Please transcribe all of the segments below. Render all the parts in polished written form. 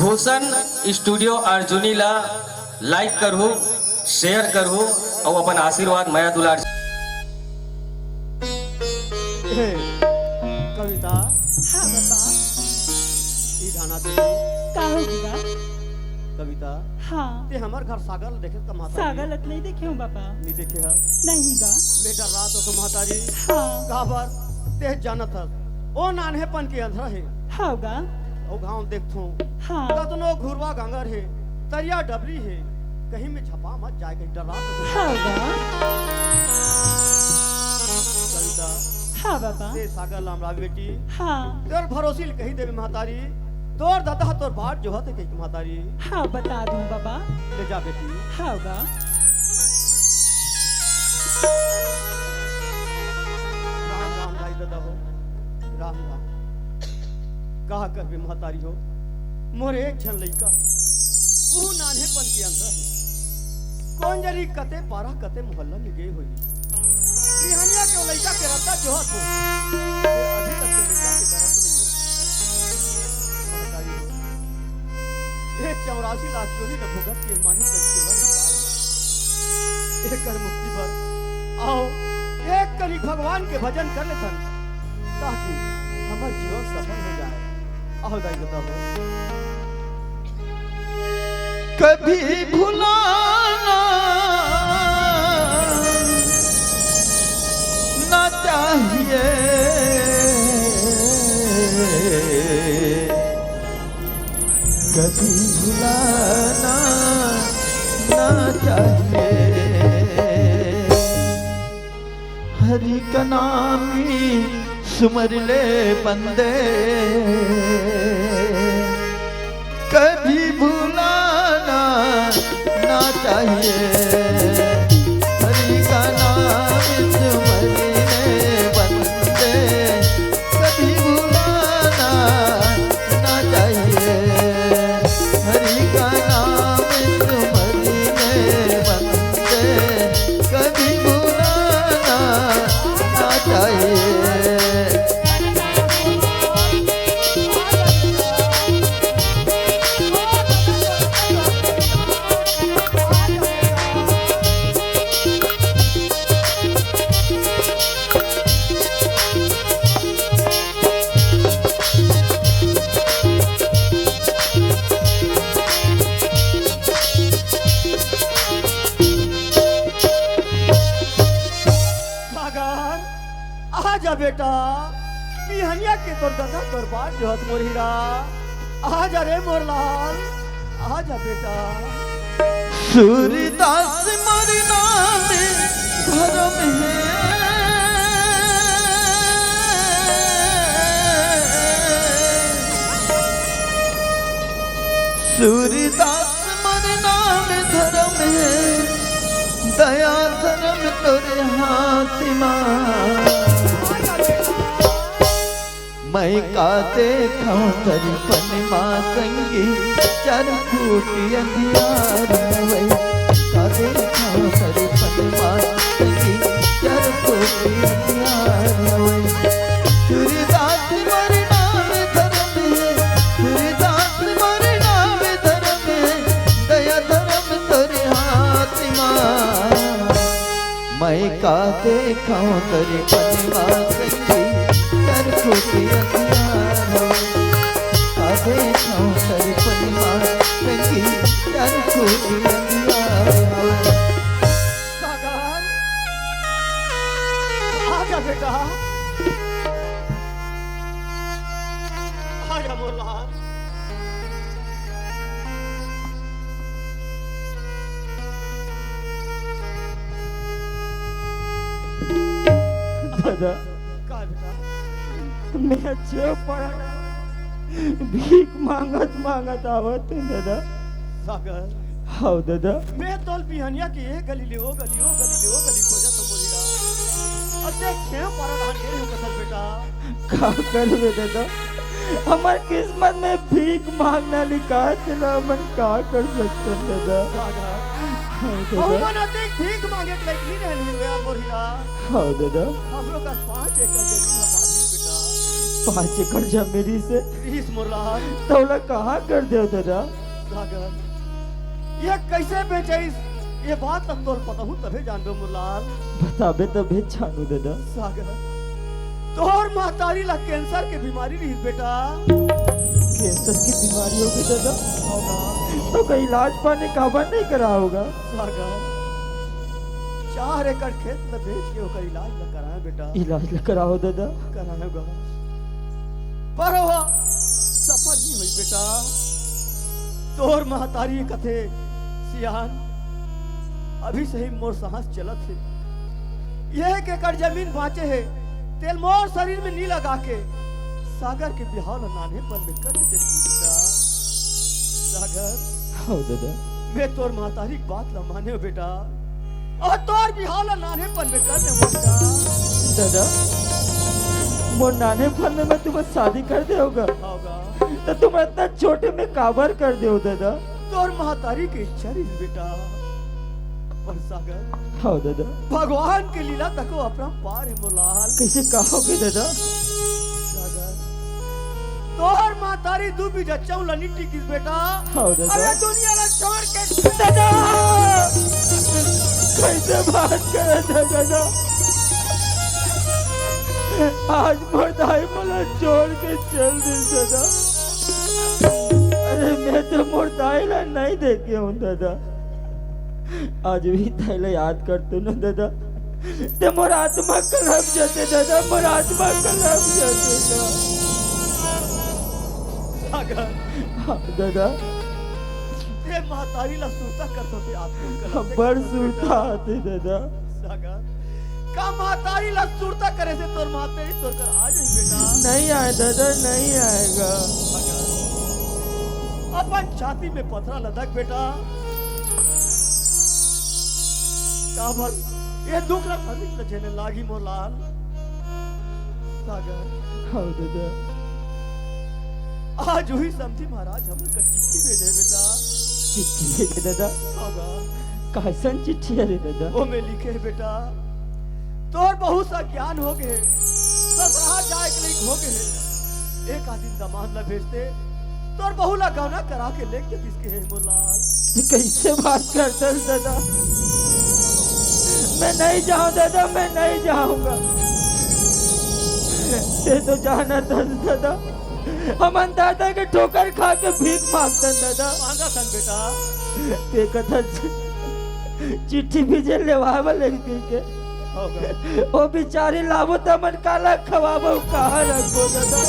Bhushan studio Arjuni ला like करहु, share करहु और अपन आशीर्वाद माया दुलार। कविता हाँ बाबा। ई गाना दे का होगा? कविता हाँ ते हमार घर सागल देखे का माता सागलत नहीं देखे हूँ बाबा। नहीं देखे है नहीं गा। बेटा रात हो माता जी हाँ गाबर ते जानत है ओ नानहेपन के अंधरा है हाँ गा। ओ गांव देखथो हाँ कतनो घुरवा गांगर है तरिया डबरी है कहीं में झपा मत जाए कहीं डरा तो हाँ गा। कविता हाँ बाबा। ते सागल हमरा बेटी हाँ तोर भरोसिल कही देवे महतारी तोर दादा तोर बाट जो होते कही महतारी हाँ बता दूँ बाबा। ले जा बेटी हाँ गा। राम राम भाई दादा हो राम राम कहा कर भी महतारी हो मोरे एक झन लइका वो नान्हेपन के अंदर है कौन जरी कते पारा कते मोहल्ला में गई हुई बिहानिया के लइका के रत्ता जोहत हो अभी तक के लइका के दरद नहीं है महतारी हो एक 84 लाख चोरी न भुगत के मानी कर चोला न पाए एक कर मुक्ति पर आओ एक करी भगवान के भजन कर लेथन ताकि हमार जीवन सफल हो जाए आओ दाई बताओ कभी भुलाना ना चाहिए कभी भुलाना ना चाहिए हरि का नाम ही सुमर ले बंदे कभी भुलाना ना चाहिए हरि का नाम सुमर ले बंदे कभी भुलाना ना चाहिए हरि का नाम सुमर ले बंदे कभी भुलाना ना चाहिए। आजा बेटा बिहनिया के तोर दादा तोर बाट जो हत मोर हीरा आजा रे मोर लाल आजा बेटा सूरदास मोर नाम धर्म है सूरदास मोर नाम धर्म है दया धर्म तोरे हाथ मां मैं का देखा दर्पण माँ संगी चरखूटी अंधियार मैं का देखा दर्पण माँ संगी चरखूटी अंधियार मैं सूरदास मोर नाम धर्म है सूरदास मोर नाम धर्म है दया धर्म तोरे हाथ माँ मैं का देखा दर्पण माँ संगी चरखूटी अंधियार आधे सर परिवार संगी चरखूटी अंधियार सागर आजा बेटा आजा मोर लाल दादा का बेटा मैं जो पड़ा भीख मांगत मांगत आवत है दादा। सागर हाँ दादा। मैं तोल बिहनिया की ये गली ले वो गली खोजा तो बोलीरा अते क्यों पारा धान के हो कसर बेटा का करबे दादा हमार किस्मत में भीख मांगना लिखा चला मन का कर सकते हैं दादा। सागर हाँ ओ दादा। मना देख भीख मांगे के लायक नहीं रहनी हुआ बोलीरा हाँ दादा। हम लोग का 5 एकड़ जमीन है पाजी बेटा 5 एकड़ जमीनी से प्लीज मुरलाल तौला कहाँ कर दे दादा? सागर ये कैसे बेचैस ये बात तब तोर पता हूँ तबे जानबे मुरलाल। बताबे तबे जानू दादा। सागर तोर महतारी ला कैंसर के बीमारी रही बेटा। कैंसर की बीमारी होगी दादा? होगा तो का इलाज पाने काबर नहीं करा होगा? सागर 4 एकड़ खेत में बेच के ओकर इलाज न कराए बेटा। इलाज न कराओ दादा। कराएगा पर वो सफल नहीं हुई बेटा। तोर महतारी कथे सियान अभी से ही मोर सांस चलत है। यह 1 एकड़ जमीन बाँचे है तेल मोर शरीर में नी लगा के सागर के बिहाव नाने पर में कर देती बेटा। सागर हाँ दादा। मैं तोर महतारी की बात ला माने हो बेटा और तोर बिहाव नाने पर में कर दे बेटा। दादा मोर नाने फल में मैं तुम्हें शादी कर दे होगा होगा तो तुम इतना छोटे में काबर कर दे हो दादा? तोर महतारी की इच्छा रही बेटा। पर सागर हाँ दादा। भगवान के लीला तको अपना पार है मुलाल। कैसे कहोगे दादा? सागर तोर महतारी दू भी जच्चाऊ लनिटी किस बेटा। हाँ दादा। अरे दुनिया ला छोड़ के दादा कैसे बात करे थे दादा? आज मोरदाई मला छोड़ के चल दी दादा। अरे मैं तो मोरदाई ला नहीं देखे हूँ दादा। आज भी ताईला याद करते ना दादा ते मोर आत्मा कलप जाते दादा। मोर आत्मा कलप जाते ना। सागर हाँ दादा। ते महतारी ला सुरता करतो ते आत्मा बड़ सुरता आते दादा। सागर का महतारी ला सुरता करे से तोर महतारी तोर कर आ जाई बेटा। नहीं आए दादा नहीं आएगा। सागर अपन छाती में पथरा लदक बेटा। काबर ये दुख ला फदिक न झेले लागी मोर लाल। सागर हाँ दादा। आज हुई समझी महाराज हमर का चिट्ठी भेजे बेटा। चिट्ठी भेजे दादा? होगा कैसन चिट्ठी है रे दादा? वो में लिखे है बेटा तोर बहुत सा ज्ञान हो गए ससुराल जाए के लिए हो गए। एक आदमी दामाद ला भेजते तोर बहु ला गौना करा के लेके जिसके है मोलाल। कैसे बात करते हैं दादा? मैं नहीं जाऊं दादा। मैं नहीं जाऊंगा। ते तो जाना था दादा हमन दादा के ठोकर खा के भीख मांगते दादा। मांगा सन बेटा। ते कथा चिट्ठी भेजे लेवावा लेके के होगा वो बेचारी लाभो तमन काला खवाबो कहाँ रखो दादा?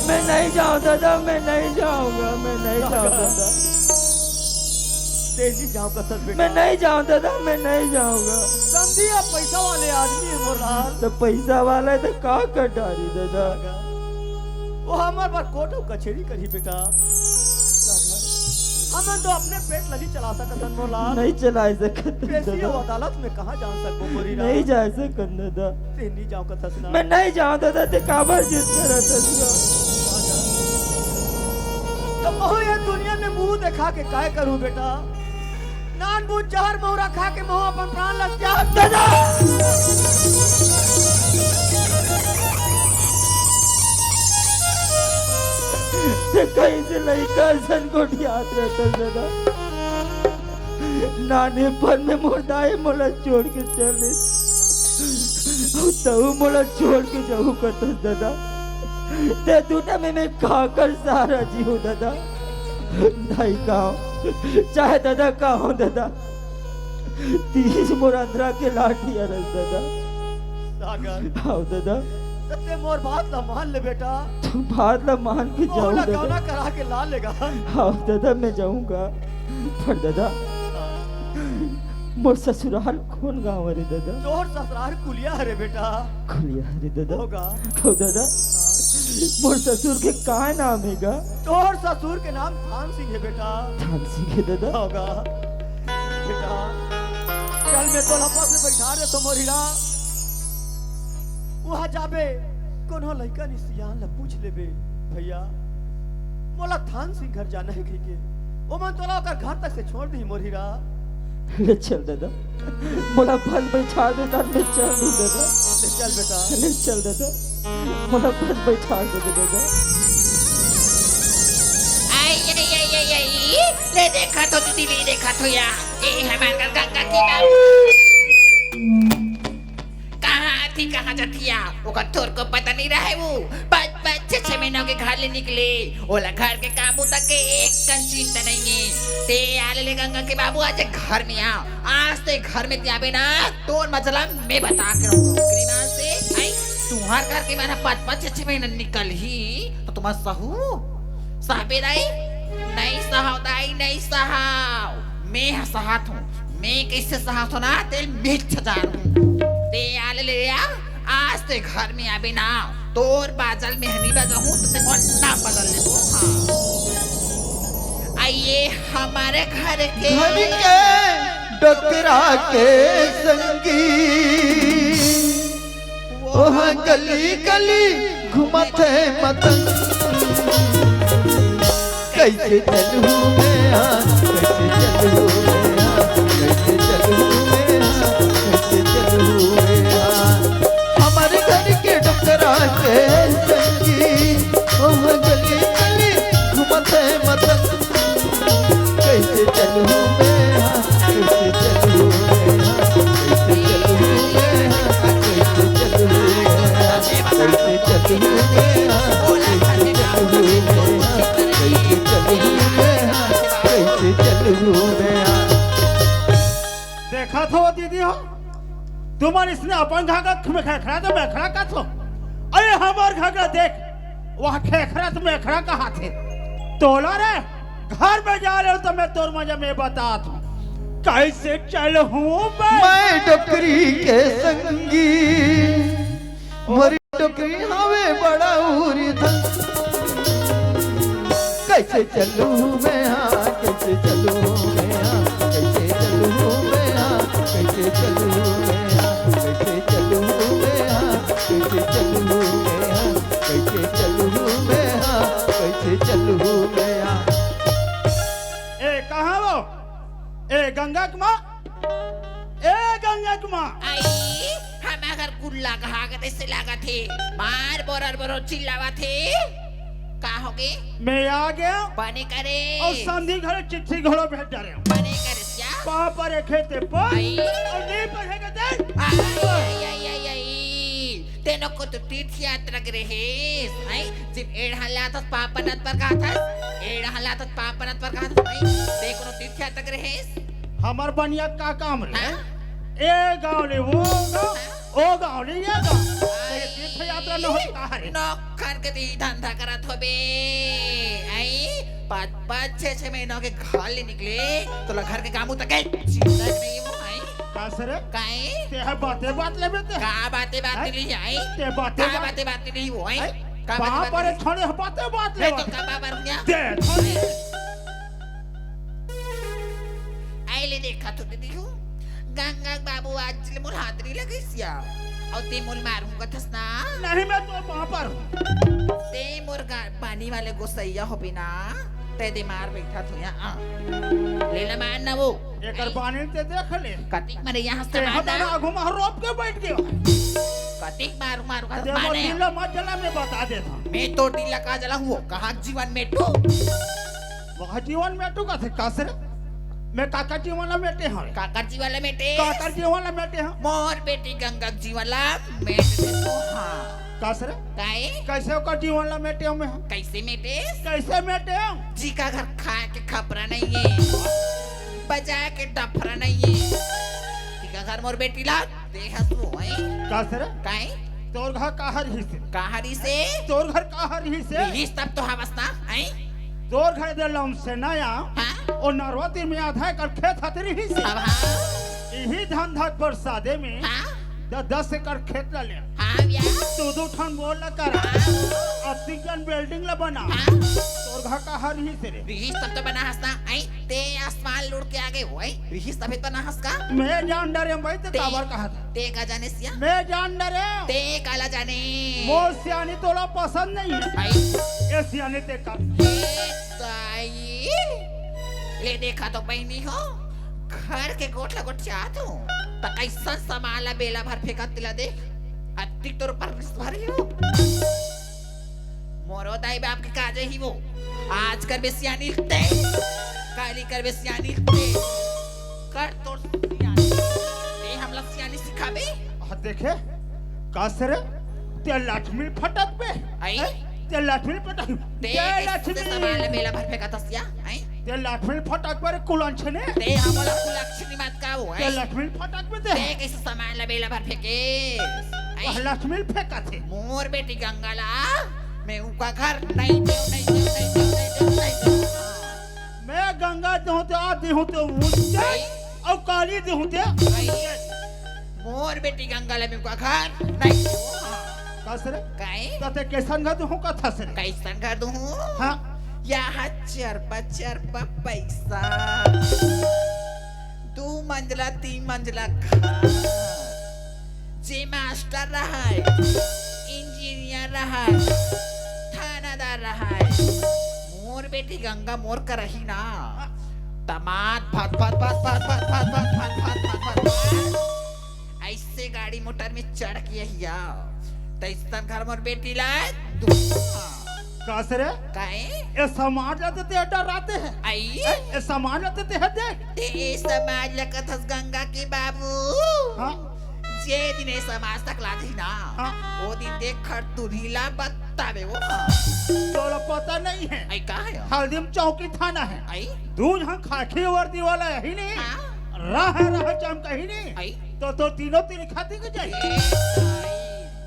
मैं नहीं जाऊं दादा। मैं नहीं जाऊंगा। मैं नहीं जाऊं दादा। तेजी जाओ कसर बेटा। मैं नहीं जाऊं दादा। मैं नहीं जाऊंगा। समझी आप पैसा वाले आदमी है मोलाल। तो पैसा वाला है तो का कर डाली दादा? वो हमार बार कोर्ट और कचहरी करी बेटा। हम तो अपने पेट लगी चला सकते मोलाल। नहीं चला सकते पेशी दादा। और अदालत में कहाँ जान सको मोरी नहीं जा सकते दादा। तेनी जाओ कसर ना। मैं नहीं जाऊं दादा। ते काबर जिद कर रहा तो बहु ये दुनिया में मुंह दिखा के काय करूं बेटा। नान बूझ जहर मौरा खा के मोह अपन प्राण लग जा दादा। ते कैसे लड़का सन को याद रहता दादा? नाने पर में मुर्दाए मोला छोड़ के चले तो मोला छोड़ के जाऊ करता दादा। ते दूटा में मैं खाकर सारा जीव दादा। नहीं कहो चाहे दादा कहो दादा 30 मोर अंदरा के लाठी अरस दादा। सागर हाँ दादा। तते मोर बात ला मान ले बेटा। तू बात ला मान के जाऊँ मोला दादा। गौना करा के ला लेगा। हाँ दादा मैं जाऊंगा। पर दादा मोर ससुराल कौन गाँव रे दादा? तोर ससुराल कुलिया है रे बेटा। खुलिया रे दादा। होगा हो दादा मोर ससुर के का नाम हैगा? तोर ससुर के नाम थान सिंह है बेटा। थान सिंह है दादा। होगा बेटा। चल मैं तो लपा से बैठा दे तो मोरीरा वहाँ जाबे कोनो लड़का नि सियान ला पूछ लेबे भैया मोला थान सिंह घर जाना है के ओ मन तोला ओकर घर तक से छोड़ दी मोरीरा। ले चल दादा। मोला फल बैठा दे ना। ले चल दादा। ले चल बेटा। ले चल दादा। मोला बस बैठा दे दादा। ले देखा तो दीदी, ले देखा तो या ये हमारे घर गंगा की बात कहाँ थी, कहाँ जाती या वो कठोर को पता नहीं रहा है। वो 5-6 महीनों के घर ले निकले, ओला घर के काम तक के एक कन चिंता नहीं है। ते आले ले गंगा के बाबू आज घर में आओ, आज तो घर में त्या बिना तोर मसला मैं बता के रहूँगा से। आई तुम्हार घर के मैंने 5-6 महीने निकल ही तो तुम्हारा साहबे नहीं सहाव दाई, नहीं सहाव। मैं सहात हूँ, मैं कैसे सहात हूँ ना तेल मिठ जानू। ते आले ले आ, आज ते घर में आ बिना तोर बाजल में हमी बजा हूँ तो ते नाम बदल ले। आइए हमारे घर के डोकरा के संगी, वह गली गली घुमते मतंग। कैसे चलूं मैं, कैसे चलूं मैं, कैसे चलूं मैं, कैसे चलूं मैं। हमारे घर के डोकरा के संगी, वह गली गली घुमते मतंग। कैसे चलूं मैं, कैसे चलूं मैं, कैसे चलूं मैं, कैसे चलूं मैं, कैसे चलूं देखा थो दीदी हो, तुम्हारे इसने अपन घाघरा में खेखरा तो मेखरा का थो। अरे हमार घाघरा देख, वहाँ खेखरा तो मेखरा का हाथ है। तोला रे घर में जा रहे हो तो मैं तोर मजा में बता दूं कैसे चल हूँ मैं डोकरी के संगी। मोरी डोकरी हवे बड़ा उरी धन। कैसे चलूं मैं, कैसे चलूं मैं, कैसे चलूं मैं, कैसे चलूं मैं, कैसे चलूं मैं, कैसे चलूं मैं, कैसे चलूं मैं, कैसे चलूं मैं। ए कहाँ वो, ए गंगा की माँ, ए गंगा की माँ। आई हम अगर गुल्ला कहा करते से लगा थे, मार बोर चिल्लावा थे। का हो गए? मैं आ गया बने करे और संधि घर चिट्ठी घोड़ो भेज जा रहे हो। बने करे क्या? पापा पर एक खेते पर आई। और नहीं पढ़ेगा दे। आई तेनो को तो तीर्थ यात्रा करे है। आई जिन एड़ हालात पापनत पर कहा था, एड़ हालात पापनत पर कहा था। आई देखो नो तीर्थ यात्रा करे है। हमार बनिया का काम रे। हाँ? ए गाँव ले वो गाँव, ओ गाँव ले ये गाँव। तीर्थ यात्रा न होता है। नौकर के दी धंधा करत हो बे। आई 5-6 महीनों के घर ले निकले तो ला घर के काम तक गए। चिंता नहीं वो आई। का सर? काहे? ते है बातें ले बेटे। का बातें नहीं आई। ते बातें नहीं वो आई। का वहाँ पर छोड़े बातें ले। तो का बाबा रुकिया। दे। आई ले देखा तो दीदी हूँ। गंगा बाबू आज ले मुल हाथ नहीं लगी सिया। और ते मुल मारूंगा थसना। नहीं मैं तो वहाँ पर हूँ। ते मुर्गा पानी वाले गोसैया हो बिना ते दे मार बैठा तो यहाँ ले ला मान ना वो एक बानी ते देख ले। कतिक मारे यहाँ से ते मारना हमारा आगू में रोप के बैठ गया। कतिक मारू का ते वो माने टीला मत जला मैं बता देता। मैं तो टीला का जला हुआ कहाँ जीवन में तो वहाँ जीवन में तो का थे का सर? मैं काका जी वाला बेटे हूँ। काका जी वाला बेटे काका जी वाला बेटे हूँ। मोर बेटी गंगा जी वाला बेटे तो हाँ का सर? काहे कैसे होकर जी वाला बेटे हूँ मैं? कैसे बेटे कैसे बेटे हूँ? जी का घर खा के खपरा नहीं है, बजा के डफरा नहीं है। जी का घर मोर बेटी ला देखा तू है का सर? काहे तोर घर काहर ही से? कहारी से तोर घर काहर ही से? इस तब तो हाँ बसना है तोर घर दे लम से नया हाँ और नरवती में आधा कर खेत हतरी ही से। अब हाँ यही धंधा पर सादे में हाँ 10 एकड़ खेत ला ले। हाँ भैया तू ठन बोल ला कर हाँ 80 जन बिल्डिंग ला बना। हाँ तोर घर काहर ही से रे। रिहिस तब तो बना हंसना आई ते आसमान लुढ़ के आगे हुए रिहिस तभी तो ना हंसका मैं जान डरे भाई ते काबर कहा था। ते का जाने सिया मैं जान डरे ते काला जाने मोर सियानी तोला पसंद नहीं है। आई ये सियानी ते का ताई ले देखा तो बहनी हो घर के गोठला गोठ चाहत हूँ तो कैसा समाला बेला भर फेंका तिला देख अति तोर पर भरी हो मोरो दाई बाप के काजे ही वो आज कर बेसियानी ते काली कर बेसियानी ते कर तोर सियानी ते हमला सियानी सिखाबे देखे कासर ते लाठमिल फटक पे आई ते लाठमिल फटक ते किससे सामान ले मेला भर फेंका तसिया आई ते लाठमिल फटक पर कुलांछने ते हमला कुलक्षणी मत का वो ते आई लाठमिल फटक पे ते किससे सामान ले मेला भर फेंके आई लाठमिल फेंका थे मोर बेटी गंगाला मैं उनका घर नहीं दे मैं गंगा दूं तो आदि हूं तो ऊंचा और काली दूं तो मोर बेटी गंगाला मैं उनका घर नहीं कासर काई तते कैसन गा दूं का था सर कैसन कर दूं हां यहाँ चरपा पैसा 2 मंजिला 3 मंजिला घर जे मास्टर रहा है इंजीनियर रहा है थानादार रहा है मोर बेटी गंगा मोर का रही ना तमात ऐसे गाड़ी मोटर में चढ़ के हिया तैसन घर मोर बेटी लाए कासर काहे ये समाज लाते ते डराते हैं आई ये समाज लाते ते है देख ते समाज लगत हस गंगा के बाबू हां जे दिन ए समाज तक लाती ना हाँ। वो दिन देख खर तुरीला बतावे वो तोला पता नहीं है आई का है हल्दीम चौकी थाना है आई दूध हाँ खाकी वर्दी वाला है ही नहीं हाँ राह चम कहीं नहीं आई तो तीनों तीन खाती के जाए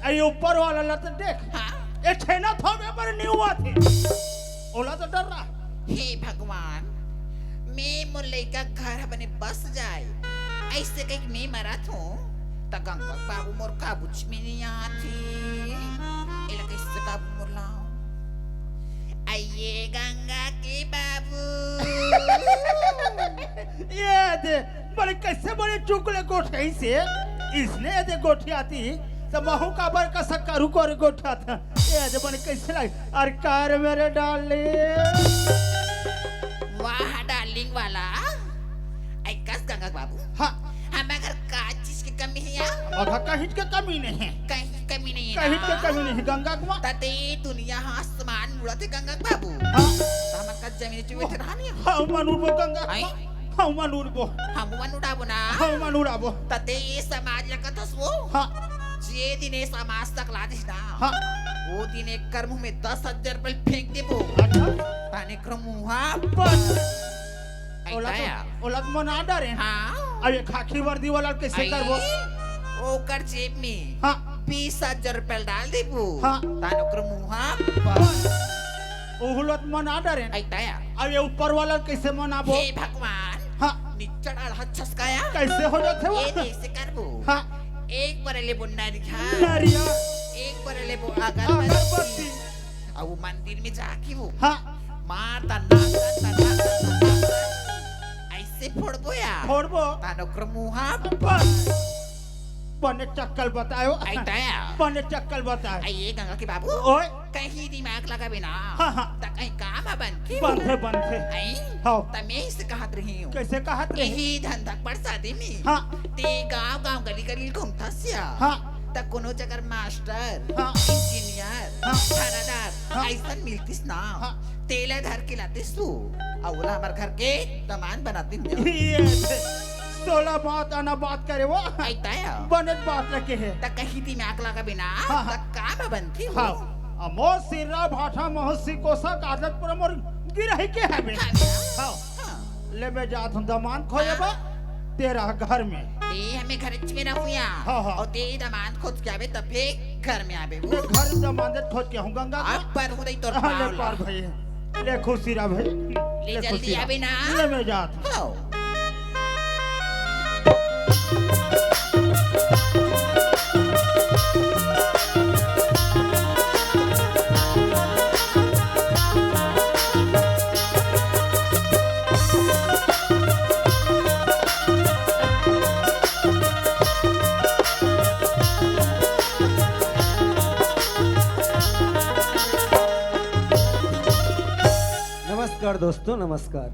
आई ऊपर वाला लत देख हाँ ये छेना थोड़े पर नहीं हुआ थे ओला तो डर रहा हे भगवान मैं मुल्ले का घर अपने बस जाए ऐसे कहीं मैं मरा थू त गंगा बाबू मोर काबूच में नहीं आती इला कैसे काबू मोर लाऊं आइए गंगा के बाबू ये दे बड़े कैसे बड़े चुकले गोठे से इसने दे गोठी आती तो महू का बर का सक्करू को गोठा था ये दे बड़े कैसे लगे अरे कार मेरे डाले वाह डार्लिंग वाला आई कस गंगा बाबू हाँ हमारे घर का चीज की कमी है या और कहीं के कमी नहीं है कहीं कमी नहीं है कहीं के ना कमी नहीं गंगा कुमार तते दुनिया आसमान मुड़ते गंगा बाबू हाँ हमारे का जमीन चे बैठे रहनी है हाँ मनूर बो गंगा आई हाँ मनूर बो हम वन उड़ाबो ना हाँ मनूर आबो तते ये समाज लगत हस वो हाँ जे दिने समाज तक लादिस ना हाँ वो दिन एक कर मुंह में 10,000 रुपए फेंक देबो अच्छा ताने क्रम मुहा बस आई दया ओला तो मना डरे हाँ अब ये खाकी वर्दी वाला कैसे करबो ओ कर जेब में हाँ 20,000 रुपए डाल देबो हाँ। ताने क्रम मुहा ओहुलत मना डरे आई दया अब ये ऊपर वाला कैसे मनाबो हे भगवान हाँ निचड़ अड़हत छसकाया कैसे हो जाते वो ये देश करबो हाँ एक बरले बुन्ना दिखा नारिया एक बरले बो अगरबत्ती अगरबत्ती अब वो मंदिर में जाके वो हाँ मार तना ऐसे फोड़बो या छोड़बो तानो क्रमुहा बस बने चक्कल बतायो आई दया बने चक्कल बतायो आइए गंगा के बाबू ओए कहीं दिमाग लगा बिना हाँ हाँ त कहीं काम बनती बंधे बंधे आई हाँ त मैं इसे कहत रही हूँ कैसे कहत रही यही धंधा प्रसादी में हाँ ते गांव गांव गली गली घूमता सिया हाँ त कोनो जगह मास्टर हाँ। इंजीनियर हाँ। थानादार हाँ। ऐसा मिलतीस ना हाँ। तेला धर के लातीस तू और हमारे घर के दामान बनाती ये 16 बात आना बात करे वो आई दया बने बात रखे है त कहीं दिमाग लगा बिना हाँ, त काम बनती हो हाँ अमो सिरा भाठा महसी कोसा कागज पर मोर गिरही के है बे हाँ ले मैं जात हूं दमान खोएबा तेरा घर में ते हमें घर में रहूया हाँ, हाँ। और ते दामान खोज के आवे तब फिर घर में आवे वो मैं घर दमान खोज के हूं गंगा अब पर हो रही तोर हाँ, ले पाव पार ला। भाई ले खुशीरा भाई ले जल्दी आवे ना ले मैं जात हूं। हो नमस्कार दोस्तों, नमस्कार।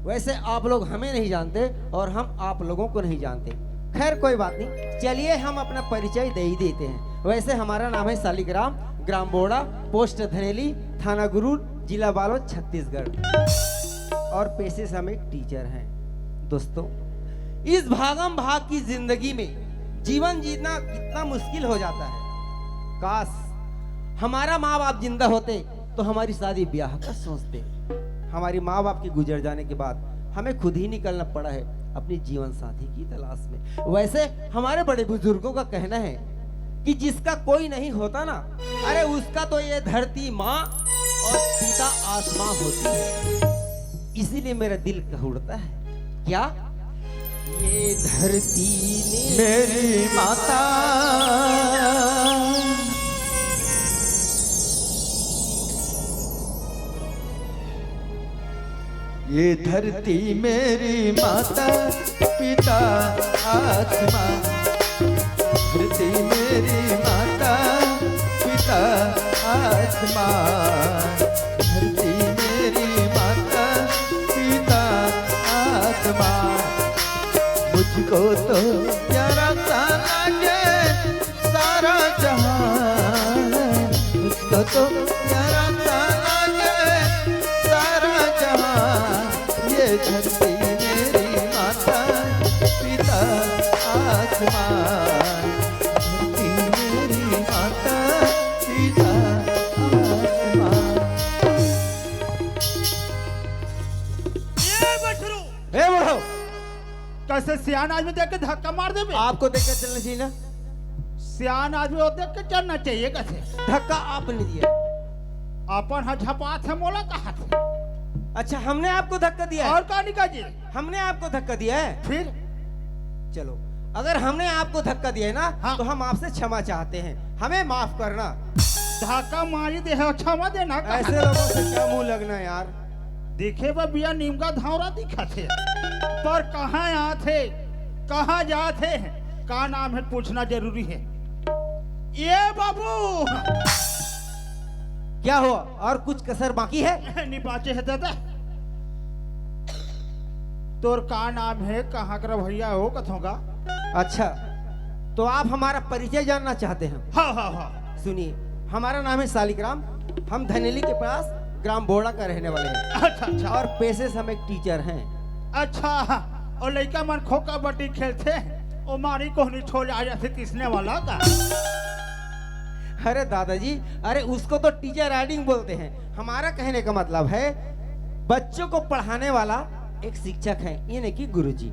वैसे आप लोग हमें नहीं जानते और हम आप लोगों को नहीं जानते। खैर कोई बात नहीं, चलिए हम अपना परिचय दे ही देते हैं। वैसे हमारा नाम है सालिग्राम, ग्राम बोड़ा, पोस्ट धनेली, थाना गुरूर, जिला बालोद, छत्तीसगढ़। और पेशे से हम एक टीचर हैं। दोस्तों, इस भागम भाग की जिंदगी में जीवन जीना कितना मुश्किल हो जाता है। काश हमारा माँ बाप जिंदा होते तो हमारी शादी ब्याह का सोचते। हमारी माँ बाप के गुजर जाने के बाद हमें खुद ही निकलना पड़ा है अपनी जीवन साथी की तलाश में। वैसे हमारे बड़े बुजुर्गों का कहना है कि जिसका कोई नहीं होता ना, अरे उसका तो ये धरती माँ और पिता आसमां होती है। इसीलिए मेरा दिल कहुड़ता है, क्या ये धरती ने मेरी माता, ये धरती मेरी माता, पिता आसमां। धरती मेरी माता, पिता आसमां। धरती मेरी माता, पिता आसमां। मुझको तो प्यारा सा लागे सारा जहां। मुझको तो प्यारा सा लागे सारा जहां। ये धरती मेरी माता, पिता आसमां। धरती मेरी माता, पिता आसमां। ए बढ़ो, कैसे सियान आदमी देख के धक्का मार दे बे? आपको देखकर चलना चाहिए ना। सियान आदमी को देख के चलना चाहिए। कैसे धक्का आपने दिया। अपन हा झपात है मोला कहा थे। अच्छा, हमने आपको धक्का दिया है? और कहानी का जी? हमने आपको धक्का दिया है? फिर चलो, अगर हमने आपको धक्का दिया है ना, हाँ। तो हम आपसे क्षमा चाहते हैं, हमें माफ करना। धक्का मारी दे क्षमा देना। ऐसे लोगों से क्या मुंह लगना यार। देखे बा बिया नीम का धावरा दिखा थे, पर कहाँ यहाँ थे, कहाँ जाते हैं, का नाम है पूछना जरूरी है। ये बाबू क्या हुआ, और कुछ कसर बाकी है? निपाचे है दादा। तोर का नाम है, कहाँ का भैया हो कथोगा? अच्छा, तो आप हमारा परिचय जानना चाहते हैं? हाँ हाँ हाँ। सुनिए, हमारा नाम है सालिग्राम, हम धनेली के पास ग्राम बोड़ा का रहने वाले हैं। अच्छा अच्छा। और पेशे से हम एक टीचर हैं। अच्छा, और लड़का मन खो कबड्डी खेलते हैं, वो मारी कोहनी छोड़ आ जाते तीसने वाला का। अरे दादाजी, अरे उसको तो टीचर राइडिंग बोलते हैं। हमारा कहने का मतलब है बच्चों को पढ़ाने वाला एक शिक्षक है, यानी कि गुरुजी।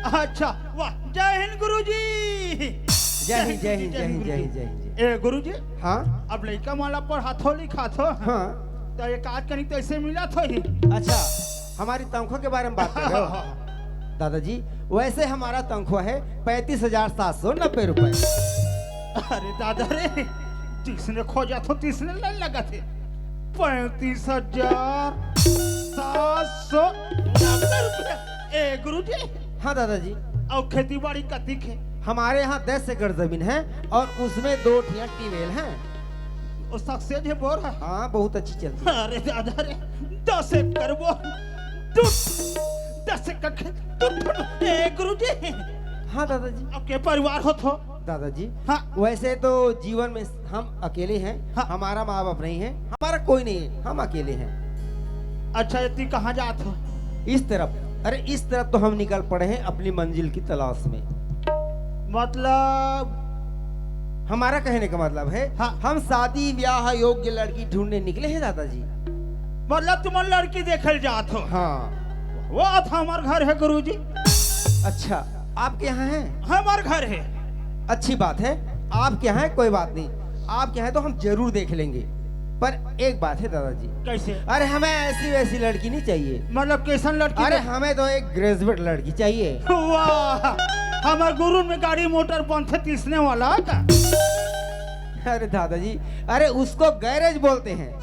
अच्छा, वाह, जय हिंद गुरुजी। जय हिंद, जय हिंद, जय हिंद, जय हिंद, जय हिंद। ए गुरुजी, हाँ अब लड़का माला पढ़ाथो लिखाथो, हाँ। तो एक आज कहीं तो ऐसे मिला थो ही। अच्छा, हमारी तनख्वाह के बारे में बात कर रहे हो? दादाजी, वैसे हमारा तनख्वाह है 35,790 रुपए। अरे दादा रे, तीसने खोजा तो तीसने नहीं लगा थे। 35,790 रुपये। ए गुरुजी, हाँ दादाजी, और खेती बाड़ी कती के? हमारे यहाँ 10 एकड़ जमीन है और उसमें 2 ट्यूबवेल हैं। वो सक्सेस है बोर है। हाँ, बहुत अच्छी चलती है। अरे दादा रे, 10 एकड़ वो 10 एकड़ खेत। ए गुरुजी, हाँ दादाजी। अब के परिवार हो तो? दादाजी, हाँ। वैसे तो जीवन में हम अकेले हैं। हाँ। हमारा माँ बाप नहीं है, हमारा कोई नहीं है, हम अकेले हैं। अच्छा, इतनी कहाँ जात हो? इस तरफ, अरे इस तरफ तो हम निकल पड़े हैं अपनी मंजिल की तलाश में। मतलब हमारा कहने का मतलब है, हाँ। हम शादी ब्याह योग्य लड़की ढूंढने निकले हैं दादाजी। मतलब तुम लड़की देखल जात हो? हाँ। वो था हमार घर है गुरुजी। अच्छा, आपके यहाँ है? हमार घर है। अच्छी बात है, आपके यहाँ है, कोई बात नहीं। आपके यहाँ तो हम जरूर देख लेंगे, पर एक बात है दादाजी। कैसे? अरे हमें ऐसी वैसी लड़की नहीं चाहिए। मतलब कैसन लड़की? अरे हमें तो एक ग्रेजुएट लड़की चाहिए। वाह, हमार गुरु में गाड़ी मोटर बंद थे तीसने वाला का। अरे दादाजी, अरे उसको गैरेज बोलते हैं।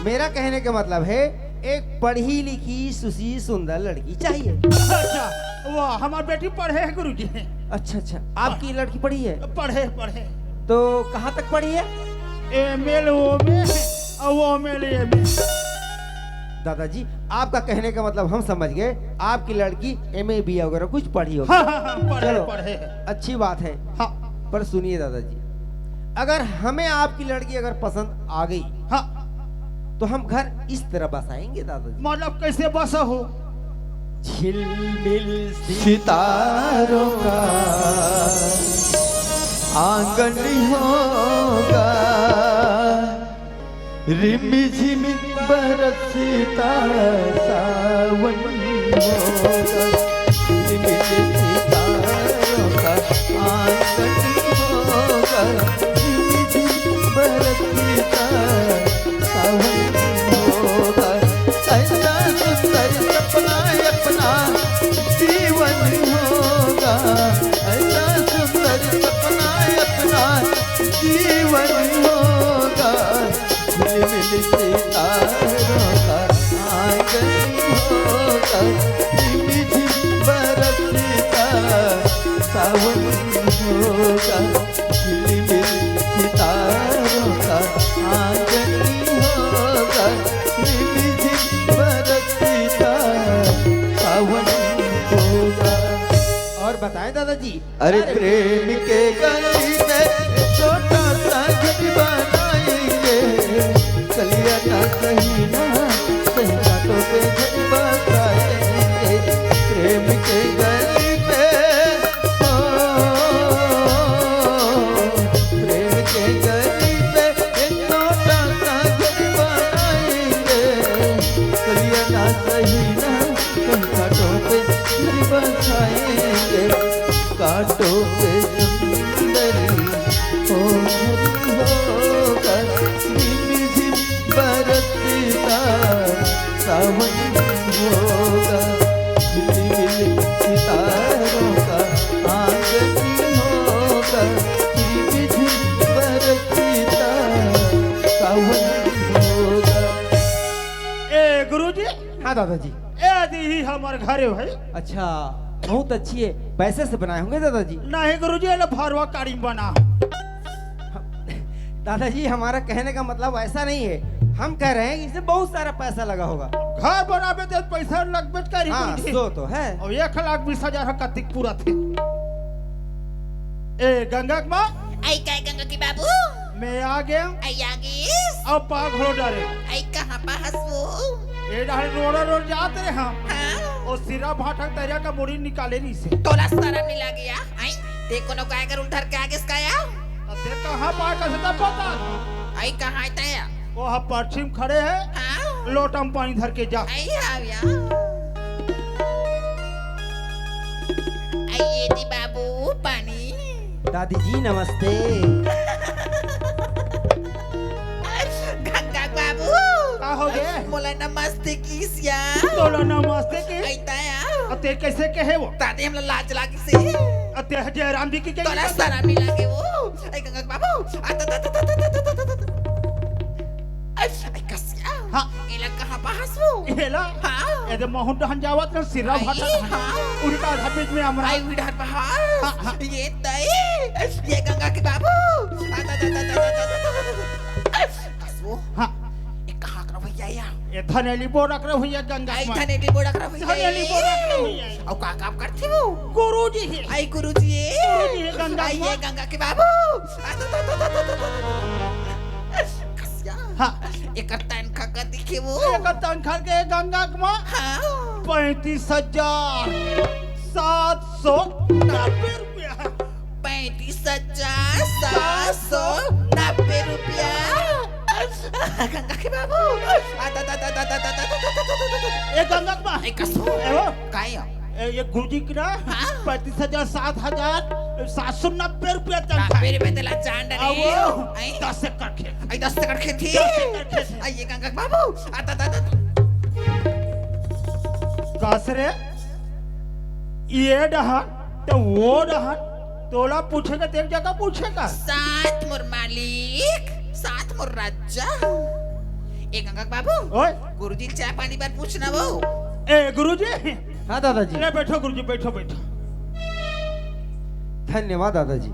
मेरा कहने का मतलब है एक पढ़ी लिखी सुशील सुंदर लड़की चाहिए। अच्छा, वाह, हमार बेटी पढ़े है गुरुजी। अच्छा अच्छा, आपकी लड़की पढ़ी है? पढ़े पढ़े। तो कहाँ तक पढ़ी है? एमएल वो में और वो में दादाजी, आपका कहने का मतलब हम समझ गए, आपकी लड़की MA BA वगैरह कुछ पढ़ी होगी। हाँ हाँ हाँ, पढ़े चलो, पढ़े। अच्छी बात है। हाँ। पर सुनिए दादाजी, अगर हमें आपकी लड़की अगर पसंद आ गई हाँ तो हम घर इस तरह बसाएंगे दादाजी। मतलब कैसे बसा हो? झिलमिल सितारों का आंगन होगा, रिमि झिमि बरसता सावन होगा, रिमि सितारों का आंगन होगा, रिमि झिमि बरसता सावन होगा। ऐसा सुंदर सपना अपना जीवन होगा, ऐसा सुंदर सपना अपना जीवन होगा, झिलमिल सितारों का आंगन होगा, झिमि झिम बरसता सावन होगा, झिलमिल सितारों का आंगन होगा, झिमि झिम बरसता सावन होगा। और बताएं दादाजी। अरे प्रेम के गली में छोटा सा घर बनाएंगे, कलिया ना सही ना सही कांटों पे घर बसाएंगे, प्रेम के गली में प्रेम के गली में एक छोटा सा घर बनाएंगे, कलिया ना सही ना सही कांटों पे घर बसाएंगे, कांटों पे सुंदरी होगा, झिम झिम बरसता सावन होगा, झिलमिल सितारों का आंगन होगा, झिम झिम बरसता सावन होगा। ए गुरुजी, हाँ दादाजी। ए दी ही हमारे घरे भाई। अच्छा, बहुत अच्छी है। पैसे से बनाए होंगे दादाजी। नहीं गुरुजी, ये भरवा कारी बना। दादाजी हमारा कहने का मतलब ऐसा नहीं है, हम कह रहे हैं कि इसमें बहुत सारा पैसा लगा होगा। घर बनाबे तो पैसा लगबे करी हाँ गुरुजी। सो तो है। और 1,20,000 कतिक पूरा थे। ए गंगा के माँ, आई काय गंगा की बाबू मैं आ गया। आई आगे अब पाग हो डरे। आई कहाँ पास वो ए डाले रोड जाते रहे हम। हाँ और सिरा भाटक तरिया का मुड़ी निकाले नहीं से। तोला सारा मिला गया। आई देखो नो काय कर उधर के आगे इसका अब देख कहाँ पाग का सदा पता। आई कहाँ आता है वो हम पश्चिम खड़े हैं। हाँ लोटम पानी धर के जा। आई आव्या आई ये दी बाबू पानी दादी जी नमस्ते। गंगा बाबू का हो गया? मोला नमस्ते किसिया तोला नमस्ते के। आईता है अब ते कैसे कहे वो? ताते हम लाज लागी से अब ते जयराम जी की क्या? तोला सारा मिला के वो आई गंगा बाबू आता ता ता ता ता ता ता ता आई कसिया हाँ। इला कहाँ पास वो हेला। हाँ ये तो मोहन डहन जावत ना सिरा आई, भाटक। हाँ। उल्टा धपीज में हमरा। आई विधान हाँ, हाँ। पास ये तई ये गंगा के बाबू आता ता ता ता ता ता कसबो हाँ। ये कहाँ करो भैया या ये धनेली बो रख रहे हुई गंगा आई में। धनेली बोड़ा करो भैया धनेली बो रख रहे हुई है। और का काम करती वो गुरुजी ही। आई गुरुजी गुरुजी ये गंगा आई माँ। ये गंगा के बाबू आता ता ता ता ता ता कसिया हाँ। एक तन का कर दिखे वो एक तनखा के गंगा के माँ हाँ 35,790 रुपया। 35,790 रुपया गंगा के बाबू आता ता ता ता ता ता ता ये गंगा के माँ। ए कसो ए वो, काय ये गुरुजी की ना हाँ। 35,000 रुपया तनखा। मेरे पे तेला चांद अब नहीं वो आई 10 एकड़ खेत। आई 10 एकड़ खेत थी 10 एकड़ खेत। आई ये गंगा के बाबू आता ता ता कसरे ये डहन तो वो डहन तोला पूछेगा तो एक जगह पूछेगा। सात मोर मालिक सात मोर राजा ए गंगा के बाबू ओए गुरुजी चाय पानी बार पूछना वो ए गुरुजी। हाँ दादाजी। अरे बैठो गुरुजी बैठो बैठो। धन्यवाद दादाजी।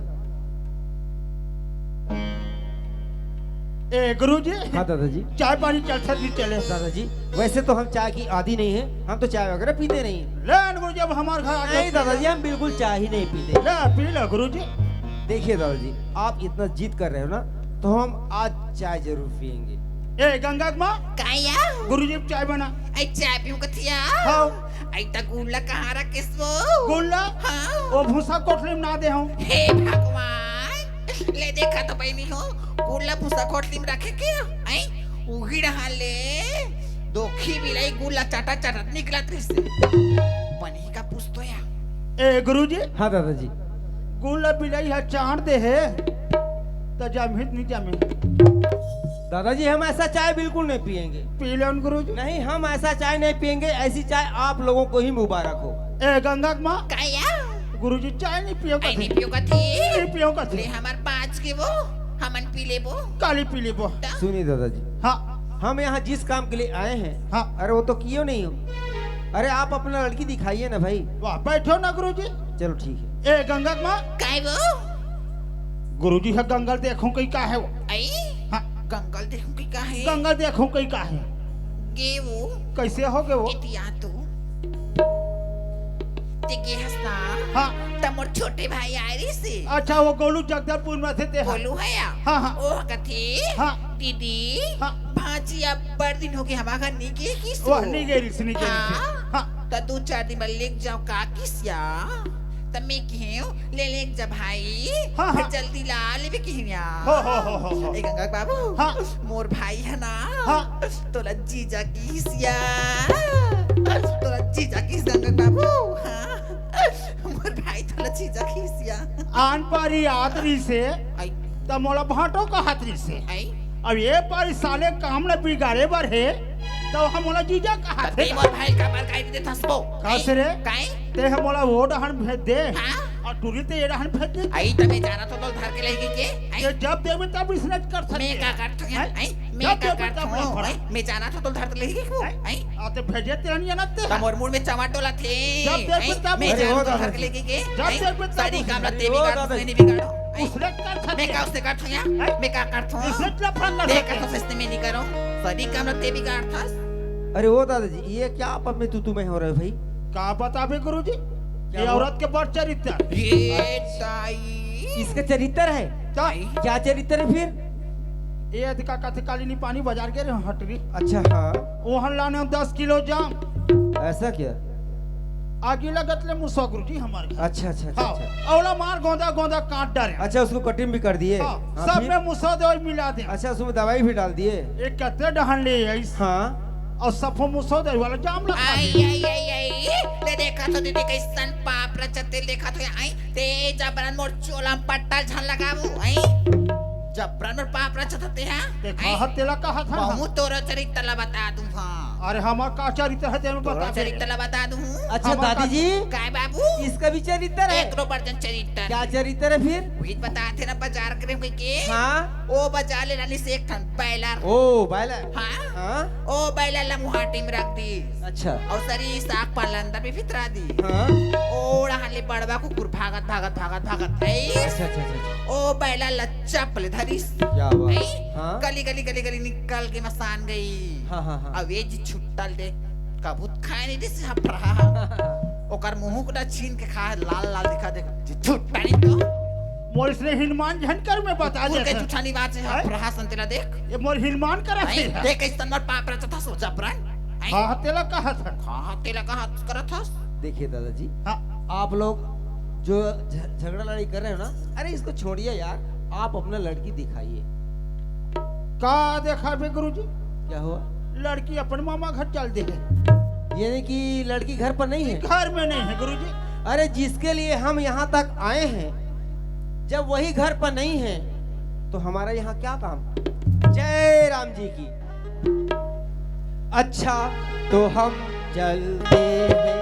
ए गुरुजी। हाँ दादाजी। चाय पानी चलता नहीं चले। दादाजी वैसे तो हम चाय की आदी नहीं है, हम तो चाय वगैरह पीते नहीं हैं। ले गुरुजी अब हमारे घर आ नहीं दादाजी हम बिल्कुल चाय ही नहीं पीते। ले पी लो गुरुजी। देखिए दादाजी, आप इतना जिद कर रहे हो ना, तो हम आज चाय जरूर पियेंगे। ए गंगा माँ, काया गुरुजी चाय बना। आई चाय पीऊं कथिया हाँ। आई ता गुल्ला कहाँ रखिस वो गुल्ला हाँ वो भूसा कोठली में ना दे हूँ। हे भगवान ले देखा तो पहनी हो गुल्ला भूसा कोठली में रखे के आई उही रहा ले दोखी बिलाई गुल्ला चाटा चाटा निकला त्रिसे बनी का पूछतो या ए गुरुजी, हाँ दादाजी। गुल्ला बिलाई है चाट दे है तो जमित नहीं जमी। दादाजी हम ऐसा चाय बिल्कुल नहीं पियेंगे। पी ले गुरुजी। नहीं, हम ऐसा चाय नहीं पियेंगे। ऐसी चाय आप लोगों को ही मुबारक हो। ए गंगा माँ, काया गुरुजी चाय नहीं पियो आई कथी। नहीं पियो कथी नहीं पियो ले कथी। हमार पाँच के वो हमन पी ले वो काली पी ले वो। सुनिए दादाजी, हाँ हम यहाँ जिस काम के लिए आए हैं, हाँ। अरे वो तो कियो नहीं हो। अरे आप अपना लड़की दिखाइए ना भाई। वाह, बैठो ना गुरुजी। चलो ठीक है। ए गंगा माँ, काय वो गुरुजी है गंगल देखूं कहीं का है वो। आई हाँ, गंगल देखूं की का है गंगल देखूं कहीं का है। गे वो कैसे हो गए वो। इतिया तू ते गे हंसना हाँ तमोर छोटे भाई आयरी से अच्छा, वो गोलू जगदलपुर में थे ते। बोलू है या हाँ, हाँ। ओ कथी हाँ। दीदी हाँ। भाजी अब बड़ दिन हो गए हमारा घर नहीं गए किस वह नहीं गई रिस नहीं गई हाँ। हाँ तो दो चार दिन में लेक जाओ का किसिया तब मैं कहूँ ले लेक जा भाई हाँ, फिर हाँ। जल्दी ला ले भी कहूँ हो। ए गंगा बाबू हाँ। मोर भाई है ना हाँ। तोला जीजा किसिया तोला जीजा किस गंगा बाबू हाँ मोर भाई तोला जीजा किसिया आन पारी आदरी से आई तब मोला भाटो का हाथरी से। आई अब ये पारी साले काम न बिगाड़े बर है तो हम मोला जीजा का हाथ तब मोर भाई का बार काई दे थसबो कैसे रे? काई ते हम मोला वो डहन भेज दे हाँ और टूरी ते ये डहन भेज दे। आई तबे जाना तो लोग धर के लेगी के आई ये जब देवे तब बिजनेस कर सकते। मैं का करता हूँ हैं? आई मैं जब का देवे करता तब हूँ ना आई मैं जाना तो लोग धर के लेगी को हैं? आई आते भेजे ते नहीं जानते। तमोर मुड़ में चमाटोला थे जब देख आई, तब मैं अरे जाना वो तो धर दादा के जी। लेगी के जब आई, देख तब सारी काम अरे रते वो बिगाड़ दादा नहीं जी। बिगाड़ो आई, उसने कर सकते। मैं का उससे करता हूँ हैं? या मैं का करता हूँ उसने लफड़ा कर देख सकते। तो सस्ते में नहीं करो सारी काम रते बिगाड़ था अरे वो दादाजी, ये क्या आप में तू में हो रहे हो भाई? का बताबे गुरुजी, ये हुआ? औरत के बड़ चरित्र। ये ताई इसका चरित्र है? क्या क्या चरित्र है फिर? ये अधिका कथे कालीनी पानी बाजार के रे हटरी अच्छा हाँ, ओहन लाने 10 किलो जाम ऐसा क्या? आगे लगत ले मुसो गुरुजी हमारे घर। अच्छा अच्छा अच्छा हाँ, अच्छा। औला मार गोंदा गोंदा काट डाले। अच्छा, उसको कटिंग भी कर दिए? हाँ, हाँ, सब फिर? में मुसो दे मिला दे। अच्छा, उसमें दवाई भी डाल दिए? एक कते डहन ले आइस हाँ। और सफो मुसो दे वाला जाम लगा आई दे। आई आई आई ले देखा तो दीदी कैसन पाप रचते देखा तो आई ते जबरन मोर चोला पट्टा झन लगाबू आई जबरन मोर पाप रचते हैं देखा हत तेला कहा था। बहुत तोरा चरित्र ला बता दूं हाँ अरे हमार का चरित्र है तेरे तोरा बता दे। चरित्र ला बता दूं अच्छा हमारा दादी जी, काय बाबू इसका भी चरित्र है? एक रोबर्जन चरित्र क्या चरित्र है फिर? वही बताते ना बाजार करे हुए के हाँ। ओ बाजार ले रानी से एक ठन बैलर ओ बैला। हाँ हाँ। ओ बैलर ला मुहाटी में रख दी अच्छा। और सरी साग पाल अंदर में फितरा दी हाँ। ओड़ा हले बड़वा कुकुर भागत भागत भागत भागत आई अच्छा अच्छा अच्छा। ओ बैला लच्चा पले धरिस क्या बात। आई हाँ। गली गली गली गली निकल के मसान गई हाँ हाँ हाँ। अब ये जी छुट्टल दे कबूत खाए नहीं दिस हप रहा ओकर मुंह को छीन के खा लाल लाल दिखा दे जी छुट पानी तो मोर इसने हिलमान झनकर में बता कुकुर के दे। जुठानी बात से हप रहा संतरा देख ये मोर हिलमान करा आई थे। देख इस तनमर पाप रचा था सो जबरन आई हाँ तेला कहा था। हां तेला का हाथ करत था देखिए दादाजी, हाँ आप लोग जो झगड़ा लड़ाई कर रहे हो ना, अरे इसको छोड़िए यार, आप अपना लड़की दिखाइए। का देखा बे गुरुजी, क्या हुआ? लड़की अपन मामा घर चल दे है। यानी कि लड़की घर पर नहीं है? घर में नहीं है गुरुजी। अरे जिसके लिए हम यहाँ तक आए हैं, जब वही घर पर नहीं है तो हमारा यहाँ क्या काम? जय राम जी की। अच्छा तो हम चलते हैं।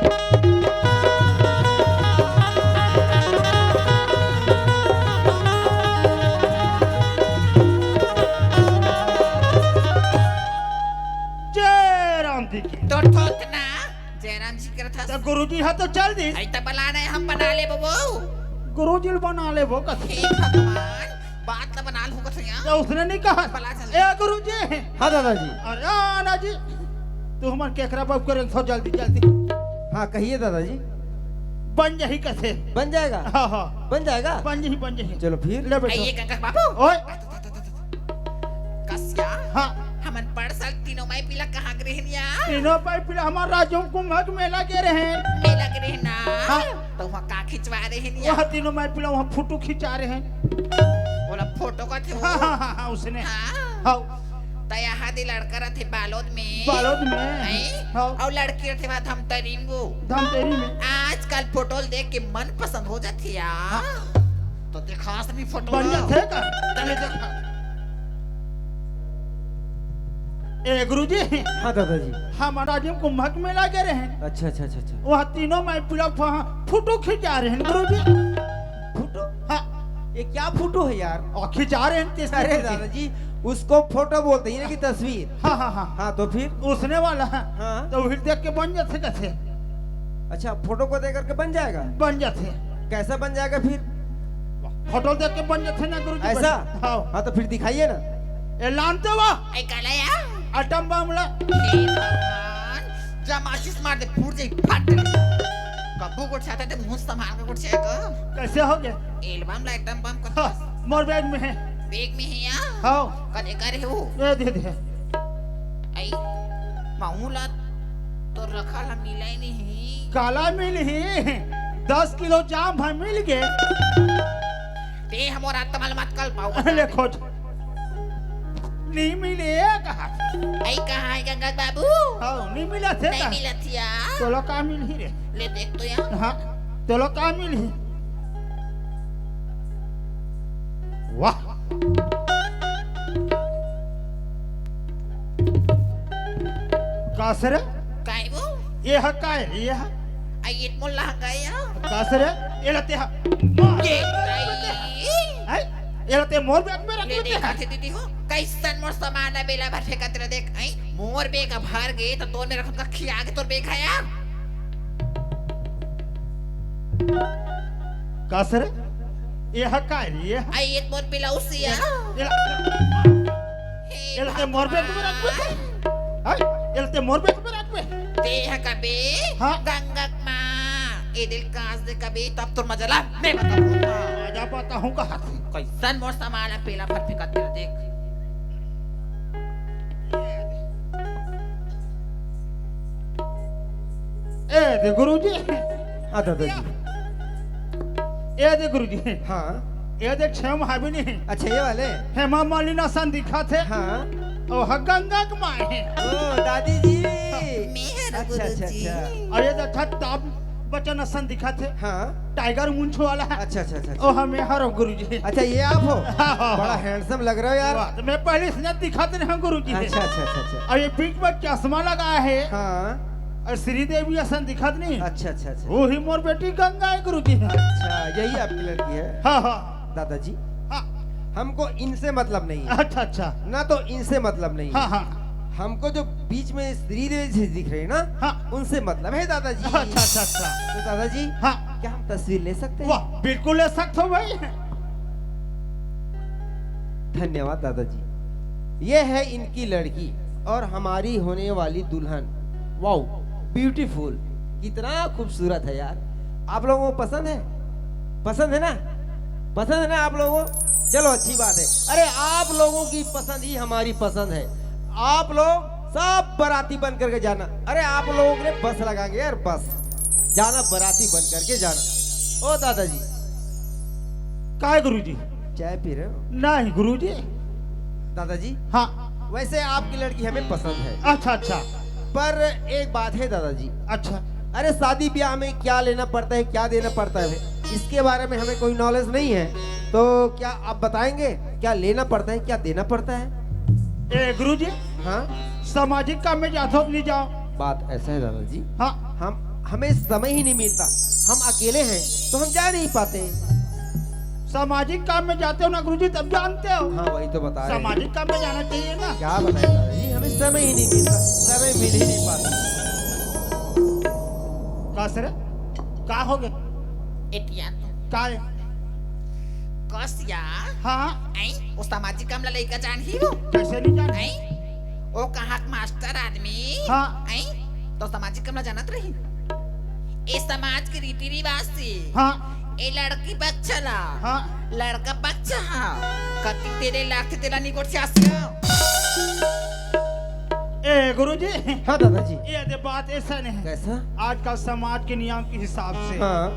जय राम जी की। तो ठोक ना जयराम जी करत था तो गुरुजी है तो चल दी। आई त बला रहे हम बना ले बबू गुरुजी बना ले वो कथी। हे भगवान बात न बना लूं कथया तो उसने नहीं कहा। बला चल ए गुरुजी। हाँ दादाजी। अरे आना जी, तू हमार केकरा बाप करे तो जल्दी जल्दी। हाँ कहिए दादाजी। बन जाही कथे। बन जाएगा? हाँ हाँ बन जाएगा? बन जाही। चलो फिर। ले बेटो। आइए गंगा बाबू ओए कसिया हाँ हमन पर साल तीनों माई पिला कहाँ गए हैं यार तीनों पाई फिर हमारा राजों कुंभ मेला के रहे मेला गए हैं ना हाँ। तो वहाँ का खिंचवा रहे हैं वहाँ यार तीनों माई पिला वहाँ फोटो खिंचा रहे हैं। बोला फोटो का थे वो हाँ हाँ हाँ हाँ उसने हाँ हाँ तो यहाँ दे लड़का रहते बालोद में बालोद में हैं? हाँ और लड़की रहते वहाँ धमतरींगू धमतेरी में आजकल फोटो देख के मन पसंद हो जाती यार तो देखा नहीं फोटो बन जाते का। चले देखा ए गुरुजी हाँ दादाजी। हमारा राजों कुंभ मेला के रहे हैं अच्छा अच्छा अच्छा अच्छा। वहाँ तीनों माई पिला वहाँ फोटो खिंचा रहे हैं गुरुजी। फोटो? हाँ ये क्या फोटो है यार? और खिंचा रहे हैं किस अरे तरह की? दादाजी उसको फोटो बोलते हैं ना कि तस्वीर। हाँ हाँ हाँ हाँ तो फिर? उसने वाला है हाँ। तो फिर देख के बन जाते कथे अच्छा फोटो को देख करके बन जाएगा? बन जाते कैसा बन जाएगा फिर? फोटो देख के बन जाते ना गुरुजी। ऐसा? हाँ हाँ तो फिर दिखाइए ना। ए लानते वाह ऐ काला यार अटम बमला हे भगवान जब आशीष मार दे फूट जाई फट कब्बू को छाता ते मुंह संभाल के कुछ चेक कैसे हो गए? एल्बम ला एकदम बम कर हाँ मोर बैग में है। बैग में है यार हाँ कदे करे हो दे आई मामूला तो रखा ला मिला ही नहीं काला मिल ही 10 किलो जाम है मिल गए। ते हमारा तमल मत कल पाओ ले खोज नहीं मिले कहा आई कहाँ है गंगा बाबू हाँ नहीं मिला थे नहीं का मिला थी यार तो लो का मिल ही रे। ले देख तो यार हाँ तो लो का मिल ही वाह कासरे काय वो ये हक्का है ये है आई मोल्ला गया कासरे ये लते हा ये आई ये लते मोर बैग में रख ले लेते देखा हैं। थे दीदी हो कैसन मोर सामान है बेला भर फेंका तेरा देख आई मोर बेग भर गए तो तोर में रखम का खिया के तोर बेग है यार कासरे ये हक्का है ये है। आई एक मोर पिला उसी यार ये लते मोर बैग में रख लेते हाय ये लते मोर बैग में रख ले देह कबे हाँ। गंगक माँ ए दिल काज दे कबे तब तोर मजला मैं बताऊंगा आजा पाता हूँ कहा कैसन मोर सामान है बेला भर फेंका तेरा देख ए दे गुरुजी हाँ दादाजी। ए दे गुरुजी हाँ ये दे छह महाबी नहीं अच्छा ये वाले? हेमा मालिनी सन दिखा थे हाँ और गंगा के माए हैं ओ दादी जी। मेहर अच्छा अच्छा गुरुजी अच्छा। और ये देखा ताब बच्चन सन दिखा थे हाँ टाइगर मुंछ वाला है अच्छा अच्छा अच्छा ओ अच्छा। हमें हरो गुरुजी अच्छा ये आप हो? हाँ, हाँ, बड़ा हाँ। हैंडसम लग रहे हो यार। वाह, तो मैं पहले से दिखाते नहीं गुरुजी अच्छा अच्छा अच्छा अच्छा। और ये पीठ पर चश्मा लगाया है हाँ और श्रीदेवी असन दिखत नहीं अच्छा अच्छा अच्छा। वो ही मोर बेटी गंगा है गुरुजी अच्छा यही आपकी लड़की है? हाँ हाँ दादाजी हाँ हमको इनसे मतलब नहीं है अच्छा अच्छा ना तो इनसे मतलब नहीं हाँ है। हाँ हमको जो बीच में श्रीदेवी जी दिख रहे हैं ना हाँ। उनसे मतलब है दादाजी। अच्छा अच्छा अच्छा तो दादाजी हाँ क्या हम तस्वीर ले सकते हैं? वाह बिल्कुल ले सकते हो भाई धन्यवाद दादाजी। ये है इनकी लड़की और हमारी होने वाली दुल्हन। वाओ ब्यूटीफुल कितना खूबसूरत है यार। आप लोगों को पसंद है? पसंद है ना? पसंद है ना आप लोगों को? चलो अच्छी बात है। अरे आप लोगों की पसंद ही हमारी पसंद है। आप लोग सब बाराती बन करके जाना। अरे आप लोगों के लिए बस लगाएंगे यार, बस जाना बाराती बन करके जाना। ओ दादाजी का है गुरुजी? चाय पी रहे हो? नहीं गुरुजी दादाजी हाँ वैसे आपकी लड़की हमें पसंद है, अच्छा अच्छा पर एक बात है दादाजी। अच्छा अरे शादी ब्याह में क्या लेना पड़ता है, क्या देना पड़ता है, इसके बारे में हमें कोई नॉलेज नहीं है। तो क्या आप बताएंगे क्या लेना पड़ता है, क्या देना पड़ता है? ए गुरुजी हाँ सामाजिक काम में जाते हो नहीं जाओ? बात ऐसा है दादाजी, हाँ हमें समय ही नहीं मिलता। हम अकेले हैं तो हम जा नहीं पाते। सामाजिक काम में जाते हो ना गुरुजी तब जानते हो। हाँ वही तो बता रहे हैं। सामाजिक काम में जाना चाहिए ना। क्या बताएं दादाजी, हमें समय ही नहीं मिलता, समय मिल ही नहीं पाता। का सर का हो गए एटिया का है? कसिया हाँ आई ओ सामाजिक काम ला लइका जान ही वो कैसे नहीं जाना? आई ओ कहा मास्टर आदमी हाँ। आई तो सामाजिक काम ला जानत रही इस समाज के रीति रिवाज से हाँ ए लड़की पक्ष ला हाँ लड़का पक्ष हा कति तेरे लाख तेरा निकोट से आसिया ए गुरुजी हाँ दादाजी। ये दे बात ऐसा नहीं है। कैसा? आजकल समाज के नियम के हिसाब से हाँ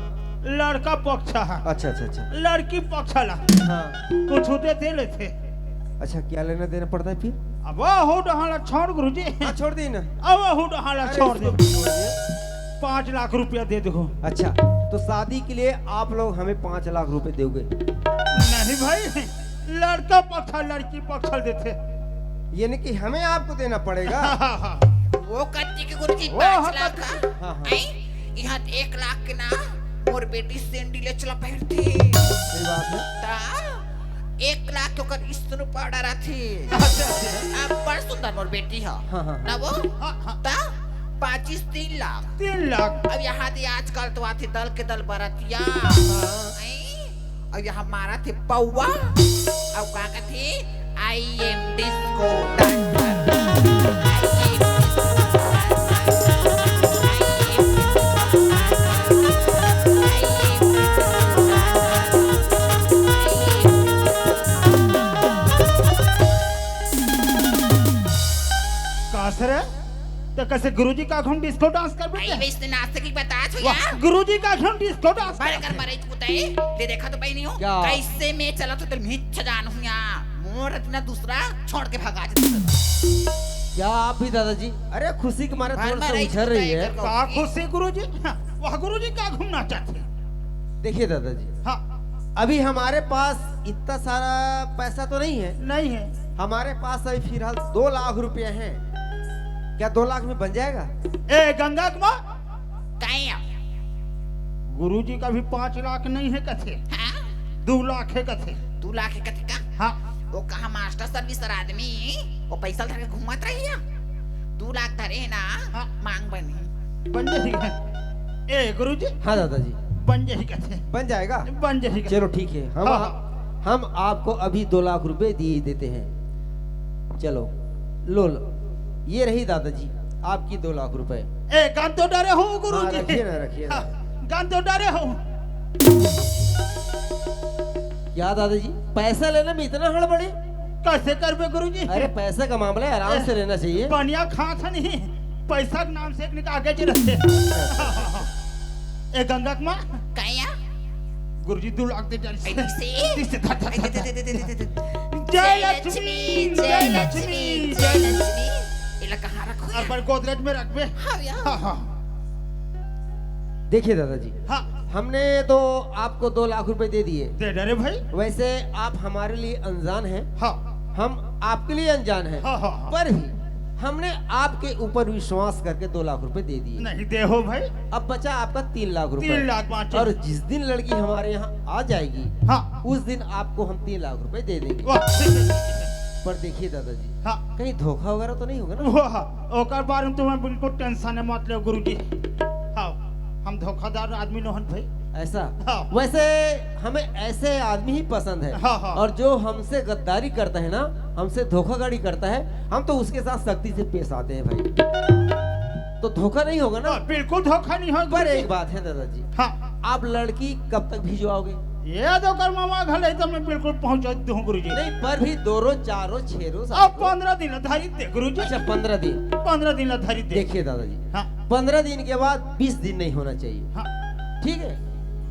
लड़का पक्ष है, अच्छा अच्छा अच्छा लड़की पक्ष ला हाँ कुछ होते दे लेते। अच्छा, क्या लेना देना पड़ता है फिर? अब हो डहाला छोड़ गुरुजी, हाँ छोड़ दी ना। अब हो डहाला अरे छोड़ दे। इसको छोड़ दिया। 5 लाख रुपया दे दो। अच्छा, तो शादी के लिए आप लोग हमें 5 लाख रुपए दोगे? नहीं भाई, लड़का पक्ष लड़की पक्ष देते। यानी कि हमें आपको देना पड़ेगा? वो कति के गुरुजी वो 5 लाख हाँ, हाँ। आई यहाँ 1 लाख के ना मोर बेटी सेंडिले चला पहनती सही बात है। ता 1 लाख तो कर इस्तनु पड़ा रही अब बड़ सुंदर मोर बेटी है हाँ, हाँ। ना वो हाँ, हाँ। ता 3 लाख 3 लाख। अब यहाँ दे आजकल तो आते दल के दल बरतिया अब यहाँ मारा थे पौवा अब कहा थे आई एम डिस्को कासरे तो कैसे गुरुजी का हम डिस्को डांस कर आई बेटे? वैसे नाश्ते की बता छो वाह, यार गुरुजी का हम डिस्को डांस बारे कर बारे कुताई ले देखा तो भाई नहीं हो क्या? कैसे मैं चला तो तेल मिच जान हूं यार मोर इतना दूसरा छोड़ के भगा जाता क्या आप भी दादाजी? अरे खुशी के मारे थोड़ा सा उछल रही है। का खुशी गुरुजी? हाँ, वह गुरुजी का घूमना चाहते हैं। देखिए दादाजी, हाँ अभी हमारे पास इतना सारा पैसा तो नहीं है। नहीं है। हमारे पास अभी फिलहाल 2 लाख रुपए हैं। क्या 2 लाख में बन जाएगा? ए गंगा कुमार, काया गुरुजी का भी 5 लाख नहीं है कथे, हां 2 लाख है कथे। 2 लाख के कथे का हाँ वो कहा मास्टर सर्विस आदमी वो पैसा धर के घूमत रही है 2 लाख धरे ना हाँ। मांग बनी बन जाएगी। ए गुरुजी हाँ दादाजी, बन जाएगी कथे, बन जाएगा। बन जाएगी। चलो ठीक है, हम आपको अभी 2 लाख रुपए दिए देते हैं। चलो लो लो, ये रही दादाजी आपकी 2 लाख रुपए। ए गान तो डरे हो गुरुजी? हाँ, रखिए ना, रखिए ना। हाँ, गान तो डरे हो? क्या दादाजी, पैसा लेने में इतना हड़बड़ी? कैसे करबे गुरुजी? अरे पैसा का मामला है, आराम से लेना चाहिए। बनिया खा था नहीं, पैसा के नाम से एक आगे जी रहते। ए गंगा कुमार, काया गुरुजी 2 लाख दे जल्दी ऐसे से धर, धर, धर, धर। जय जय लक्ष्मी लक्ष्मी, जय जय लक्ष्मी लक्ष्मी। जय लक्ष्मी इला कहां रखो और पर गोदरेज में रखबे। हाँ यार हाँ हाँ देखिए दादाजी, हाँ, हमने तो आपको 2 लाख रुपए दे दिए। दे डरे भाई। वैसे आप हमारे लिए अनजान हैं, हाँ हम आपके लिए अनजान हैं, हाँ हाँ, पर भी हमने आपके ऊपर विश्वास करके 2 लाख रुपए दे दिए। नहीं दे हो भाई। अब बचा आपका 3 लाख रुपए। 3 लाख बाँटे। और जिस दिन लड़की हमारे यहाँ आ जाएगी, हाँ उस दिन आपको हम 3 लाख रुपए दे देंगे। वाह, पर देखिए दादाजी, हाँ कहीं धोखा वगैरह तो नहीं होगा ना? वाह, ओकर बारे में तुम्हें बिल्कुल टेंशन है मत लो गुरुजी। हाँ, हम धोखादार आदमी नोहन भाई। ऐसा? हाँ। वैसे हमें ऐसे आदमी ही पसंद है। हाँ, हाँ। और जो हमसे गद्दारी करता है ना, हमसे धोखाधड़ी करता है, हम तो उसके साथ सख्ती से पेश आते हैं भाई। तो धोखा नहीं होगा ना? हाँ, बिल्कुल धोखा नहीं होगा पर गुरुजी। एक बात है दादाजी, हाँ, आप लड़की कब तक भिजवाओगे? ये तो कर मामा घर है तो मैं बिल्कुल पहुंचा दूं गुरुजी। नहीं, पर भी 2 रोज 4 रोज 6 रोज अब 15 दिन धारी दे गुरुजी। अच्छा 15 दिन। 15 दिन धारी दे। देखिए दादाजी, हाँ 15 दिन के बाद 20 दिन नहीं होना चाहिए, हाँ ठीक है?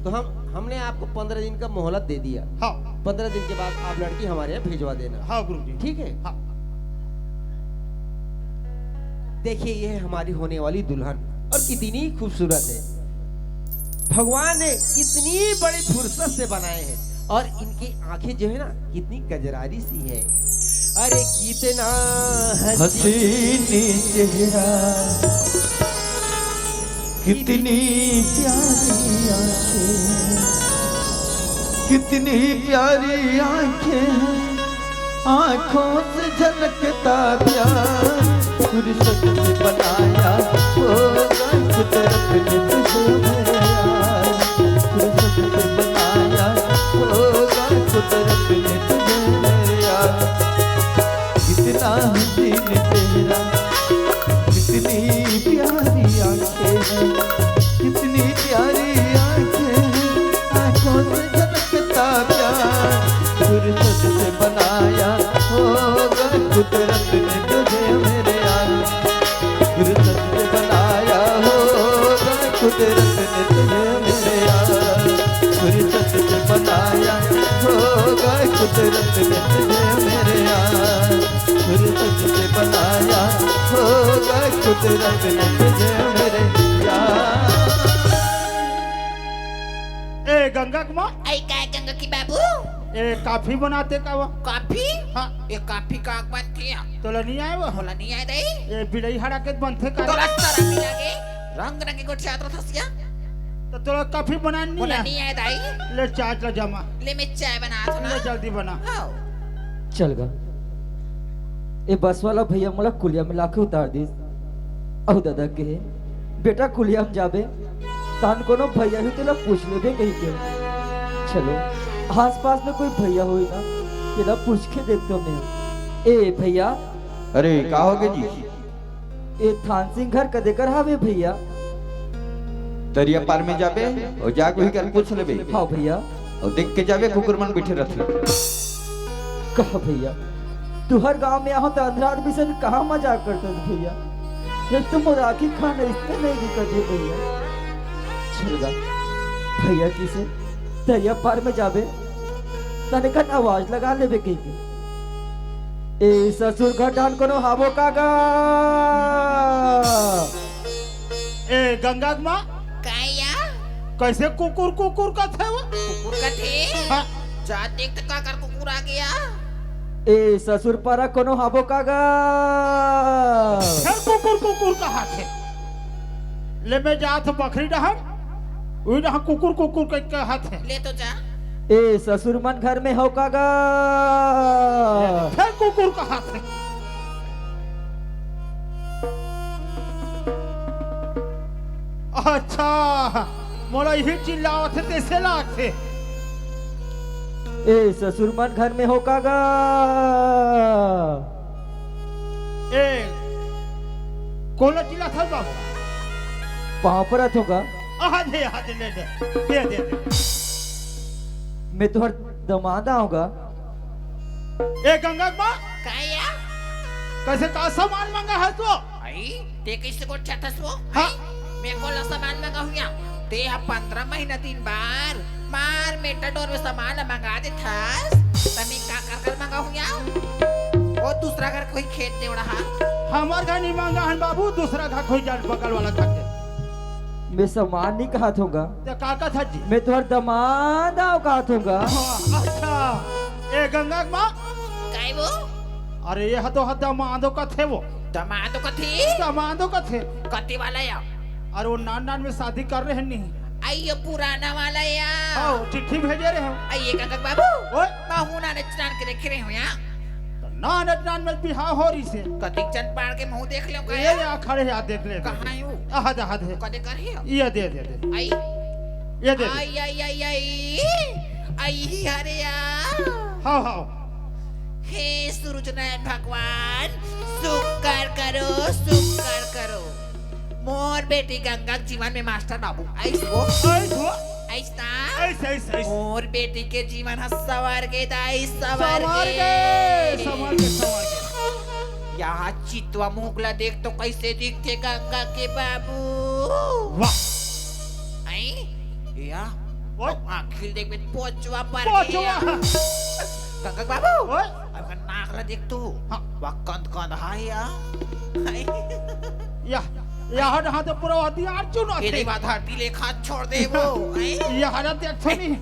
तो हमने आपको 15 दिन का मोहलत दे दिया। हाँ 15 दिन के बाद आप लड़की हमारे यहाँ भिजवा देना, हाँ गुरुजी। ठीक है? हाँ देखिए, ये है हमारी होने वाली दुल्हन, और कितनी खूबसूरत है। भगवान ने इतनी बड़ी फुर्सत से बनाए हैं, और इनकी आंखें जो है ना, कितनी कजरारी सी है। अरे कितना हसीनी चेहरा, कितनी प्यारी आंखें, कितनी प्यारी आंखें, आंखों से झलकता प्यार, फुर्सत से बनाया होगा कुदरत ने तुझे मेरे यार, फुर्सत से बनाया होगा कुदरत ने तुझे मेरे यार। कितना हसीन तेरा, कितनी प्यारी आंखें हैं, कितनी तुझे मेरे यार, फुर्सत से बनाया होगा कुदरत ने तुझे मेरे यार, फुर्सत से बनाया होगा कुदरत ने तुझे मेरे यार। ए गंगा कुमार, आई काय गंगा की बाबू ए काफी बनाते का वो? कॉफी हाँ ये कॉफी का बनती है तोला नहीं आए वो? होला नहीं आए दई ए बिलई हड़ा के बनते का? तोला सारा मिलागे रंग रंग को चादर थसिया तो तोला काफी बनानी होला है? नहीं आए दई ले चाय ला जमा, ले मैं चाय बना था ले ना जल्दी बना। हाँ चल गा ए बस वाला भैया मोला कुलिया में लाके उतार दी। औ दादा के बेटा कुलिया में जाबे तान कोनो भैया ही तेला पूछ लेबे कहीं के। चलो आस पास में कोई भैया होई ना तेला पूछ के देखते मैं। ए भैया, अरे का हो गए जी? ए थान सिंह घर कदे कर हावे भैया? दरिया पार में जाबे और जा कोई कर पूछ लेबे। हाँ भैया। और देख के जाबे कुकुरमन बैठे रहते। कहा भैया तू हर गांव में आओ तो अंधरा आदमी से कहाँ मजाक करते थे भैया? एक तो मुराकी खाना इससे नहीं दिक्कत है भैया। चलगा भैया किसे दरिया पार में जाबे तने का आवाज लगा लेबे कहीं के। ए ससुर घटान कोनो हावो कागा। ए गंगा कुमार, काया कैसे कुकुर कुकुर का थे वो? कुकुर का थे हाँ जा देख तो का कर कुकुर आ गया ए ससुर पारा कोनो हावो कागा। फिर कुकुर कुकुर का हाथ है। ले मैं जात बकरी डहर वही डहा कुकुर कुकुर का हाथ है। ले तो जा ए ससुर मन घर में हो कागा। फिर कुकुर का हाथ है। अच्छा मोला यही चिल्लावत है कैसे लात है? ए ससुर मन घर में हो कागा। ए कौन चिल्ला था बाबू? वहां पर होगा आहा दे ले दे। मैं तुहर दमाद आऊंगा। ए गंगा माँ, काया कैसे का सामान मांगा है तू? आई ते कैसे को चाहता सो हाँ। मैं को ला सामान मंगा हुआ ते अब 15 महीना 3 बार मार मेटाडोर में सामान मंगा दे था तमी का कर मंगा हुआ और दूसरा घर कोई खेत दे उड़ा हमार घर नहीं मांगा है बाबू, दूसरा घर कोई जान बगल वाला घर दे। मैं सामान नहीं कहा होगा, ते काका था जी? मैं तुहर दमाद आओ कहा होगा। हाँ, अच्छा ए गंगा माँ, काय वो अरे ये हतो हतो मांदो का थे वो? दमादो का थी दामादो का थे। कति वाला या अरे वो नान नान में शादी कर रहे नहीं? आइयो पुराना वाला या हाँ चिट्ठी भेजे रहे हो। आइए काका बाबू ओए माहूना ने चांद के देख रहे हो या नान नान में बिहार हो रही से कति चंद पाड़ के मुंह देख लो ये का ले खड़े याद देख ले। कहां है वो आहा दे दे कदे कर ही हो ये दे आई ये दे। आई आई आई आई आई हरे या हाँ हाँ हे सूरजनारायण भगवान शुक्र करो मोर बेटी गंगा जीवन में मास्टर बाबू आइस वो ऐसे आइस ता ऐसे ऐसे मोर बेटी के जीवन ह सवार के दाई सवार सवार के के सवार के यहाँ चितवा मुगला देख तो कैसे दिखते गंगा के बाबू वाह आई या ओए आखिर देख में पोचवा पर पोचवा गंगा बाबू ओए अब नाकला देख तू हाँ। वह कंद हाय या या यहाँ यहाँ तो पूरा हथियार चुन ये बात हड्डी लेखा छोड़ दे वो आई यहाँ ना देख तो नहीं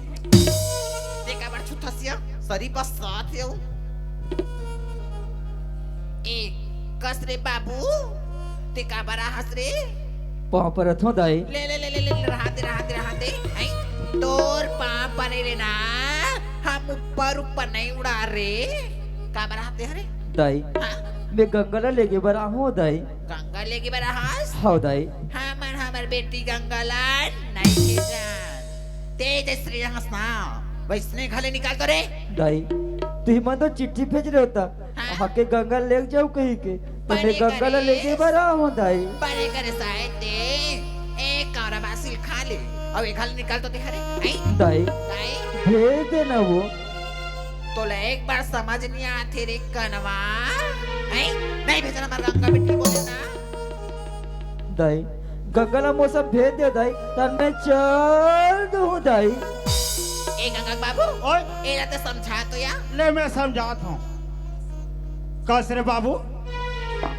देखा बड़ा छुट्टा सिया सरी बस साथ यो एक कसरे बाबू देखा बड़ा हसरे वहां पर हो दाई। ले ले ले ले ले रहा दे आई तोर पाप बने रे ना हम ऊपर नहीं उड़ा रे का बड़ा हाथे हरे दाई हाँ मैं गंगा लेके बरा हूँ दाई। गंगा लेके बड़ा हास हाँ दाई। हमर बेटी गंगालाल नहीं के जान तेज श्री हंसना वैसने घाले निकाल तो रे दाई तू ही मन तो चिट्ठी भेज रहे होता हाँ? आके गंगा ले जाओ कहीं के तो मैं बड़े गंगा करे। लेके बरा हूँ दाई। बड़े करे साइते एक कौरा बासिल खा ले अब एक घाले निकाल तो दे हरे आई दाई आई भेज देना वो। तो ले एक बार समझ नहीं आते रे कनवा आई नहीं भेजना मर गंगा बेटी बोले ना दाई गंगला मौसम भेज दे दाई तन मैं चल दूं दाई। ए गंगा बाबू ओए एला तो समझा तो या ले मैं समझात हूँ। कस रे बाबू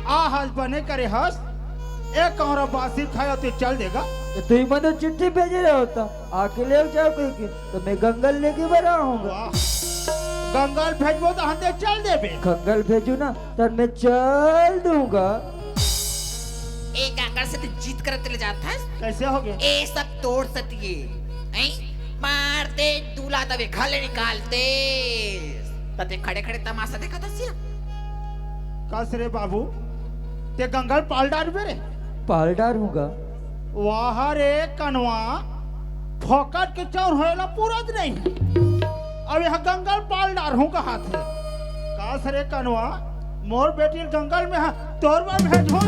आ हस बने करे हस एक कमरा बासी खाया तो चल देगा। तो तुम मतलब चिट्ठी भेजे रहे होता आके ले जाओ कहीं के तो मैं गंगल लेके बना हूँगा। वाह गंगाल भेजबो तो हंते चल देबे। गंगल भेजू ना तन मैं चल दूंगा। ए गंगा से तो जीत कर चले जाता है। कैसे हो गए? ए सब तोड़ सतिए हैं मारते दूल्हा तवे खाले निकालते तते खड़े खड़े तमाशा देखा था सिया। कस रे बाबू ते गंगाल पाल डाल बेरे। पाल डालूंगा। वाह रे कनवा फोकट के चौर होएला पूरा दिन नहीं। अब यह गंगल पाल डार हूँ कहा थे। कास रे कनवा मोर बेटी गंगल में है तोर में भेजो।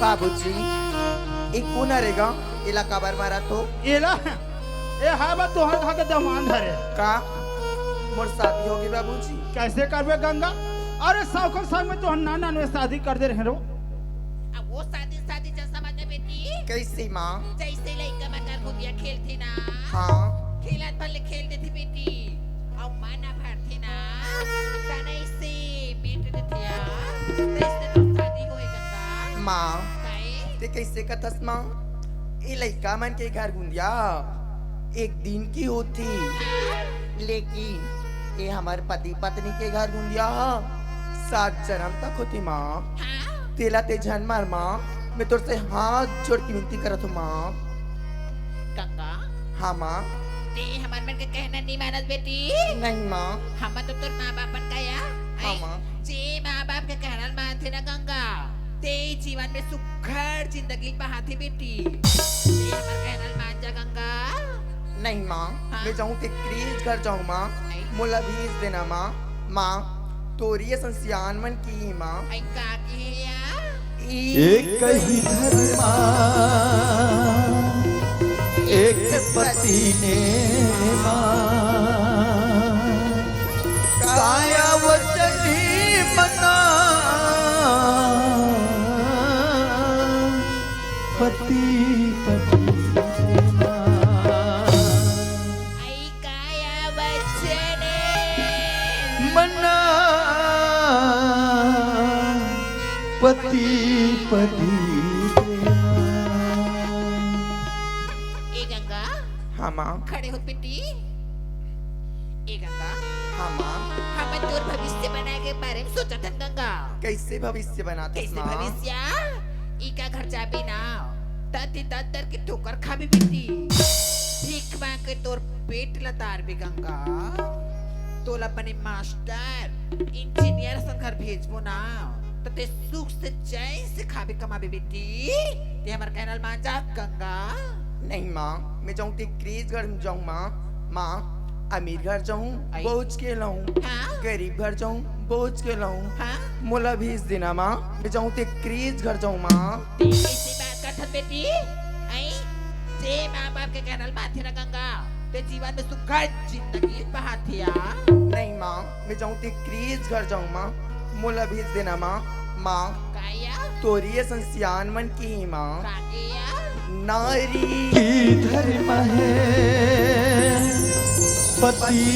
बाबूजी एक कौन रहेगा इलाका बार मारा तो एला ए है बा तोहर खा के दमान धरे। का मोर शादी होगी बाबूजी। कैसे करबे गंगा? अरे सौखन संग में तो नाना ने शादी कर दे रहे रो। अब वो शादी जैसा बात है बेटी कैसे माँ? जैसे लड़का मकर गुदिया खेलती ना हाँ खेलत भले खेलते थी बेटी और माना भरती ना तने से बेटे ने थिया तैसे तो शादी होएगा का माँ काए ते कैसे कथस माँ? ये लड़का मन के घर गुंदिया एक दिन की होती लेकिन ये हमारे पति पत्नी के घर गुंदिया 7 जन्म तक होती माँ। हाँ तेला ते जन मार माँ मैं तुझ से हाथ जोड़ की विनती करत हूँ माँ। गंगा हाँ माँ। ते हमार मन के कहना नहीं मानत बेटी नहीं माँ। हम तो तोर माँ बाप बन गया हाँ माँ। जे माँ बाप के कहना मानते ना गंगा ते जीवन में सुखर जिंदगी बहाती बेटी ते हमार कहना मान जा गंगा। नहीं माँ। हाँ? मैं जाऊँ ते क्रीज घर जाऊँ माँ। नहीं। मुला भेज देना माँ। माँ तोरी ये संसियान मन की माँ। आई का की है या एक ही धर्मा एक पति ने काया वचनी मना पति आई काया बचने मना पति पति ए गंगा हाँ माँ। खड़े हो बेटी ए गंगा हाँ माँ। हम तोर भविष्य बना के बारे में सोचा था गंगा कैसे भविष्य बनाते कैसे माँ? भविष्य ई का घर जाबी ना तती ततर के ठोकर खाबी बेटी भीख मांग के तोर पेट लतार भी गंगा तोला बने मास्टर इंजीनियर सन घर भेजबो ना तो ते सुख से चैन से खाबे कमाबे बेटी ते हमर कहनल मान जा गंगा। नहीं माँ। मैं जाऊँ ते क्रीज घर जाऊँ माँ। माँ अमीर घर जाऊँ आई। बोझ के लाऊं। हाँ गरीब घर जाऊँ बोझ के लाऊं। हाँ मुला भेज देना माँ। मैं जाऊँ ते क्रीज घर जाऊँ माँ। ते कैसे बात करत बेटी आई जे माँ बाप के कहनल माथे ना गंगा ते जीवन में सुखद जिंदगी बहातिया। नहीं माँ। मैं जाऊँ ते क्रीज घर जाऊँ माँ। मुला भेज देना माँ। माँ काया तोरी ये संसियान मन की माँ। काया नारी की धर्म है पति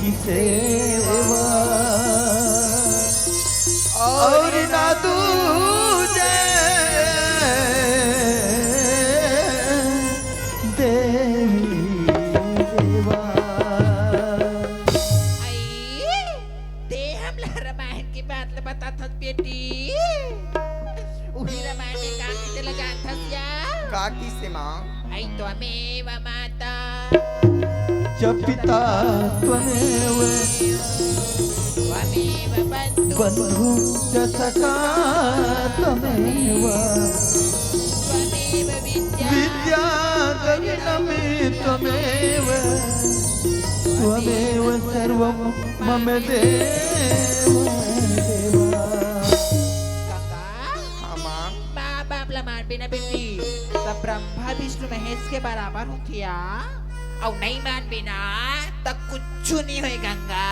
की सेवा और ना दूजे देवी देवा। आई ते हमला रामायण की बात ले बता था बेटी उही रामायण में का के चला जानता या काकी से माँ। आई तो अमेव माता च पिता त्वमेव त्वमेव बंधु बंधु च सखा त्वमेव त्वमेव विद्या विद्या गगनमे त्वमेव त्वमेव सर्वं मम देव देवा। काका हाँ माँ। माँ बाप ला मार बिना बेटी तब ब्रह्मा विष्णु महेश के बराबर होतिया और नहीं मान बिना तब कुछ नहीं होए गंगा।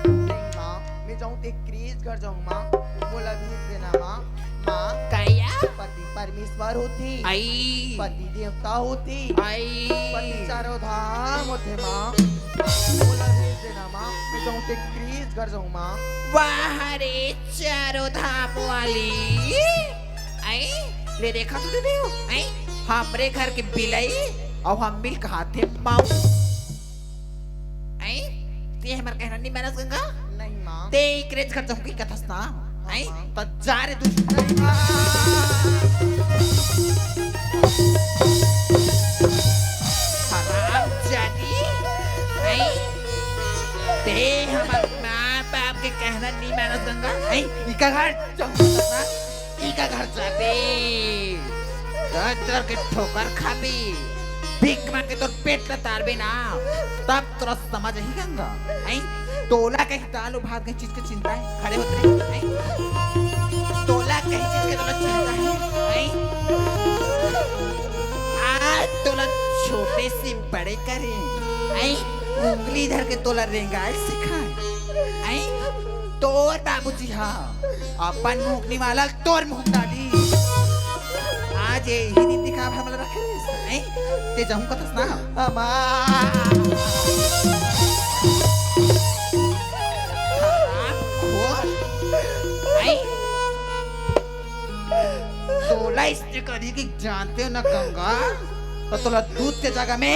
नहीं माँ, मैं जाऊँ तो क्रीज कर जाऊँ माँ, बोला भेज देना माँ। माँ, कया पति परमेश्वर होती, आई पति देवता होती, आई पति चारों धाम होते माँ। बोला भेज देना माँ, मैं जाऊँ तो क्रीज कर जाऊँ माँ। वाह रे चारों धाम वाली आई ले देखा तो दे हो आई हमरे घर के बिलाई और हम मिल खाते माऊ आई ते हमर कहना नहीं मानस गंगा नहीं माँ। ते क्रेज कर जाऊंगी कथस ना आई तो जा रे तू हराम जानी आई ते हमर माँ बाप के कहना नहीं मानस गंगा आई इका घर जाऊंगा इका घर जाबे दर के ठोकर खाबी भीख मांग के तोर पेट ला तारबे ना तब तोरा समझ ही गंगा आई तोला के दाल भात के चीज के चिंता है खड़े होत रे आई तोला के चीज के तोला चिंता है आई आज तोला छोटे से बड़े करे आई उंगली धर के तोला रेंगाल सिखाए आई तोर बाबूजी हाँ अपन मुंह निवाला तोर मुंह डाली आज ही दिन दिखा हमला रखे रे ते जाऊं कतस ना अमा आई तोला इसने करी कि जानते हो ना गंगा तो तोला दूध के जगह में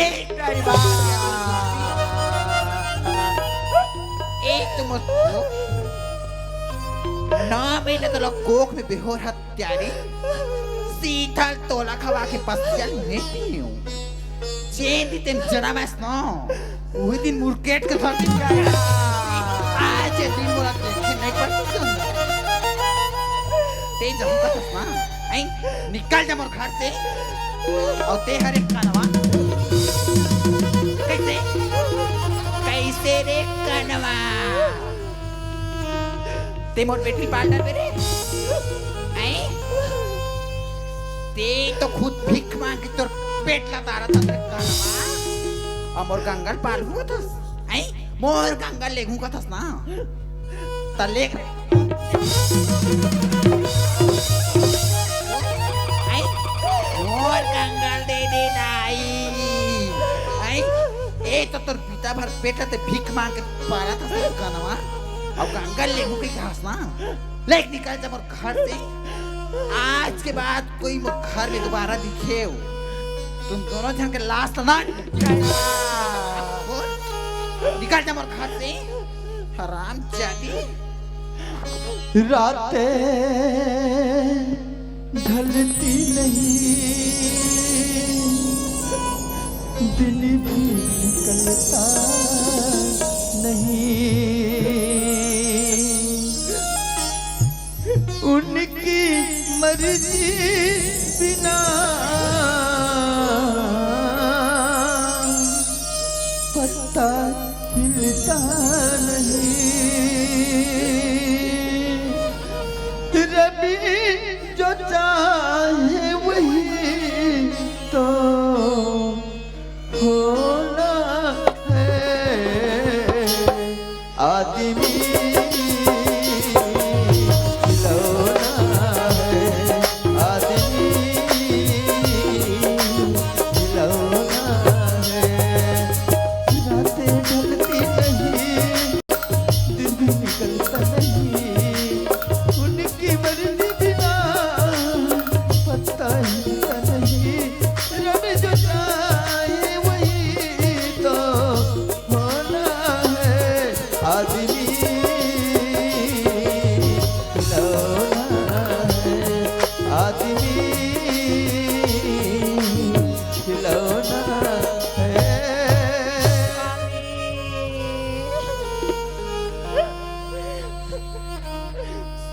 एक तुम ना मैंने तोला कोक में बेहोर हत्यारी सीधल तोला खवा के पस्यल में पियो चेन दी तेम जना मैस ना वही दिन मुर्केट के धर दिन गया आज ये दिन बोला देखे नहीं पड़ती ते जाऊँ का तस्मा आई निकल जा मोर घर से और ते हरे कनवा कैसे कैसे रे कनवा ते मोर बेटी पार्टनर मेरे आई ते तो खुद भीख मांग के तोर पेट ला तारा था रे कनवा और मोर गंगल पाल हुआ था आई मोर गंगल लेगू का था ना तलेग रे आई मोर गंगल दे दे नाई आई ए तो तोर पिता भर पेट ते भीख मांग के पाला था रे कनवा और गंगल लेगू के घास ना लेक निकल जा मोर घर से आज के बाद कोई मोर घर में दोबारा दिखे तुम दोनों जन के लाश तो ना निकल जा मोर घर से हराम जादी रातें ढलती नहीं दिन भी निकलता नहीं उनकी मर्जी बिना पत्ता हिलता नहीं रबी जो चाहे वही तो होना है आदमी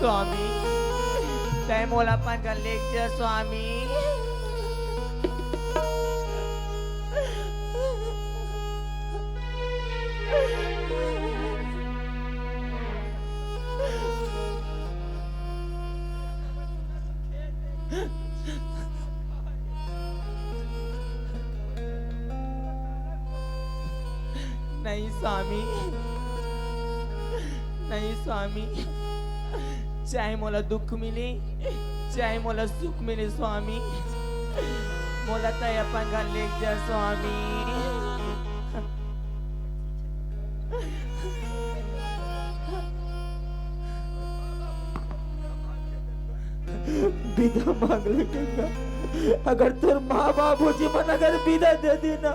स्वामी तय मोलापन का लेक्चर स्वामी स्वामी नहीं स्वामी, चाहे मोला दुख मिले चाहे मोला सुख मिले स्वामी, मोला तय अपन घर ले जा स्वामी। विदा मांग ले गंगा, अगर तोर माँ बाप हो जी मन अगर विदा दे दी ना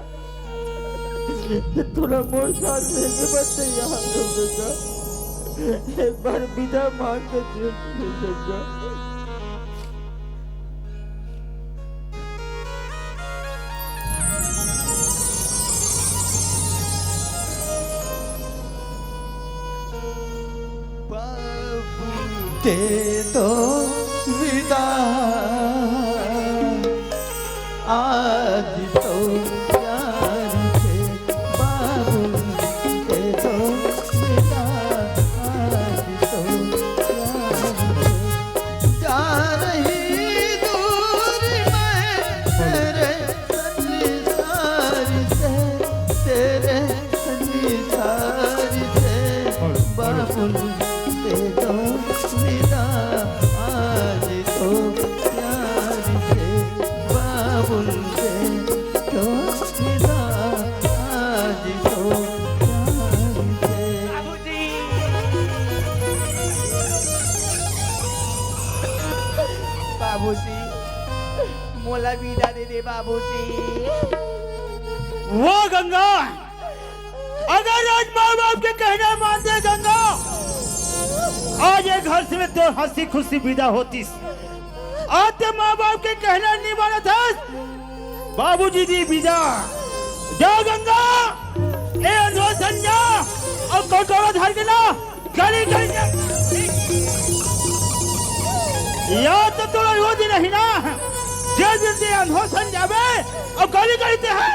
तो थोड़ा मोर साथ लेके बस तैयार हो गंगा, एक बार विदा मांग के देख गंगा। दे दो विदा आज तो प्यार से बाबू, दे दो विदा आज तो प्यार से। जा रही दूर मैं तेरे संसार से, तेरे संसार से बाबू, दे दो विदा आज तो प्यार से बाबुल, दे दो विदा आज तो प्यार से। बाबूजी मोला विदा दे दे बाबूजी। वो गंगा, अगर आज माँ बाप के कहना मानते गंगा, आज एक घर से तो हंसी खुशी विदा होती। आज तो माँ बाप के कहना नहीं माना था, बाबूजी दी विदा। जा गंगा, ए अंधो संजा और कटोरा धर के ना गली गली जा। या तो तोड़ा वो दिन ही ना, जे दिन ते अंधो संजा में और गली गली ते है।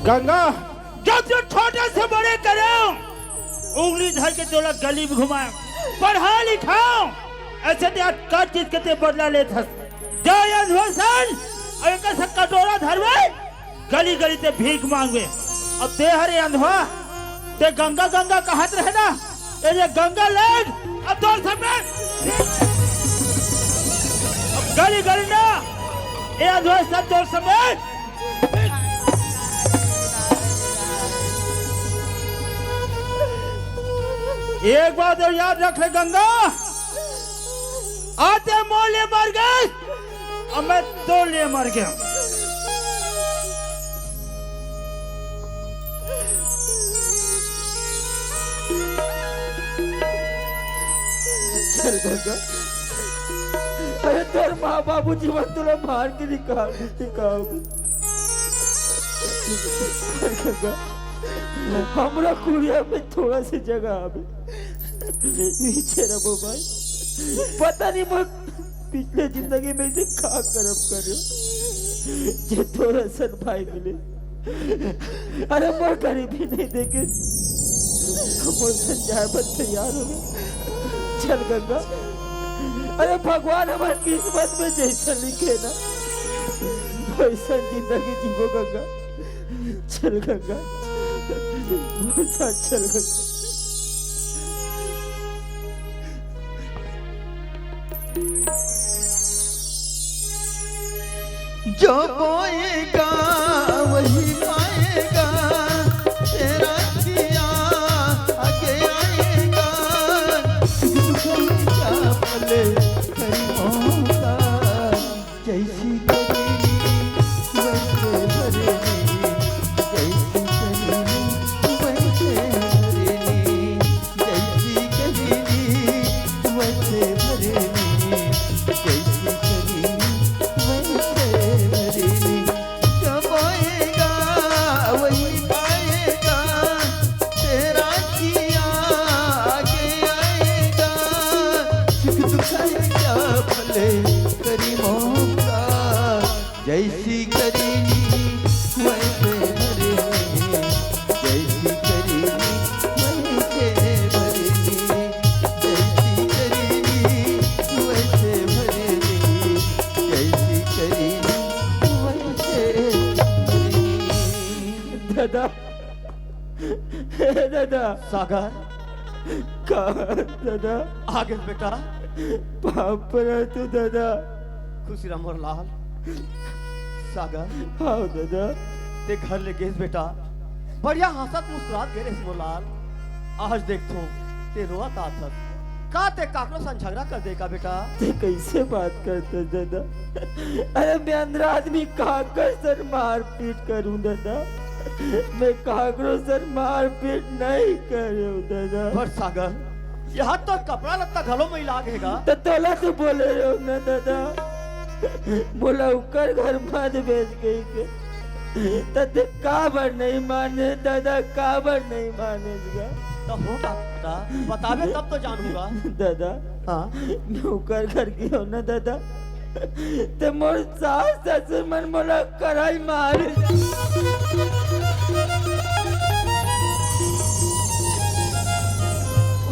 गंगा, जब जो छोटे से बड़े करो, उंगली धर के तोला गली में घुमाओ, पढ़ा लिखाओ, ऐसे ते आज का चीज के ते बदला लेत हस। जा अधोसन, और एक ऐसा कटोरा धरवे, गली गली ते भीख मांगवे। अब ते हरे अंधवा, ते गंगा गंगा कहत रहे ना, ये गंगा लग, अब तोर समय, अब गली गली ना, ये अंधवा सब तोर समय, एक बात और याद रख ले गंगा, आते मोले मर गए और मैं तो ले मर गया। चल गंगा, अरे तेरे माँ बाबू जीवन तुला मार के निकालोगे। गंगा, हमरा कुड़िया में थोड़ा सी जगह आवे नीचे रहो भाई, पता नहीं मैं पिछले जिंदगी में से का कर्म करो जे थोड़ा सन भाई मिले। अरे मैं गरीबी नहीं देखे मोर संजाय पर तैयार हो गए। चल गंगा, अरे भगवान हमारे किस्मत में जैसा लिखे ना वैसा जिंदगी जीवो गंगा। चल गंगा, चल गंगा। जो बोएगा वही पाएगा, तेरा किया आगे आएगा। क्या भले करीमों का, जैसी करीनी वैसे भरेनी, जैसी करीनी वैसे भरेनी, जैसी करीनी वैसे भरेनी, जैसी करीनी वैसे भरेनी। दादा दादा सागर कहाँ दादा आगे बेटा पाप पर तू दादा खुशी राम और लाल सागर हाँ दादा ते घर ले गेस बेटा बढ़िया हंसत मुस्कुरात गे रे मोलाल आज देखतो ते रोत आथत का ते काकरो संग झगड़ा कर दे का बेटा ते कैसे बात करते दादा अरे मैं अंदर आदमी काकर सर मार पीट करूं दादा मैं काकरो सर मार पीट नहीं करूं दादा पर सागर यहाँ तो कपड़ा लत्ता घलो में लागेगा तो तोला तो बोले रहो ना दादा बोला उकर घर मत बेच गई के तते काबर नहीं माने दादा काबर नहीं मानेगा तो होगा बेटा बतावे तब तो जानूंगा दादा हाँ मैं उकर घर गयो ना दादा ते मोर सास ससुर मन मोला कराई मार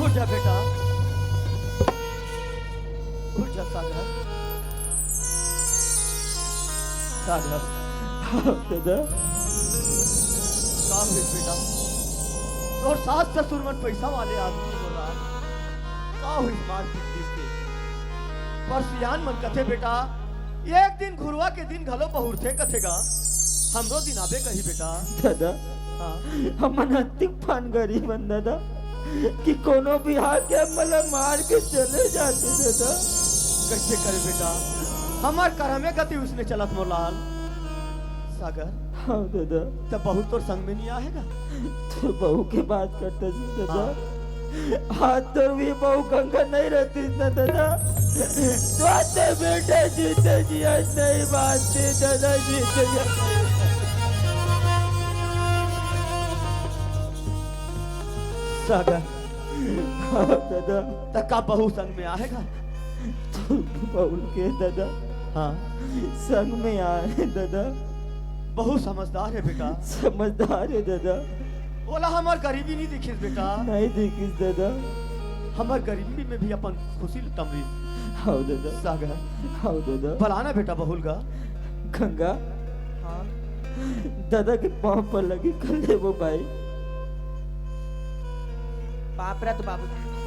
उठ जा बेटा उठ जा सागर सागर दादा का हुई बेटा और सास ससुर मन पैसा वाले आदमी बोला का हुई मार पीट के पर सियान मन कथे बेटा एक दिन घुरवा के दिन घलो बहुरथे कथेगा हमरो दिन आबे कही बेटा दादा हाँ हम अनंतिक फान गरीब बन दादा कि कोनो भी आके मला मार के चले जाते दादा कैसे करे बेटा हमार करमे गति उसने चलत मोलाल सागर हाँ दादा तब बहू तो संग में नहीं आएगा तो बहू की बात करते थे दादा हाथ तो भी बहू गंगा नहीं रहती ना दादा स्वाते बेटे जीते जी आज नहीं बात दादा जीते सागर हाँ दादा तका बहू संग में आएगा तो बहू के दादा हाँ संग में आए दादा बहू समझदार है बेटा समझदार है दादा बोला हमार गरीबी नहीं दिखिस बेटा नहीं देखिस दादा हमार गरीबी में भी अपन खुशी तमरी हाँ दादा सागर हाँ दादा फलाना बेटा बहुल का गंगा हाँ दादा के पाँव पर लगी कर ले वो भाई पापरा तो बाबू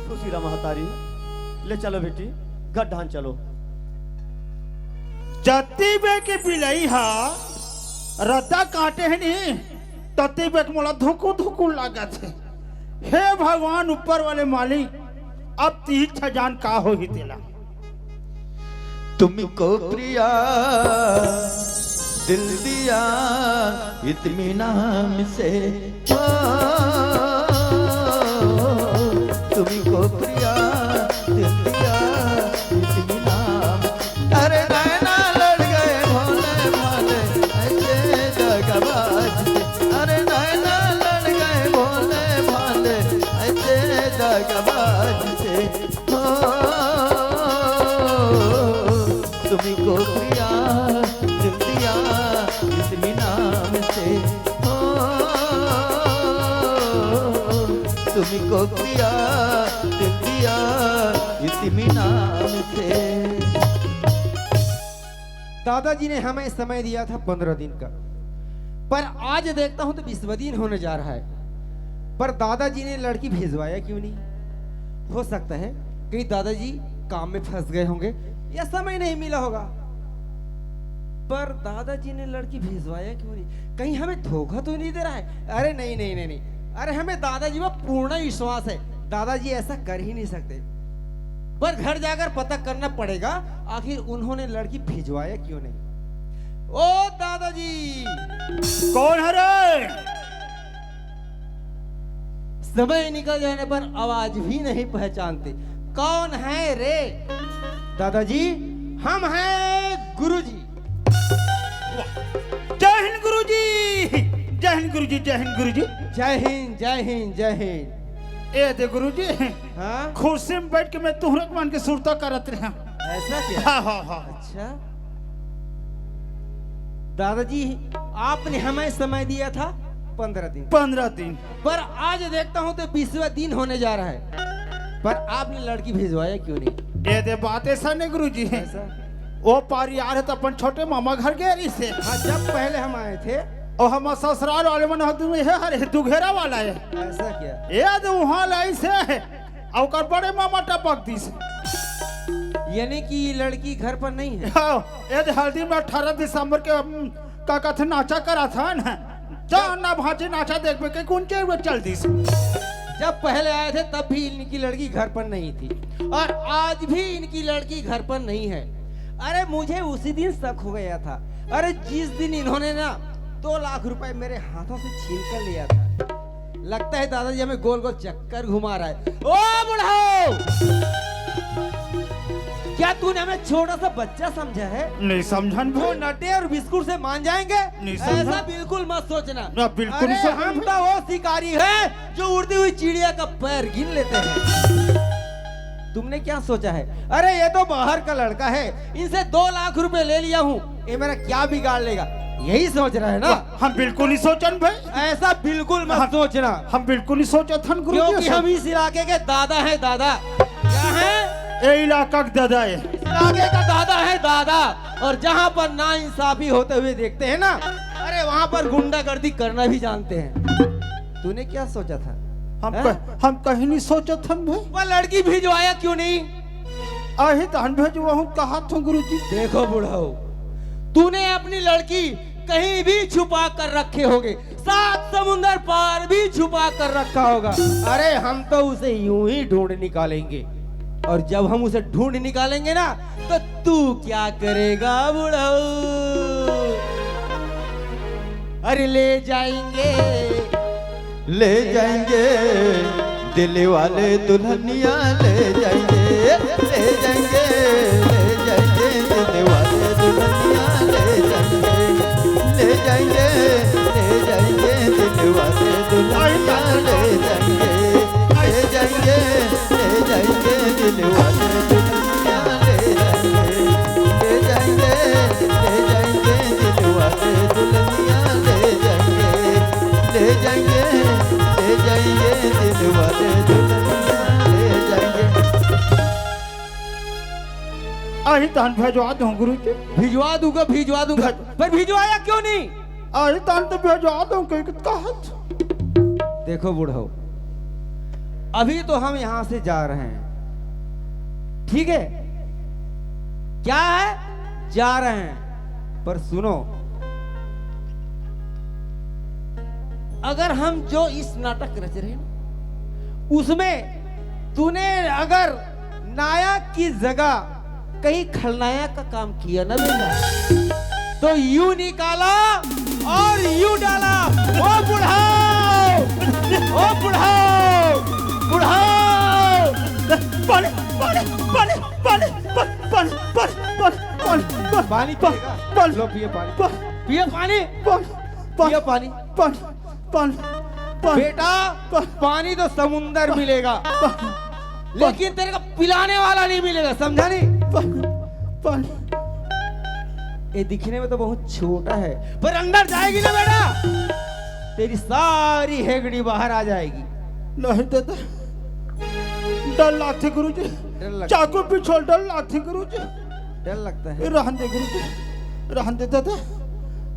खुशी रा महतारी ले चलो बेटी गड्ढान चलो जत्ती बे के बिलई हा रद्दा काटे है नी तत्ती बे के मोला धुकु धुकु लागत है हे भगवान ऊपर वाले मालिक अब तीर्थ जान का हो ही तेला तुमको प्रिया दिल दिया इत्मीनान से तुमको प्रिया दिल दिया इत्मीनान अरे नैना लड़ गए भोले भाले ऐसे दगाबाज से अरे नैना लड़ गए भोले भाले ऐसे दगाबाज से तुमको प्रिया दिल दिया इत्मीनान से तुमको प्रिया दिल दिया इत्मीनान से। दादाजी ने हमें समय दिया था 15 दिन का, पर आज देखता हूं तो 20वां दिन होने जा रहा है। पर दादाजी ने लड़की भेजवाया क्यों नहीं? हो सकता है कहीं दादाजी काम में फंस गए होंगे या समय नहीं मिला होगा। पर दादाजी ने लड़की भेजवाया क्यों नहीं? कहीं हमें धोखा तो नहीं दे रहा है? अरे नहीं नहीं नहीं नहीं, अरे हमें दादाजी पर पूर्ण विश्वास है, दादाजी ऐसा कर ही नहीं सकते। पर घर जाकर पता करना पड़ेगा आखिर उन्होंने लड़की भिजवाया क्यों नहीं। ओ दादाजी, कौन है रे? समय निकल जाने पर आवाज भी नहीं पहचानते। कौन है रे? दादाजी, हम हैं गुरुजी। जय हिंद गुरुजी, जय हिंद गुरुजी, जय हिंद गुरुजी। जय हिंद जय हिंद जय हिंद। ए दे गुरुजी, हाँ, कुर्सी में बैठ के मैं तुहरे मान के सुरता करत रहा। ऐसा क्या? हाँ हाँ हाँ। अच्छा दादाजी, आपने हमें समय दिया था 15 दिन, 15 दिन। पर आज देखता हूं तो 20वां दिन होने जा रहा है, पर आपने लड़की भिजवाया क्यों नहीं? ए दे बात ऐसा नहीं गुरुजी है, ऐसा? वो पारी आ रहे तो अपन छोटे मामा घर गए रही से। हाँ, जब पहले हम आए थे और हम ससुराल वाले मन तुम ये हरे दुघेरा वाला है ऐसा क्या? ये तो वहाँ लाई से है और कर बड़े मामा टपक दी से यानी कि ये लड़की घर पर नहीं है? हाँ, ये तो हल्दी में 18 दिसंबर के का कथा नाचा करा था ना जा ना भाजी नाचा देख के कौन के वो चल दी से जब पहले आए थे तब भी इनकी लड़की घर पर नहीं थी और आज भी इनकी लड़की घर पर नहीं है। अरे मुझे उसी दिन शक हो गया था। अरे जिस दिन इन्होंने ना 2 लाख रुपए मेरे हाथों से छीन कर लिया था। लगता है दादाजी हमें गोल गोल चक्कर घुमा रहा है। ओ बुढ़ाओ, क्या तूने हमें छोटा सा बच्चा समझा है? नहीं समझन वो नटे और बिस्कुट से मान जाएंगे? नहीं समझा। ऐसा बिल्कुल मत सोचना। ना, बिल्कुल अरे समझा। हम तो वो शिकारी हैं जो उड़ती हुई चिड़िया का पैर गिन लेते हैं। तुमने क्या सोचा है? अरे ये तो बाहर का लड़का है, इनसे 2 लाख रुपए ले लिया हूँ, ये मेरा क्या बिगाड़ लेगा, यही सोच रहा है ना? हम बिल्कुल नहीं सोचन भाई, ऐसा बिल्कुल मत सोचना, हम बिल्कुल नहीं सोचा था क्योंकि हम इस इलाके के दादा हैं। दादा क्या है? ये इलाका का दादा है, इलाके का दादा है दादा। और जहाँ पर ना इंसाफी होते हुए देखते हैं ना, अरे वहाँ पर गुंडागर्दी करना भी जानते हैं। तूने क्या सोचा था? हम कहीं नहीं सोचा था भाई। वह लड़की भिजवाया क्यों नहीं? आही धान भेजवा हूँ कहा था गुरुजी। देखो बुढ़ाओ, तूने अपनी लड़की कहीं भी छुपा कर रखे होगे, 7 समुंदर पार भी छुपा कर रखा होगा। अरे हम तो उसे यूं ही ढूंढ निकालेंगे, और जब हम उसे ढूंढ निकालेंगे ना, तो तू क्या करेगा बुढ़ाओ? अरे ले जाएंगे दिल वाले दुल्हनिया ले जाएंगे, ले जाएंगे, ले जाएंगे दिल वाले दुल्हनिया ले जाएंगे, ले जाएंगे, ले जाएंगे दिल वाले दुल्हनिया ले जाएंगे, ले जाएंगे, ले जाएंगे दिल वाले दुल्हनिया ले जाएंगे, ले जाएंगे, ले जाएंगे दिल वाले दुल्हनिया ले जाएंगे, ले जाएंगे, ले जाएंगे दिल वाले दुल्हनिया ले जाएंगे। आही धान भेजवा दूँ गुरुजी। भिजवा दूंगा, पर भिजवाया क्यों नहीं? आही धान तो भेजवा दूँ कहा। देखो बुढ़ो, अभी तो हम यहाँ से जा रहे हैं, ठीक है? क्या है? जा रहे हैं, पर सुनो, अगर हम जो इस नाटक रच रहे हैं उसमें तूने अगर नायक की जगह कहीं खलनायक का काम किया ना बेटा, तो यूं निकाला और यूं डाला। ओ बुढ़ाओ, ओ बुढ़ाओ, बुढ़ाओ, पानी पानी पानी पानी पानी पानी पानी पिएगा? पानी लो पिए पानी, पानी पिए पानी, पिए पानी। पानी पानी बेटा पानी तो समुंदर मिलेगा, लेकिन तेरे को पिलाने वाला नहीं मिलेगा, समझा नहीं? पानी ये दिखने में तो बहुत छोटा है, पर अंदर जाएगी ना बेटा, तेरी सारी हेगड़ी बाहर आ जाएगी। नहीं दादा, डर लाथे गुरुजी, डर लगता चाकू पिछोड़ डर लाथे गुरुजी। डर लगता है? रहन दे गुरुजी, रहन दे दादा,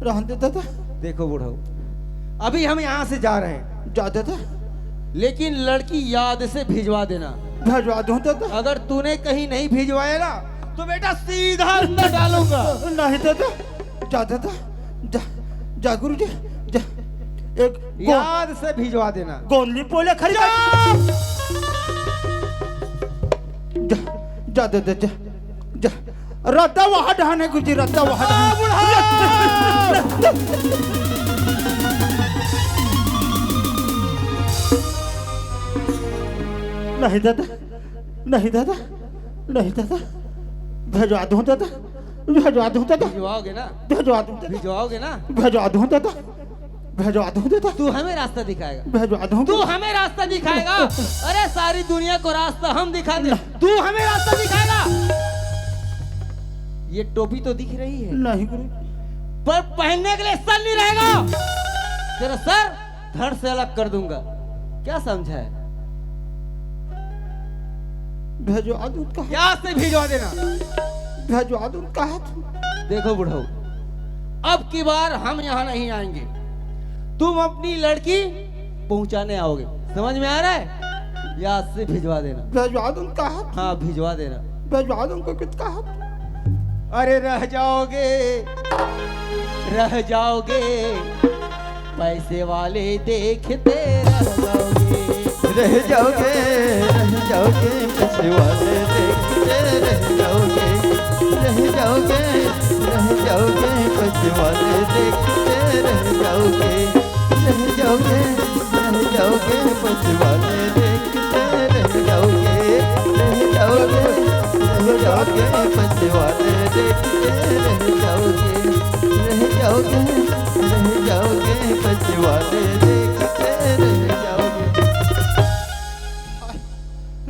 रहन दे दादा। देखो बुढ़ाओ, अभी हम यहाँ से जा रहे हैं, जा दादा, लेकिन लड़की याद से भिजवा देना। भेजवा दूँ दादा। अगर तूने कहीं नहीं भिजवाया ना, तो बेटा सीधा अंदर डालूंगा। नहीं दादा, जा दादा, जा जा गुरुजी, जा एक याद से भिजवा देना। गोली पोले खरीद जा जा दादा, जा जा रद्दा वहां ढाने गुरुजी, रद्दा वहां नहीं दादा, नहीं दादा, नहीं दादा, भेजवा दूँ दादा, भेजवा दूँ दादा, भिजवाओगे ना? भेजवा दूँ दादा, भिजवाओगे ना? भेजवा दूँ दादा, भेजवा दूँ दादा, तू हमें रास्ता दिखाएगा, भेजवा दूँ। तू हमें रास्ता दिखाएगा। अरे सारी दुनिया को रास्ता हम दिखा दे, तू हमें रास्ता दिखाएगा। ये टोपी तो दिख रही है, नहीं गुरु, पर पहनने के लिए सर नहीं रहेगा, तेरा सर धड़ से अलग कर दूंगा। क्या समझा है? भेजवा दूँ कहा, क्या से भिजवा देना? भेजवा दूँ कहा। देखो बुढ़ऊ, अब की बार हम यहाँ नहीं आएंगे, तुम अपनी लड़की पहुंचाने आओगे, समझ में आ रहा है? याद से भिजवा देना। भिजवा दूं कहा? हाँ भिजवा देना। भिजवा दूं को कित कहा? अरे रह जाओगे, रह जाओगे, पैसे वाले देखते रह जाओगे। रह जाओगे, रह जाओगे, पैसे वाले देखते रह जाओगे। रह जाओगे, रह जाओगे, पैसे वाले देखते रह जाओगे। रह जाओगे, रह जाओगे, पैसे वाले देखते रह जाओगे। रह जाओगे, रह जाओगे, पैसे वाले देखते रह जाओगे। रह जाओगे, रह जाओगे, पैसे वाले देखते रह जाओगे।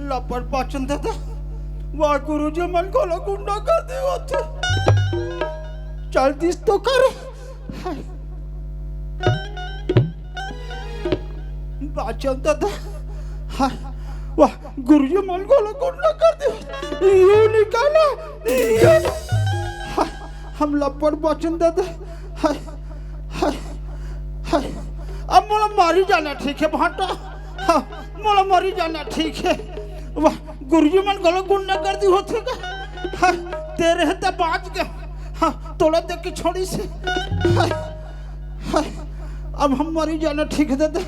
लपड़ पाचन दादा वाह गुरुजी मन को गुंडा कर दे होते चल दिस तो कर पाचन दादा हाय वाह गुरुजी मन को गुंडा कर दे ये निकाला ये हाय हम लपड़ पाचन दादा हाय हाय हाय अब मोला मारी जाना ठीक है भाटा हाँ मोला मारी जाना ठीक है वाह गुरुजी मन गलो गुंडा कर दी होते का हाँ तेरे हत्या बाज गया हाँ तोड़ा देख के छोड़ी से हाँ हाँ अब हम मरी जाना ठीक है दादा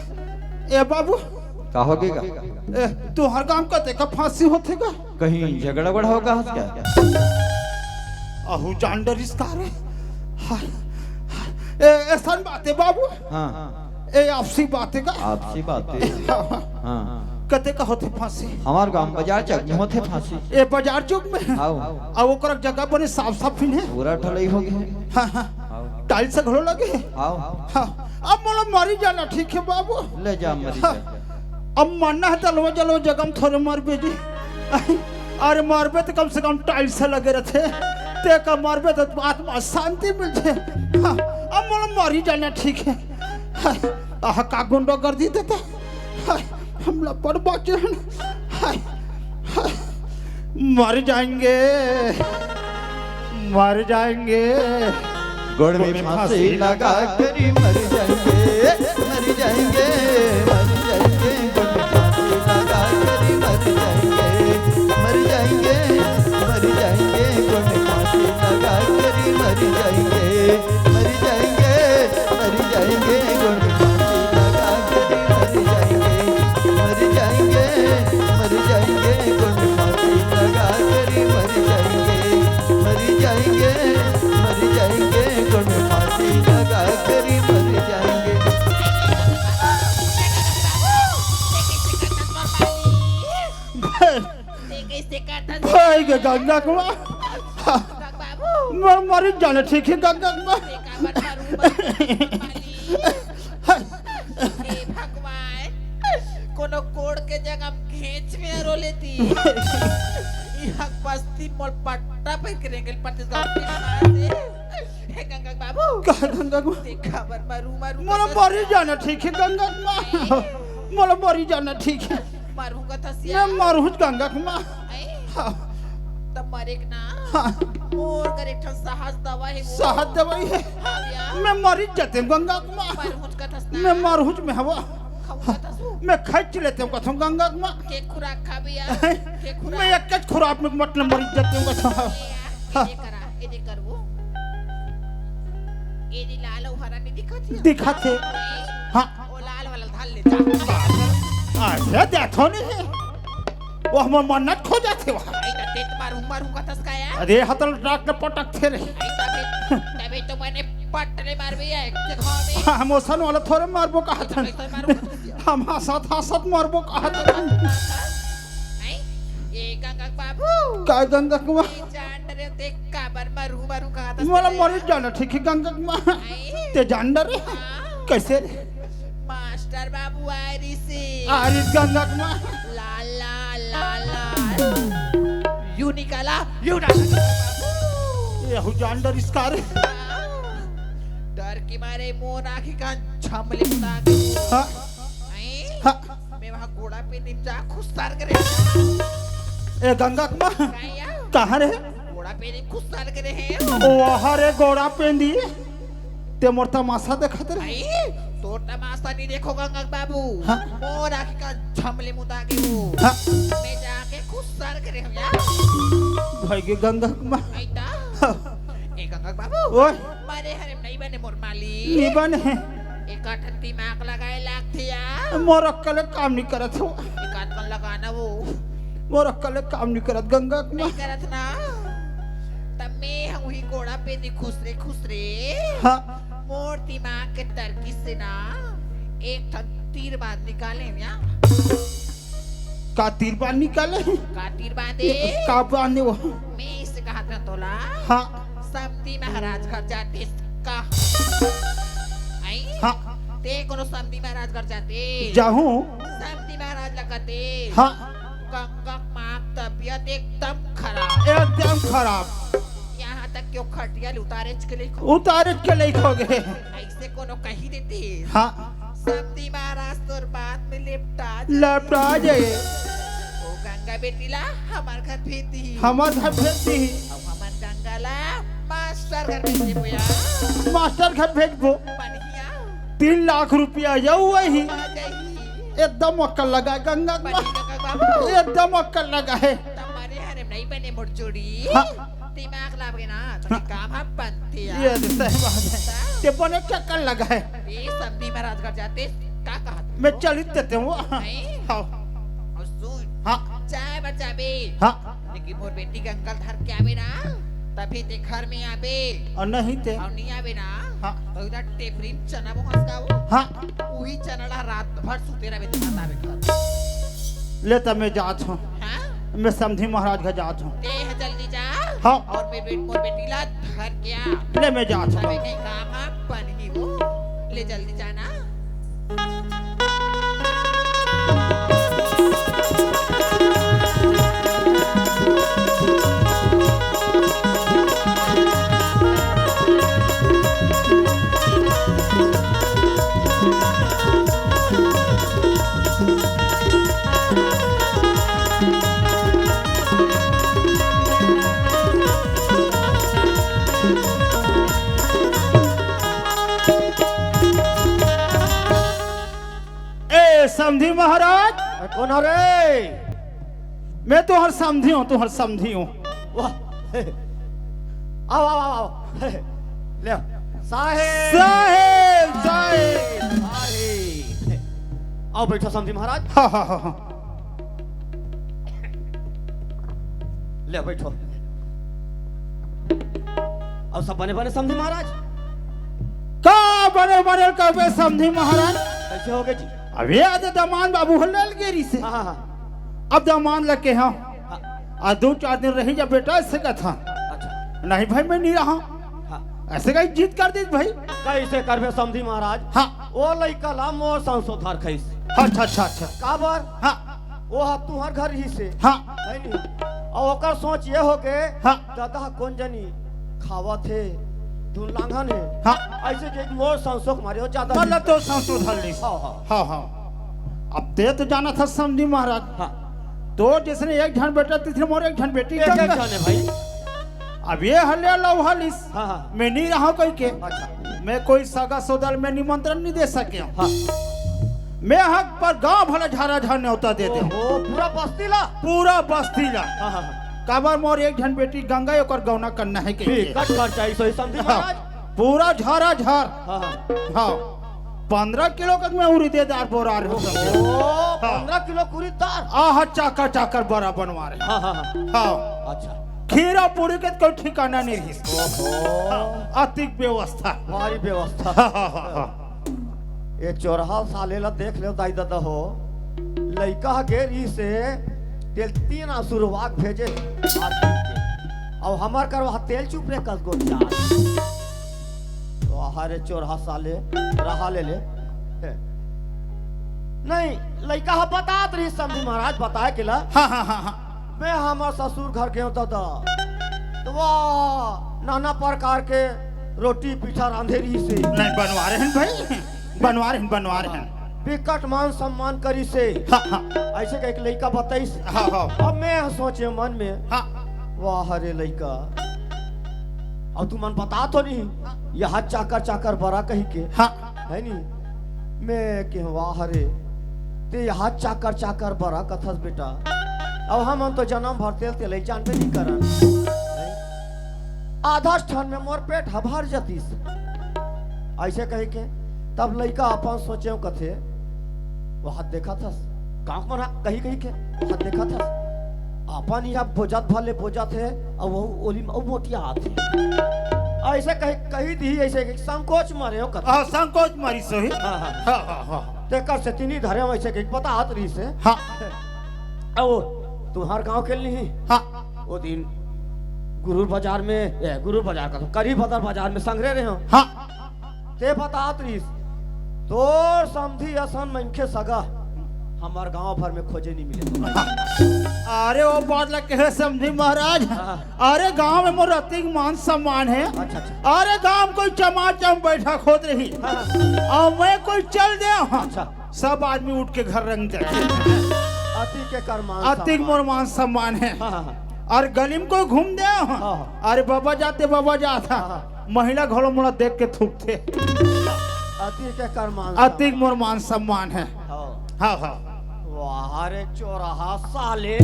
ए बाबू का होगेगा? ए तू हर काम का देखा फांसी होते का कहीं झगड़ा बड़ा होगा क्या? आहू जान डर इसका रे हाँ ए ऐसा बात है बाबू हाँ ए आपसी बात है का आपसी बात है। हाँ हाँ कते का होते फांसी हमार गांव बाजार चक में होते फांसी। ए बाजार चौक में आओ अब ओकर जगह बने साफ साफ है पूरा ढलई हो गया। हाँ हाँ टाइल से घड़ो लगे आओ हाँ अब मोला मारी जाना ठीक है बाबू ले जा मरी हाँ, जा। अब मानना है चलो चलो जगह में थोड़े मार बेजी अरे मारबे तो कम से कम टाइल से लगे रहते ते का मारबे तो आत्मा शांति मिलते हाँ अब मोला मारी जाना ठीक है हाँ आह का गुंडा कर दी देता हाँ हम लपड़ बाचे हैं हाँ हाँ मर जाएंगे मर जाएंगे गोड़ में फांसी लगा करी मर जाएंगे मर जाएंगे मर जाएंगे गोड़ में फांसी लगा करी मर जाएंगे मर जाएंगे मर जाएंगे गोड़ में फांसी लगा करी मर जाएंगे मर जाएंगे मर जाएंगे गोड़ में फांसी लगा करी मर जाएंगे मर जाएंगे मर जाएंगे गोड़ में फांसी लगा करी मर जाएंगे मर जाएंगे मर जाएंगे गोड़ में फांसी लगा करी मर जाएंगे। भाई के गंगा कुआ मर मरी जाने ठीक है गंगा कुआ कोनो कोड़ के जगह खींच में रो लेती यहाँ बस्ती मोल पट्टा पे करेंगे पट्टे गाँव से गंगा बाबू कहा गंगा कुआ देखा बर मारू मारू मोला मरी जाना ठीक है गंगा कुआ मोला मरी जाना ठीक है मारूंगा था सिया मैं मारू गंगा कुआ तब मरेग ना हाँ मोर कर एक ठन साहस दवा है वो साहस दवाई है हाँ भैया मैं मरी जाते गंगा कुआ मारूंगा का था मैं मारू में हवा खाऊंगा था सु मैं खच लेते हूँ कथम गंगा कुआ के खुराक खा भैया के मैं खुराक एक खुराक में मतलब मरी जाते हूँ कथम ये करा ये कर वो ये नी लाल हरा नहीं दिखती दिखाते हाँ वो लाल वाला धाल ले जा अच्छा देखो नहीं वो हम मन्नत खो जाते वहाँ आई तो तेत मारूंगा था स्काया अरे हतल डाक ने पटक थे रे आई तबे तो मैंने पटने मार भी है जगह में हम ओसन वाला थोड़े मारबो कहा था कैसे मारूंगा हम हसत मारबो कहा था आई ये गंगा बाबू का गंगा कुआ जान रे ते काबर मारू कहा था मोला मरी जाना ठीक है गंगा कुआ ते जान रे कैसे रे मास्टर बाबू आरी से आरिस गंगा कुआ ला ला ला ला यू निकाला यू डाला ये हो जान इसका रे डर के मारे मोर आंखें का छमले उड़ा के हाँ आई हाँ मैं वहां घोड़ा पे निपटा खुस्तार करे ए गंगा कुआ काया कहाँ रे घोड़ा पे खुस्तार करे हैं ओ हरे घोड़ा पेंदी ते मोर तमाशा देखत रहे आई तो तमाशा नहीं देखो गंगा बाबू हाँ। मोर आँख का झमले मुदा के वो हाँ। मैं जाके खुश सर करे हम यार भाई के गंगा माँ आइता हाँ। ए गंगा बाबू ओए मारे हरे नहीं बने मोर माली निबन है एक आठन दिमाग लगाए लागथे यार मोर अक्कल काम नहीं करत हो एक आठन लगाना वो मोर अक्कल काम नहीं करत गंगा माँ नहीं करत ना तब मैं हम वही घोड़ा पे दी खुश रे हाँ मोर दिमाग के तरकीब से ना एक ठन तीर बांध निकाले या का तीर बांध निकाले का तीर बांधे का बांधे वो मैं इससे कहा था तोला हाँ समधी महाराज घर जाते का आई हाँ ते कोनो समधी महाराज घर जाते जाहूँ समधी महाराज लगते हाँ गंगा माँ तबियत एकदम खराब एकदम खराब यहाँ तक क्यों खटिया उतारे के लिए उतारे के लिए हो गए ऐसे कोनो कही देते हाँ समधी महाराज तोर बात में लपटा जाए ओ गंगा बेटीला हमार घर भेजती हमार घर भेजती अब हमार गंगाला मास्टर घर भेजते भैया मास्टर घर भेज दो बढ़िया 3 लाख रुपया जाऊ वही आ जाई एकदम अक्कल लगा गंगा माँ बढ़िया गंगा बाबू एकदम अक्कल लगा है तुम्हारे हरे नहीं बने मुरचोड़ी हाँ। दिमाग लागे ना तो काम हम बनते ये यार सही बात है ते बने क्या कर लगा है ये समधी महाराज घर जाते का कहा मैं चल देते हूँ नहीं हाँ और सुन हाँ चाय बचा बे हाँ लेकिन मोर बेटी गंगा धर के आवे ना तभी ते घर में आवे और नहीं ते और नहीं आवे ना हाँ। तो इधर टेपरी चना वो हंसका वो हाँ वही चना रात भर सुते रहे तुम्हारा आवे घर ले तब मैं जात हूँ हाँ मैं समधी महाराज घर जात हूँ ते है जल्दी जा हाँ। और मोर बेटी ला धर के आ ले मैं जात हूँ अबे कहीं काम आप बन ही वो ले जल्दी जाना समधी महाराज कौन हो रे मैं तो हर समधी हूँ तो हर समधी हूँ वाह आओ आओ आओ आओ ले आओ। साहेब साहेब साहेब साहेब आओ बैठो समधी महाराज हाँ हाँ हाँ हाँ ले बैठो अब सब बने बने समधी महाराज का बने बने कबे समधी महाराज कैसे हो गए जी अब ये आदे दमान बाबू हल्ल गेरी से हाँ हाँ अब दमान लगे हाँ हाँ आ 2-4 दिन रही जब बेटा ऐसे का था अच्छा नहीं भाई मैं नहीं रहा हाँ ऐसे का जीत कर दी भाई कैसे करबे समधी महाराज हाँ ओ लइका ला मोर संसोधार खैस अच्छा अच्छा अच्छा काबर हाँ वो हा तुहर घर ही से हाँ है नी और ओकर सोच ये हो के हाँ। दादा कौन जानी खावा थे धुन लांघन है हाँ ऐसे के मोर संसोक मारे हो ज्यादा मतलब तो संशोधन ली हाँ हाँ हाँ हाँ अब ते तो जाना था समधी महाराज हाँ तो जिसने एक झन बेटा तीसरे मोर एक झन बेटी एक एक जाने भाई अब ये हल्ले लवहलिस हाँ हाँ मैं नहीं रहा कोई के अच्छा मैं कोई सगा सौदल में निमंत्रण नहीं दे सके हूँ। हाँ मैं हक पर गांव भला झारा झार न्योता देते हूँ ओ पूरा बस्ती ला पूरा बस्ती ला हाँ हाँ हाँ काबर मोर एक झन बेटी गंगा और गौना करना है के ठीक कट खर्चा ऐसे समझी हाँ, महाराज पूरा झारा झार हाँ हाँ हाँ 15 किलो का मैं उड़ीदेदार बोरा रहा हूँ ओ 15 किलो पूरी तार आह चाकर चाकर बड़ा बनवा रहे हाँ हाँ हाँ हाँ अच्छा खीरा पूरी के कोई ठिकाना नहीं रही ओहो अतिक व्यवस्था भारी व्यवस्था हाँ हाँ हाँ हाँ ये चौराहा साले ला देख ले दाई दादा हो लइका गेरी से तेल 3 आसुरवाग भेजे अब हमार करवा तेल चुप रे कस गो तो हरे चौराहा साले रहा ले नहीं लइका हा बतात रही समझी महाराज बताए के ला हाँ हाँ हाँ हाँ मैं हमार ससुर घर गयो दादा तो वाह नाना प्रकार के रोटी पीठा रांधेरी से नहीं बनवा रहे हैं भाई बनवा रहे हैं विकट मान सम्मान करी से हाँ हाँ ऐसे का एक लड़का बताइस हाँ हाँ अब मैं सोचे मन में हाँ वाह हरे लड़का अब तू मन बता तो नहीं यहाँ चाकर चाकर बड़ा कही के हाँ है नी मैं के वाह रे ते यहाँ चाकर चाकर बड़ा कथस बेटा अब हम तो जन्म भर तेल तेल जानते नहीं करन हैं? आधा स्थान में मोर पेट हभार जतीस ऐसे कहे के तब लड़का अपन सोचे कथे वो हाथ देखा था गाँव में कही कही के वो हाथ देखा था अपन यहाँ बोझत भले बोझत है और वो ओली में मोटिया आते ऐसे कही दी ऐसे संकोच मारे हो कथा हाँ संकोच मारी सही हाँ हाँ हाँ हाँ हाँ तेकर से तीनी धरे में ऐसे पता हाथ रही से हाँ ओ तुम्हार गांव के लिए हाँ वो दिन गुरु बाजार में गुरु बाजार का करीब बाजार में संग्रह रहे हो हाँ ते पता हाथ रही तोर समझी असन मनखे सगा हमार गांव भर में खोजे नहीं मिले अरे वो बात लग के समझी महाराज अरे गांव में मोर अतिक मान सम्मान है अच्छा अच्छा अरे गांव में कोई चमाचम बैठा खोद रही और मैं कोई चल दे अच्छा सब आदमी उठ के घर रंग दे अति के कर्मान अतिक मोर मान सम्मान है और गली में कोई घूम दे अरे बाबा जाता महिला घोड़ा मोड़ा देख के थूकते अति के कर्मान अतिक मोर मान सम्मान है हाँ हाँ वाह रे चौराहा साले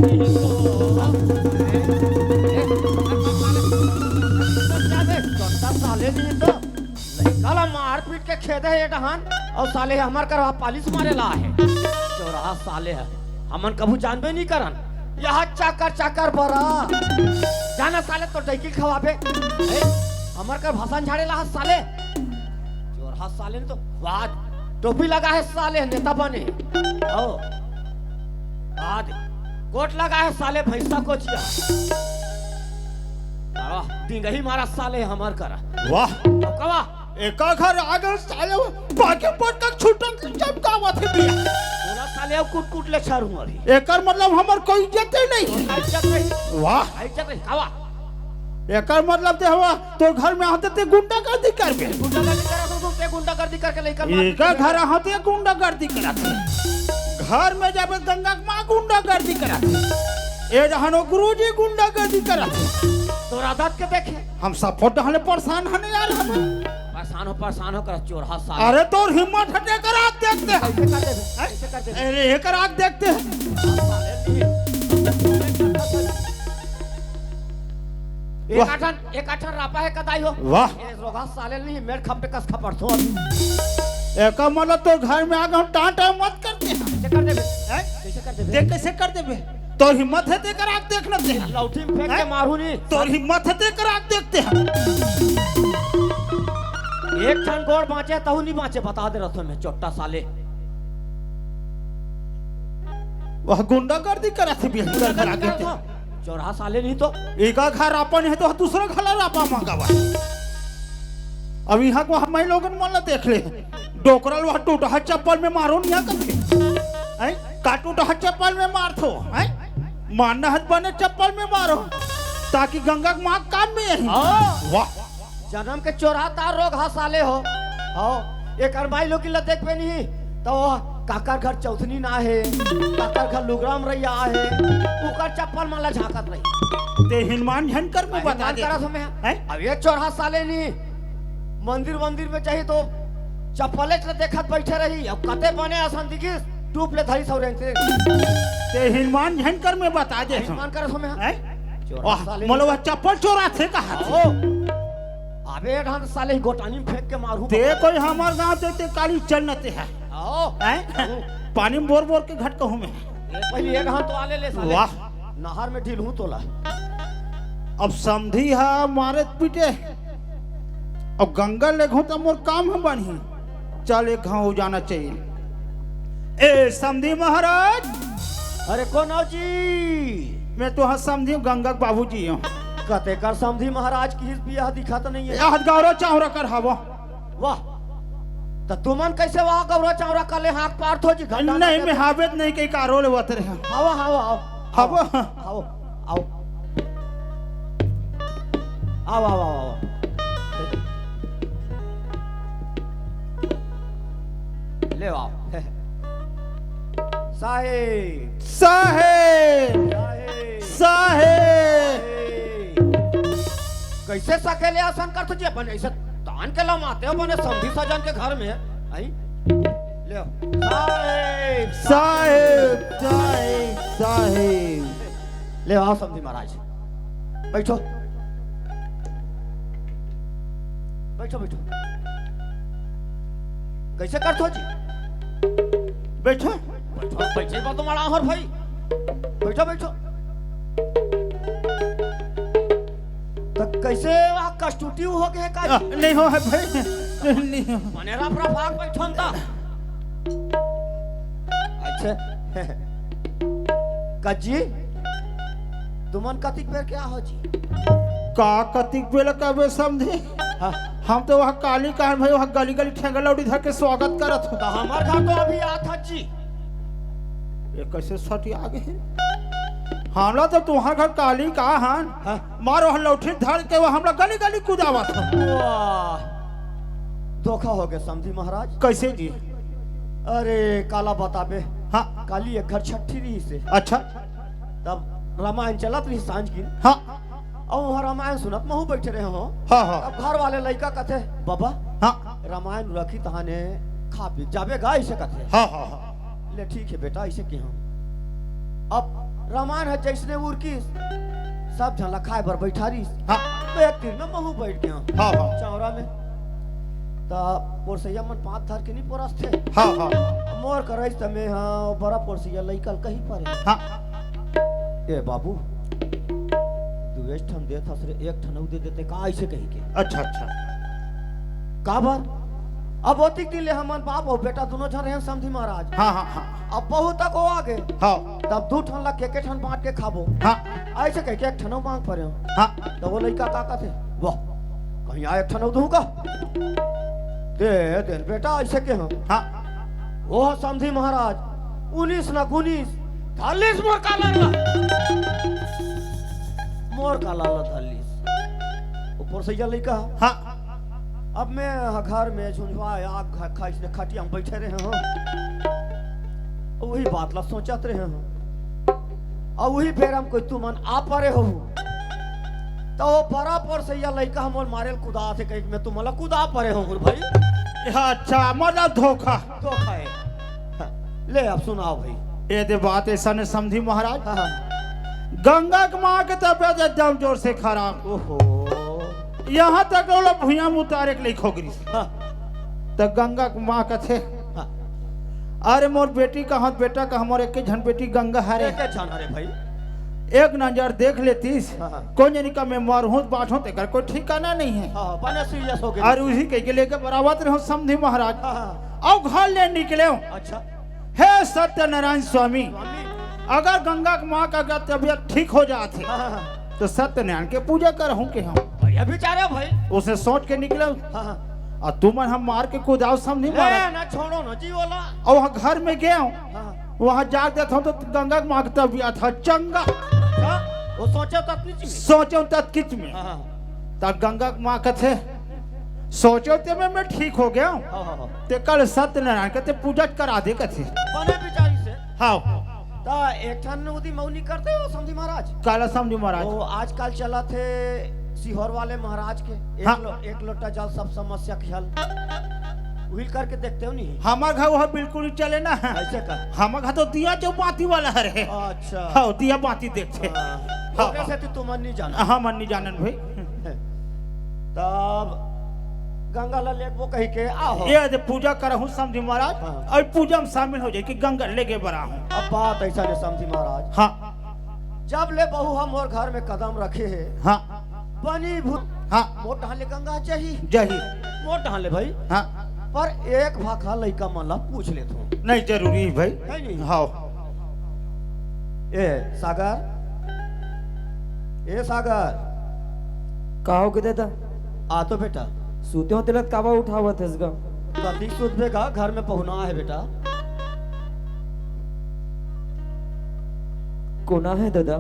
साले नहीं तो लड़का मार पीट के खेदे है डहान और साले हमार करवा पालिश मारे ला है चौराहा साले है हमन कभू जानबे नहीं करन यहाँ चाकर चाकर बरा जाना साले तो डैकी खवाबे हमार कर भाषण झाड़े ला साले चौराहा साले ने तो वाह टोपी लगा है साले नेता बने ओ आज कोट लगा है साले भैंसा को चिया दिंगही मारा साले हमार करा वाह कवा एका घर आगे साले बाकी पट का छुटन जब गावत है बिया पूरा साले अब कुट कुट ले छारू अभी एकर मतलब हमर कोई इज्जत ही नहीं इज्जत नहीं वाह इज्जत नहीं कवा एकर मतलब ते हवा तो घर में आते ते गुंडागर्दी करबे गुंडागर्दी करा तो ते गुंडागर्दी करके लेकर एका घर आते गुंडागर्दी कराते घर में जाबे गंगा मां गुंडागर्दी कराते ए जहानो गुरुजी गुंडागर्दी कराते तो आदत के देखे हम सपोर्ट हले परेशान हने यार हम परेशान हो कर चोरहा साले अरे तोर हिम्मत हटे कर आग देखते हैं ऐसे कर दे अरे एकर आग देखते हैं एक आठन रापा है कदाई हो वाह ये रोगा साले नहीं मेर खपटे कस खपड़ थो एका मतलब तो घर में आग हम टाटा मत करते हैं कैसे कर देबे कैसे कर देबे देख कैसे कर देबे तोर हिम्मत है तेकर आग देखना दे लौठी में फेंक के मारू नहीं तोर हिम्मत है तेकर आग देखते हैं एक ठन गोड़ बाँचे तहु नहीं बाँचे बता दे रथो में चोट्टा साले वह गुंडागर्दी करा थे बिहार घर आगे चौराहा साले नहीं तो एका घर अपन है तो दूसरा घर रापा मांगावा अब यहाँ को हम लोगन मन देख ले डोकरल वह टूटा चप्पल में मारो नहीं करके काटूटा चप्पल में मार थो मारना हथ बने चप्पल में मारो ताकि गंगा माँ काम में यही वाह जन्म के चौराहा तार रोग हा साले हो एक अरबाई लोग की लत देख पे नहीं तो काकर घर चौथनी ना है काकर घर लुगराम रैया है उकर चप्पल माला झाकत रही ते हनुमान झनकर में बता दे अब ये चौराहा साले नहीं मंदिर में चाहिए तो चप्पले से देखत बैठे रही अब कते बने आसान दिखी टूप ले धरी सौरे ते हनुमान झनकर में बता दे हनुमान कर समय मतलब चप्पल चोरा थे कहा अबे ढंग साले गोटानी में फेंक के मारू ते कोई हमार गांव देते काली चलनते है पानी में बोर के घट कहूं में पहले एक हाथ तो आले ले साले वाह नहर में ढील हूं तोला अब समझी हा मारे पीटे अब गंगा ले घो तो मोर काम है बनी चल एक गांव जाना चाहिए ए समझी महाराज अरे कौन आओ जी मैं तो हाँ समझी गंगा बाबू जी हूँ कते कर समझी महाराज की बियाह दिखा तो नहीं है याद गौरव चावरा कर हवा वाह तो तुमन कैसे वहाँ गौरव चावरा कर ले हाथ पार थो जी घंटा नहीं मैं हावेत नहीं कई कारोल वतरे हैं हवा हवा आओ हवा आओ आओ आओ आओ आओ ले आओ साहेब साहेब साहेब साहेब कैसे सकेले आसन कर तुझे अपन ऐसे तान के लमाते हो बने समधी सजन के घर में आई ले आओ। साहेब साहेब साहेब ले आओ समधी महाराज बैठो बैठो बैठो कैसे करते हो जी बैठो बैठो बैठे बा तुम्हारा और भाई बैठो बैठो तो कैसे वहाँ कष्टुटी हो गए का नहीं हो है भाई नहीं हो मनेरा प्रभाग बैठो ता अच्छा कजी तुमन कतिक बेर क्या हो जी का कतिक बेला कबे समझे हाँ हम तो वहाँ काली कान भाई वहाँ गली गली ठेंगा लौड़ी धर के स्वागत करत हो तो हमार घर तो अभी आता जी ये कैसे सटी आगे है हमरा तो तुम्हार घर काली का हान हाँ। मारो हम लौठी धर के वो हमरा गली गली कुदावत हो वाह धोखा हो गया समझी महाराज कैसे जी अरे काला बताबे हाँ काली एक घर छठी रही से अच्छा तब रामायण चलत रही सांझ की हाँ और वहाँ रामायण सुनत महू बैठे रहे हो हाँ हाँ अब घर वाले लड़का कहते बाबा हाँ रामायण रखी तहाने खा पी जाबे गा ऐसे कहते हाँ हाँ हाँ ले ठीक है बेटा ऐसे की हम अब रामायण है जैसने उर की सब झला खाए बर बैठा रही हाँ एक तीर में महू बैठ गया हाँ हाँ चौरा में तब पोरसैया मन पाँच धर के नहीं पोरस थे हाँ हाँ मोर करैस तमे हाँ बड़ा पोरसैया लइकल कहीं पर हाँ ए बाबू दुएस ठन देत हस रे एक ठन दे देते का ऐसे कहीं के अच्छा अच्छा का बार अब ओतिक दिन ले हमन बाप और बेटा दोनों जन रहे समधी महाराज हाँ हाँ हाँ अब बहुत तक हो आगे हाँ तब दू ठन ला के ठन बांट के खाबो हाँ ऐसे कह के एक ठनो मांग पड़े हाँ तो वो लड़का का थे वाह कहीं आए एक ठनो दूंगा दे दे बेटा ऐसे के हम हाँ वो समधी महाराज 19 ना 19 40 मोर का लाला मोर का लाला 40 ऊपर से ये लड़का हाँ अब मैं घर में झुंझुआ आग खा इसने खटिया में बैठे रहे हो वही बात ला सोचत रहे हो और वही फेर हम कोई तुमन आ परे हो तो वो बड़ा पर से या लड़का हमर मारेल कुदा से कहीं मैं तुमला कुदा परे हो भाई अच्छा मतलब धोखा तो खाए हाँ, ले अब सुनाओ भाई ये दे बात ऐसा ने समझी महाराज हाँ हाँ गंगा की माँ के तबियत एकदम जोर से खराब ओहो यहाँ तक वो लोग भुइयां में उतारे के लिए खोगरी हाँ तो गंगा की माँ का थे हाँ अरे मोर बेटी कहाँ बेटा का हमारे एक झन बेटी गंगा हरे क्या जाना रे भाई एक नजर देख लेतीस हाँ, हाँ। कौन जानी का मैं मर हूँ बाट हूँ तेकर कोई ठिकाना नहीं है हाँ बने सीरियस हो गए और उसी के लेके बराबर रहो समझी महाराज हाँ हाँ और घर ले निकले अच्छा हे सत्यनारायण स्वामी स्वामी अगर गंगा की माँ का अगर तबियत ठीक हो जाते हाँ हाँ तो सत्यनारायण के पूजा करहूँ के हम बढ़िया बेचारे भाई उसे सोच के निकले हाँ हाँ और तुमन हम मार के कुदाओ समझी ले महाराज ना छोड़ो ना जी वाला और वहाँ घर में गया हूँ हाँ वहाँ जाग देता हूँ तो गंगा की माँ की तबियत है चंगा हाँ वो सोचा तो अपनी चीज सोचो तत्किच में हाँ हाँ तब गंगा की माँ कथे सोचो ते मैं ठीक हो गया हूँ हाँ हाँ हाँ ते कल सत्यनारायण के ते पूजा करा दे कथे बने बेचारी से हाँ ता एक ठन उदी मौनी करते हो समझी महाराज काला समझो महाराज वो आजकल चला थे सीहोर वाले महाराज के हाँ। एक लोटा जल सब समस्या के हल व्हील करके देखते हो नहीं हमार घर वह बिल्कुल ही चले ना ऐसे कर हमार घर तो दिया चौपाती वाला है रे अच्छा हाँ दिया बाती देखते हाँ कैसे तू तुम नहीं जाना हाँ मन नहीं जानन भाई तब गंगा ला ले वो कही के आओ ये दे पूजा करहूँ समझी महाराज हाँ। और पूजा में शामिल हो जाए कि गंगा लेके बरा हूँ अब बात ऐसा नहीं समझी महाराज हाँ जब ले बहू हम और घर में कदम रखे है हाँ बनी भूत हाँ मोट ढाले गंगा चाहिए जही मोट ढाले भाई हाँ पर एक भाखा लइका मला पूछ ले तू नहीं जरूरी है भाई नहीं। हाँ ए सागर कहो के दादा आ तो बेटा सूते हो तिलक काबा उठावत है इसका कभी सुधबे का घर में पहुना है बेटा कोना है दादा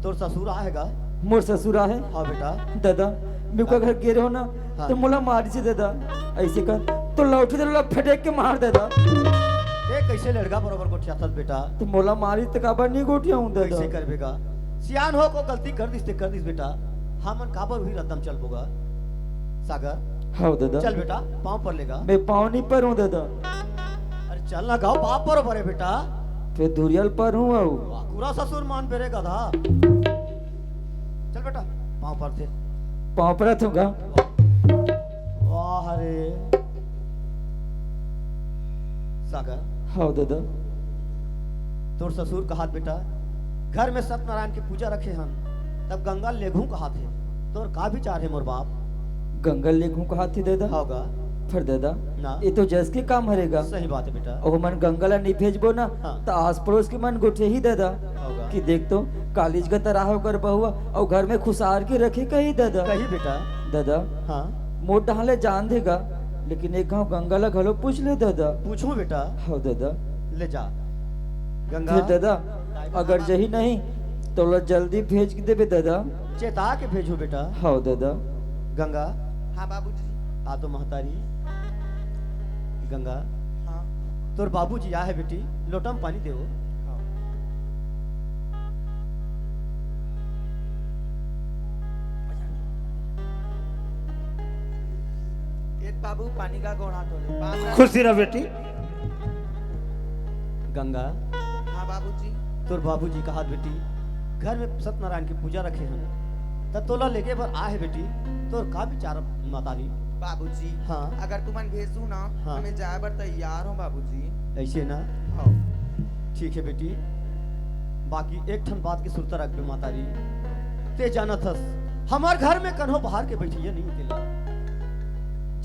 तोर ससुर आएगा मोर ससुरा है हाँ बेटा दादा मेरे को घर गिरे हो ना हाँ। तो मोला मारी से दादा ऐसे कर तो लौटी तो लोग फटेक के मार दादा ए कैसे लड़का बरोबर को चाहत बेटा तो मोला मारी तो काबा नहीं गोटिया हूँ दादा कैसे करबेगा सियान हो को गलती कर दिस बेटा हमन काबर हुई रदम चल बोगा सागर हाँ दादा चल बेटा पाँव पर लेगा मैं पाँव नहीं पर हूँ दादा अरे चल ना गाओ बाप पर भरे बेटा फिर धुरियल पर हूँ आऊ पूरा ससुर मान पेरे गधा चल बेटा पाँव पर थे पाँव पर थूंगा वाह रे सागर हाँ दादा तोर ससुर कहा बेटा घर में सत्यनारायण की पूजा रखे हम तब गंगा लेघू कहा थे तोर का विचार है मोर बाप गंगा लेखू कहा थी दादा होगा फिर दादा ना ये तो जस के काम हरेगा सही बात है बेटा और मन गंगा ला नहीं भेजबो ना हाँ। तो आस पड़ोस के मन गोठे ही दादा होगा कि देख तो कॉलेज का तरह होकर बहुआ और घर में खुशार के रखे कही दादा कही बेटा दादा हाँ मोट डहाले जान देगा लेकिन एक गाँव गंगा ला घलो पूछ ले दादा पूछूं बेटा हाँ दादा ले जा गंगा फिर दादा अगर यही नहीं तो ला जल्दी भेज के देवे दादा चेता के भेजो बेटा हाँ दादा गंगा हाँ बाबूजी आ तो महतारी गंगा हाँ तोर बाबूजी आ है बेटी लोटा में पानी देव एक बाबू पानी का गोड़ा तोले बाप खुशी रह बेटी गंगा हाँ बाबूजी तोर बाबूजी कहा बेटी घर में सत्यनारायण की पूजा रखे हैं तब तोला लेके पर आ है बेटी तोर का विचार मातारी बाबूजी हाँ अगर तुमन भेजू ना हाँ। हमें जाए बर तैयार हो बाबूजी ऐसे ना हाँ ठीक है बेटी बाकी एक ठन बात की सुरता रख मातारी ते जाना थस हमार घर में कन्हो बाहर के बैठिए नहीं दिला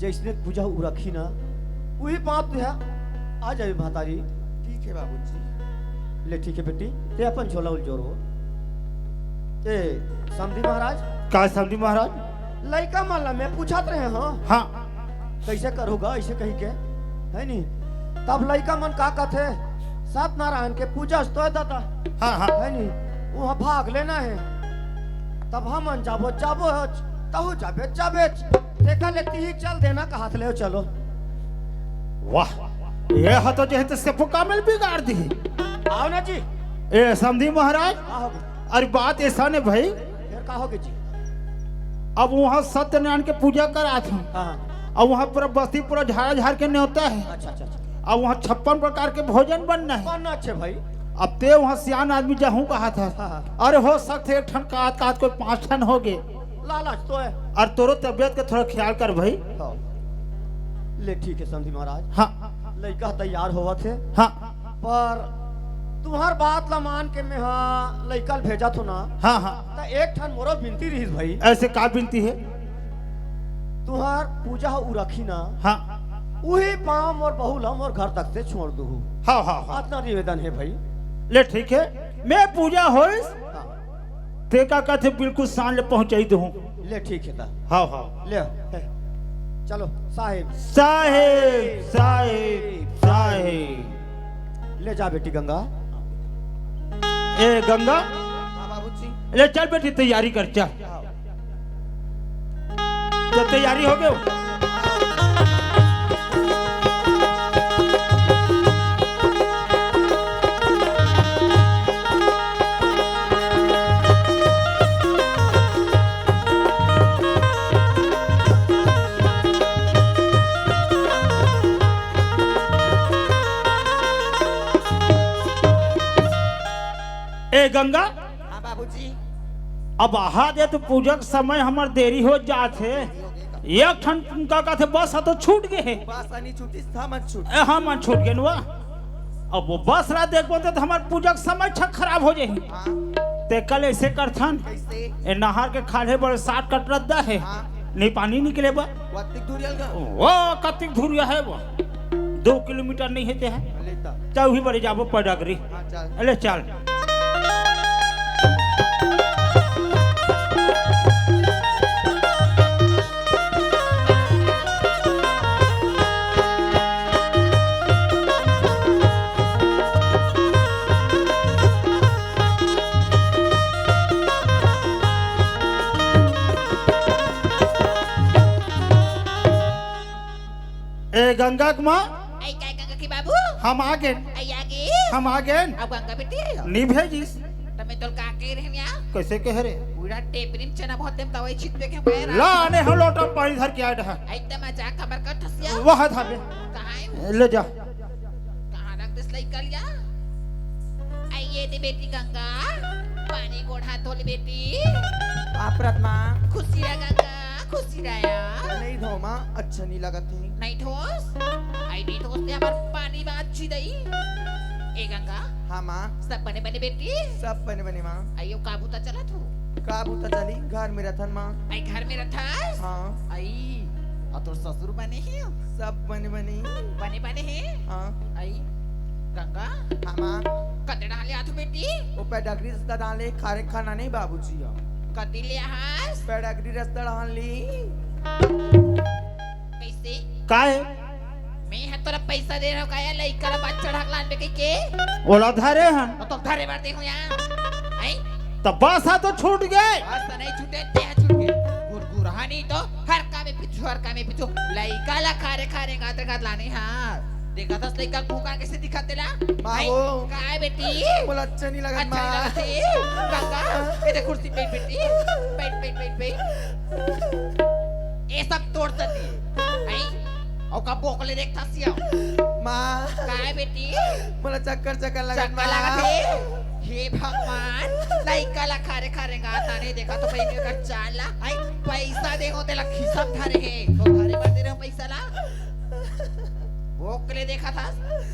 जैसने पूजा उ रखी ना वही पाप तो है आ जाए मातारी ठीक है बाबूजी ले ठीक है बेटी ते अपन झोला उल जोरो ए समधी महाराज का समझी महाराज लड़का माला में पूछत रहे हाँ हाँ कैसे करोगा ऐसे कहीं के है नहीं तब लड़का मन का कहते सत्यनारायण के पूजा तो दादा हाँ हाँ है नहीं वहाँ भाग लेना है तब हम जाबो जाबो तहु जाबे जाबे देखा लेती ही चल देना कहा ले चलो वाह ये हा तो जो है तो सेपो कामल बिगाड़ दी आओ ना जी ए समझी महाराज का होगे अरे बात ऐसा ने भाई फिर का होगे जी अब वहाँ सत्यनारायण के पूजा करा था हाँ और वहाँ पूरा बस्ती पूरा झाड़ झाड़ के न्योता है अच्छा अच्छा अच्छा और वहाँ 56 प्रकार के भोजन बनना है बनना अच्छे भाई अब ते वहाँ सियान आदमी जाहूँ कहा था हाँ। अरे हो सकते एक ठन का कोई 5 ठन हो गए लालच तो है और तोरो तबियत का थोड़ा ख्याल कर भाई हाँ। ले ठीक है समधी महाराज हाँ लड़का तैयार हुआ थे हाँ पर तुम्हार बात ला मान के मैं हाँ लड़का भेजा तो ना हाँ हाँ तो एक ठन मोरो बिनती रही भाई ऐसे का बिनती है तुम्हार पूजा उ रखी ना हाँ वही पाँव और बहुल हम और घर तक से छोड़ दू हाँ हाँ हाँ इतना निवेदन है भाई ले ठीक है मैं पूजा होइस हाँ, ते का कहते बिल्कुल शान ले पहुंचाई दूँ ले ठीक है ता हाँ हाँ ले है। चलो साहेब साहेब साहेब साहेब ले जा बेटी गंगा ए गंगा हाँ बाबूजी ले चल बेटी तैयारी कर चल तो तैयारी हो गई ए गंगा हाँ बाबूजी अब आहा दे तो पूजक समय हमार देरी हो जात है एक ठन का कहते बस तो छूट गए है बस अनी छुट्टी था मत छूट ए हाँ मन छूट गए नुआ अब वो बस रहा देखो तो हमार पूजक समय छक खराब हो जाए हाँ ते कल ऐसे करथन कैसे ए नहर के खाले बड़े 60 कट रद्दा है हाँ नहीं पानी निकले बा वत्तिक दूरियल का वो कतिक धुरिया है वो 2 किलोमीटर नहीं हेते है लेता चाहे वही बड़े जाबो पडगरी हाँ चल अले चल ए गंगा के माँ आई काय गंगा की बाबू हम आ गए आई आगे हम आ गए अब गंगा बेटी नहीं भेजिस तमे तोल का के रहनिया कैसे कह रे पूरा टेपरिम चना बहुत देम दवाई छिटवे के पैर ला आने हम लोटा पानी धर के आए है एकदम मजाक खबर कर ठसिया वह धाबे कहां है ले जा कहां रख दिस लइका लिया आइए दे बेटी गंगा पानी गोड़ हाथ धो ले बेटी आप रत्मा खुशी रहा गंगा खुशी रहा नहीं धो माँ अच्छा नहीं लगा थी नहीं ठोस आई नहीं ठोस ने हमार पानी में अच्छी दई ए गंगा हाँ माँ सब बने बने बेटी सब बने बने माँ आइयो काबूता चला तू काबूता चली घर में रथन माँ आई घर में रथास हाँ आई और तोर ससुर बने हैं सब बने बने बने बने हैं हाँ आई गंगा हाँ माँ कते डाले आथु बेटी ऊपर डगरी रस्ता डाले खारे खाना नहीं बाबूजी कति ले हास पेडागरी रस्ता डाल ली कैसे काय मैं है तोरा पैसा दे रहा हूँ काया लइका ला बात चढ़ा लान पे के ओला धारे हैं तो धारे मार देखो यहाँ आई तब बस तो छूट गए आज तो नहीं छूटे ते छूट गए गुरगुरहानी तो हर काम में पिछू लइका ला खारे खारे गाते गात लाने हाँ देखा था लइका भूखा कैसे दिखाते ला माँ आई, वो काय बेटी बोला अच्छा नहीं लगा अच्छा नहीं लगा माँ थे गंगा इधर कुर्सी पे बेटी बैठ ये सब तोड़ सकती आई और का बोकले देखता सिया माँ काय बेटी बोला चक्कर लगा चक्कर लगा थे हे भगवान लइका ला खारे खारे गाता नहीं देखा तो पैसे का चाल ला आई पैसा देखो तेला खिसम धरे है तो धारे मार दे रहे हो पैसा ला बोकले देखा था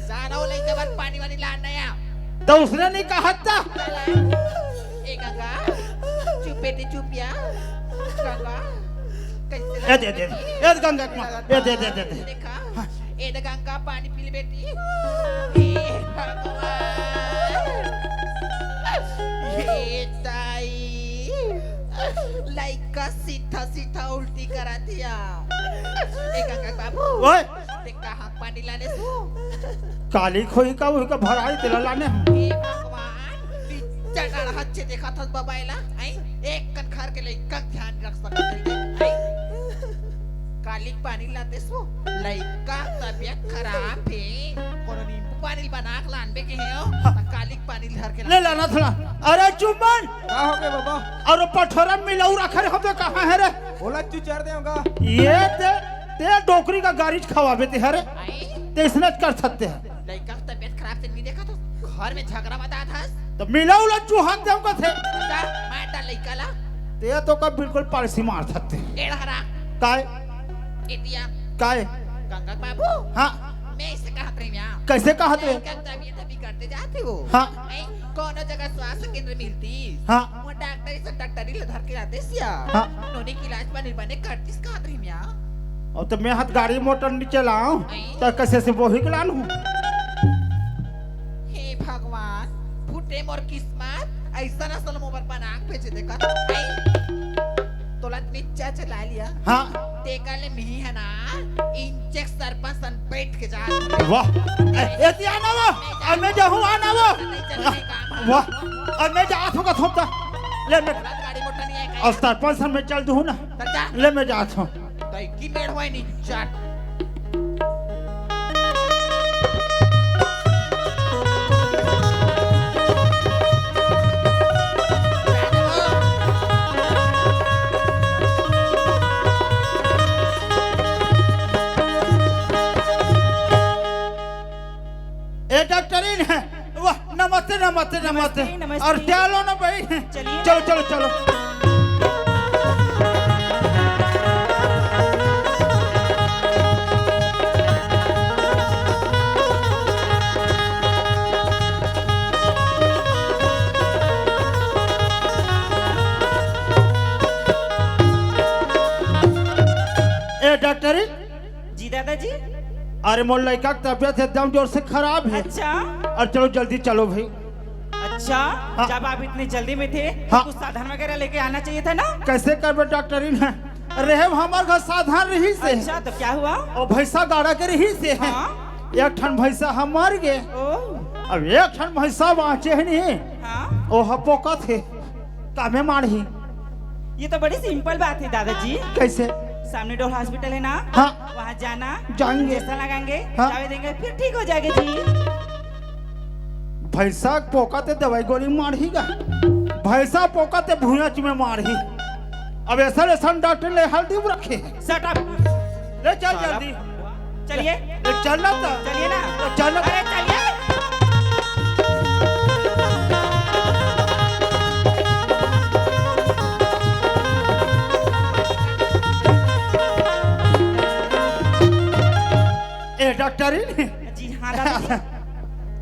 जाना वो लइका बार पानी वानी लाना या तो उसने नहीं कहा था ए गंगा चुप बेटी चुप या गंगा कैसे ए गंगा दे देखा ए गंगा पानी पी ले बेटी हे भगवान हे ताई लइका सीधा सीधा उल्टी करा दिया ए गंगा बाबू ओए देखा हाथ पानी लाने सो काली खोई का वही का भराई तेला लाने हे भगवान चढ़ा हाथ से देखा था बबाइला आई एक कन खार के लइका ध्यान रख सकते आई काली पानी लाते सो लइका तबियत खराब है कोनो नींबू पानी बना के लानबे के है काली पानी धर के ले लाना थोड़ा अरे चुम्बन का हो गए बाबा और पठोरा मिलाऊ रखे हो तो कहां है रे बोला तू चढ़ देगा ये ते डोकरी का गाड़ी खवाबे ते हरे आई ते इसने कर सकते हैं लइका तबियत खराब से नहीं देखा तो घर में झगड़ा बता था तो मिलाऊ ला चूहान देव का थे मार डाल लइका ला ते तो का बिल्कुल पारसी मार सकते एड़ा हरा काय एतिया काय गंगा बाबू हाँ मैं इसे कहत रही हूं कैसे कहा थे क्या तबियत अभी करते जाते हो हाँ। नहीं कौन जगह स्वास्थ्य केंद्र मिलती हाँ। वो डॉक्टर से डॉक्टरी ले धर के आते सिया हाँ। नोनी की इलाज बने बने करतीस कहत रही हूं और तो मैं हाथ गाड़ी मोटर नीचे लाऊं तो कैसे से वो ही लाऊं हे भगवान फूटे मोर किस्मत ऐसा ना सल मोबाइल पर आंख भेज देखा तोला मिर्चा चला लिया हाँ ते काले मिही है ना इंचेक सरपंच सन पेट के जा वाह एती आना वो और मैं जाऊं आना वो वाह और मैं जात हूं का थोपता ले मैं गाड़ी मोटर नहीं है और सरपंच में चल दूं ना चल जा ले मैं जात हूं तो की मेड़ होए नहीं चाट ए डॉक्टरीन है वाह नमस्ते नमस्ते नमस्ते नमस्ते। और चलो ना भाई चलिए। चलो चलो चलो ए डॉक्टरी जी दादाजी अरे मोर लड़का की तबीयत एकदम जोर से खराब है अच्छा और चलो जल्दी चलो भाई अच्छा हाँ। जब आप इतने जल्दी में थे हाँ। कुछ साधन वगैरह लेके आना चाहिए था ना कैसे करबे डॉक्टरीन है रेहब हमार घर साधारण रही से अच्छा तो क्या हुआ और भैंसा गाड़ा के रही से है हाँ। एक ठन भैंसा हम मर गए ओ अब एक ठन भैंसा बाँचे है नहीं हाँ ओ हपोका थे कामे मारही ये तो बड़ी सिंपल बात है दादाजी कैसे सामने डोल हॉस्पिटल है ना हाँ। वहाँ जाना जाएंगे। इंजेक्शन लगाएंगे हाँ। दवाई देंगे फिर ठीक हो जाएगा जी भैंसा पोका ते दवाई गोली मारही गा भैंसा पोका ते भूंच में मारी। अब ऐसा ऐसा डॉक्टर ले हल्दी में रखे। Shut up. ले चल जल्दी। चलिए चलना तो चलिए ना, चलना। अरे चलिए। ए डॉक्टर जी हाँ दादाजी।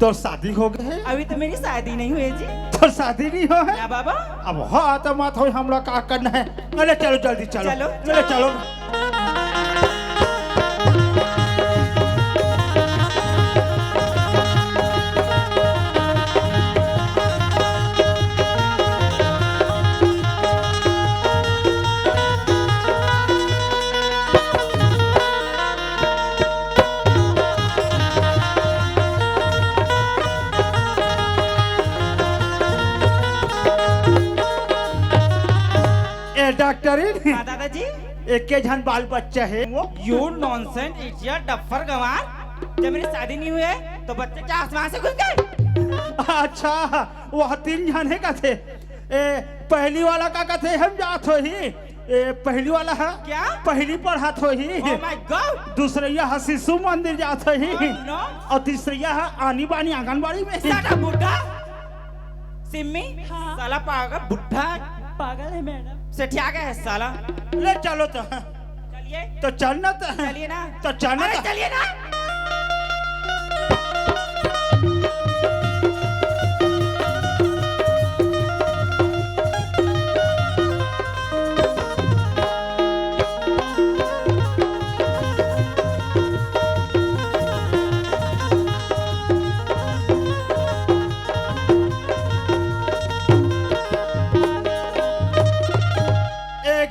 तो शादी हो गए? अभी तो मेरी शादी नहीं हुई जी। तो शादी नहीं हो है? ना बाबा। अब हाँ तो मत हो, हम लोग का करना है। अरे चलो जल्दी चलो चलो। चलो चलो। डॉक्टर हाँ दादाजी। एक के झन बाल बच्चा है वो। यू नॉनसेंस इडियट डफर गंवार। जब मेरी शादी नहीं हुई है तो बच्चे क्या आसमान से घुस गए? अच्छा वह 3 जन है का थे। पहली वाला का कहते हम जात हो ही। पहली वाला है क्या? पहली पढ़ात हो ही। Oh my God. दूसरिया है शिशु मंदिर जात हो ही। नो। और तीसरिया है आनी बानी आंगनबाड़ी में। साला बुढ़ा सिम्मी। साला पागल बुढ़ा पागल है मैडम। सेठिया गया है साला। ले चलो तो। चलिए तो चलना तो। चलिए ना। तो चलना अरे तो। चलिए ना।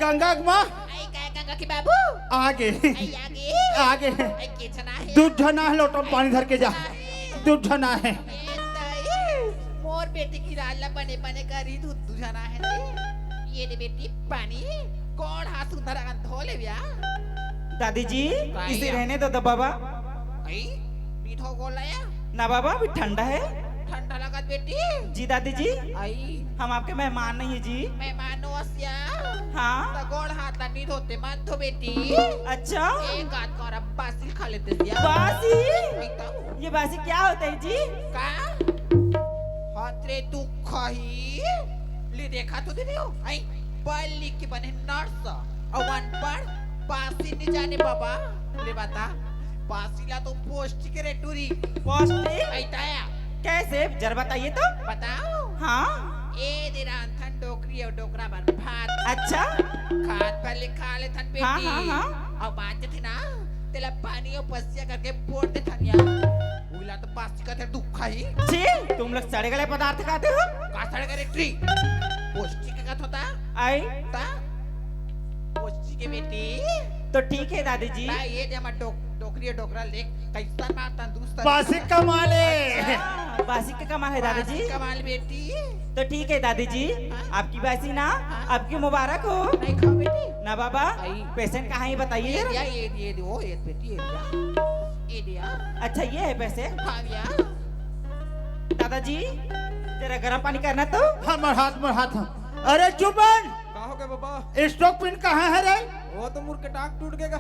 गंगा माँ आई काय गंगा की बाबू आगे आई आगे आगे आई किचना है दूध झना है, लोटो में पानी धर के जा। दूध झना है। मोर बेटी की लाला बने बने करी दूध दुझाना है ने। ये दे बेटी पानी कौन हाथ उधर अगन धोले बिया। दादी जी काय इसे या? रहने दो तो बाबा। आई मीठो गोलाया ना बाबा अभी ठंडा है। ठंडा लगत बेटी। जी दादी जी आई हम आपके मेहमान नहीं है जी। मैं मानो अस्या हाँ तगोड़ हाथ नी धोते मान धो बेटी। अच्छा एक आध कर बासी खा लेते दिया। बासी। आई तो ये बासी क्या होता है जी? का हाथरे तू खही ले देखा तो दे हो। आई पढ़ लिख के बने नर्स और अनपढ़ बासी नहीं जाने बाबा। ले बता बासी ला तो पौष्टिक रे टूरी। पौष्टिक आई ताया कैसे जरा बताइए तो। बताओ। हाँ ए दे रांधन डोकरी और डोकरा बन भात अच्छा। खात पहले खा ले थन बेटी। हाँ, हाँ, हाँ। और बात थी ना तेला पानी और पसिया करके पोट दे थनिया। उला तो बासी का थे दुख ही। छी तुम लोग सड़े गले पदार्थ खाते हो। कासड़ करे ट्री पौष्टिक का होता आई ता पौष्टिक बेटी। तो ठीक है दादी जी। ता ये जमा डोकरी और डोकरा ले कैसा मार तंदुरुस्त। बासी कमाले। अच्छा, बासी का कमाल है दादी जी। कमाल बेटी। तो ठीक है दादी जी आपकी बासी ना आपकी मुबारक हो। नहीं खाओ बेटी। ना बाबा आई। पेशेंट कहाँ है बताइए ये जरा। दिया ये दिया वो ये बेटी ये दिया। अच्छा ये है पैसे। खा गया। दादाजी तेरा गर्म पानी करना तो। हमार हाथ। अरे चुपन का हो गया बाबा? स्टॉक पिन कहाँ है रे? वो तो मुड़ के टांग टूट गएगा।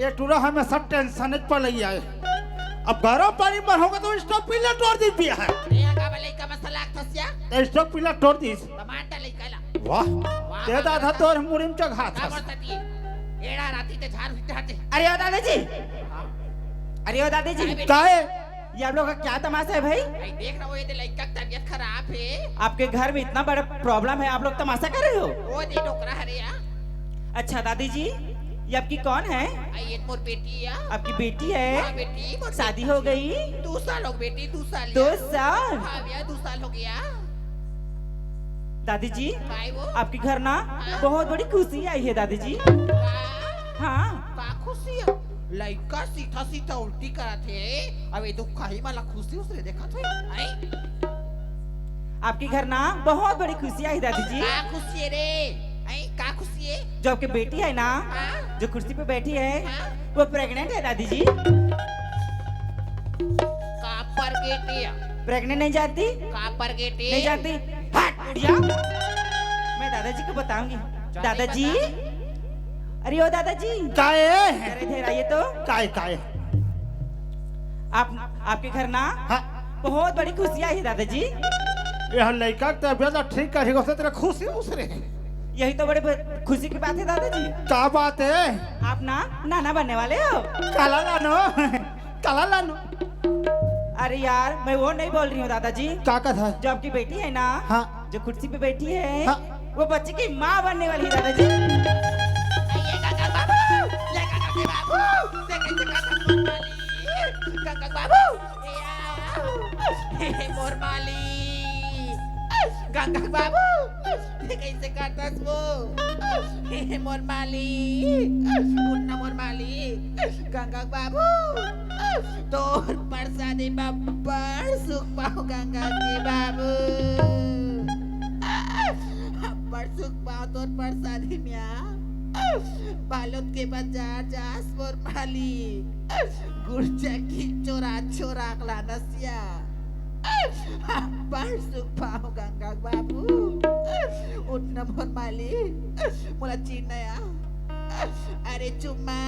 ये टूरा हमें सब टेंशन पर लगी आए। अब गर्म पानी पर होगा तो स्टॉक पिन तोड़ दी पिया है। ये का भले का मसाला खसिया स्टॉक पिन तोड़ दी। टमाटर ले कला। वाह ते दादा तोर मुरिम चघा का था। बोलती एड़ा राती ते झाड़ उठाते। अरे ओ दादाजी अरे ओ दादाजी काहे ये आप लोग का क्या तमाशा है भाई? भाई देख रहा हो ये लड़का की तबीयत खराब है। आपके घर में इतना बड़ा प्रॉब्लम है आप लोग तमाशा कर रहे हो? वो दे डोकरा हरे या। अच्छा दादी जी ये आपकी कौन है? आई ये मोर बेटी या। आपकी बेटी हां है? बेटी मोर शादी हो गई? 2 साल हो बेटी 2 साल। 2 साल? हां भैया 2 साल हो गया। दादी जी काय वो आपके घर ना बहुत बड़ी खुशी आई है दादी जी। हाँ का खुशी है लड़का सीधा सीधा उल्टी करा थे। अब ये दुख ही माला खुशी उसने देखा थे। आई आपके घर ना बहुत बड़ी खुशी आई दादी जी। का खुशी है रे? आई का खुशी है? जो आपकी बेटी है ना हाँ? जो कुर्सी पे बैठी है हाँ? वो प्रेग्नेंट है दादी जी। का पर गेटी प्रेग्नेंट नहीं जाती? का पर गेटी नहीं जाती? हट बढ़िया मैं दादाजी को बताऊंगी। दादाजी, अरे ओ दादाजी, काहे अरे इधर आइए तो। काहे काहे आपके घर ना हाँ बहुत बड़ी खुशियाँ है दादाजी। यह लड़का के तबियत ठीक करेगा से तेरा खुशी उसरे यही तो बड़े खुशी की बात है दादाजी। क्या बात है? आप ना नाना बनने वाले हो। काला लानो काला लानो। अरे यार मैं वो नहीं बोल रही हूँ दादाजी। क्या कथा? जो आपकी बेटी है ना, हाँ जो कुर्सी पे बैठी है, हाँ। वो बच्चे की माँ बनने वाली है दादाजी। ये काका बाबू, ये काका के बाबू, ये कैसे काका बाबू, ये मोर माली, काका बाबू, ये कैसे करता वो, ये मोर माली, उन्ना मोर माली, काका बाबू, तोर प्रसादी बब्बर सुख पाओ गंगा के बाबू, बड़ सुख पाओ तोर प्रसादी मिया। बालोद के बाजार जास मोर मालिक गुर्जा की चोरा चोरा अगला नसिया बड़ सुख पाओ गंगा बाबू उठना मोर मालिक मोला चीन नया अरे चुम्मा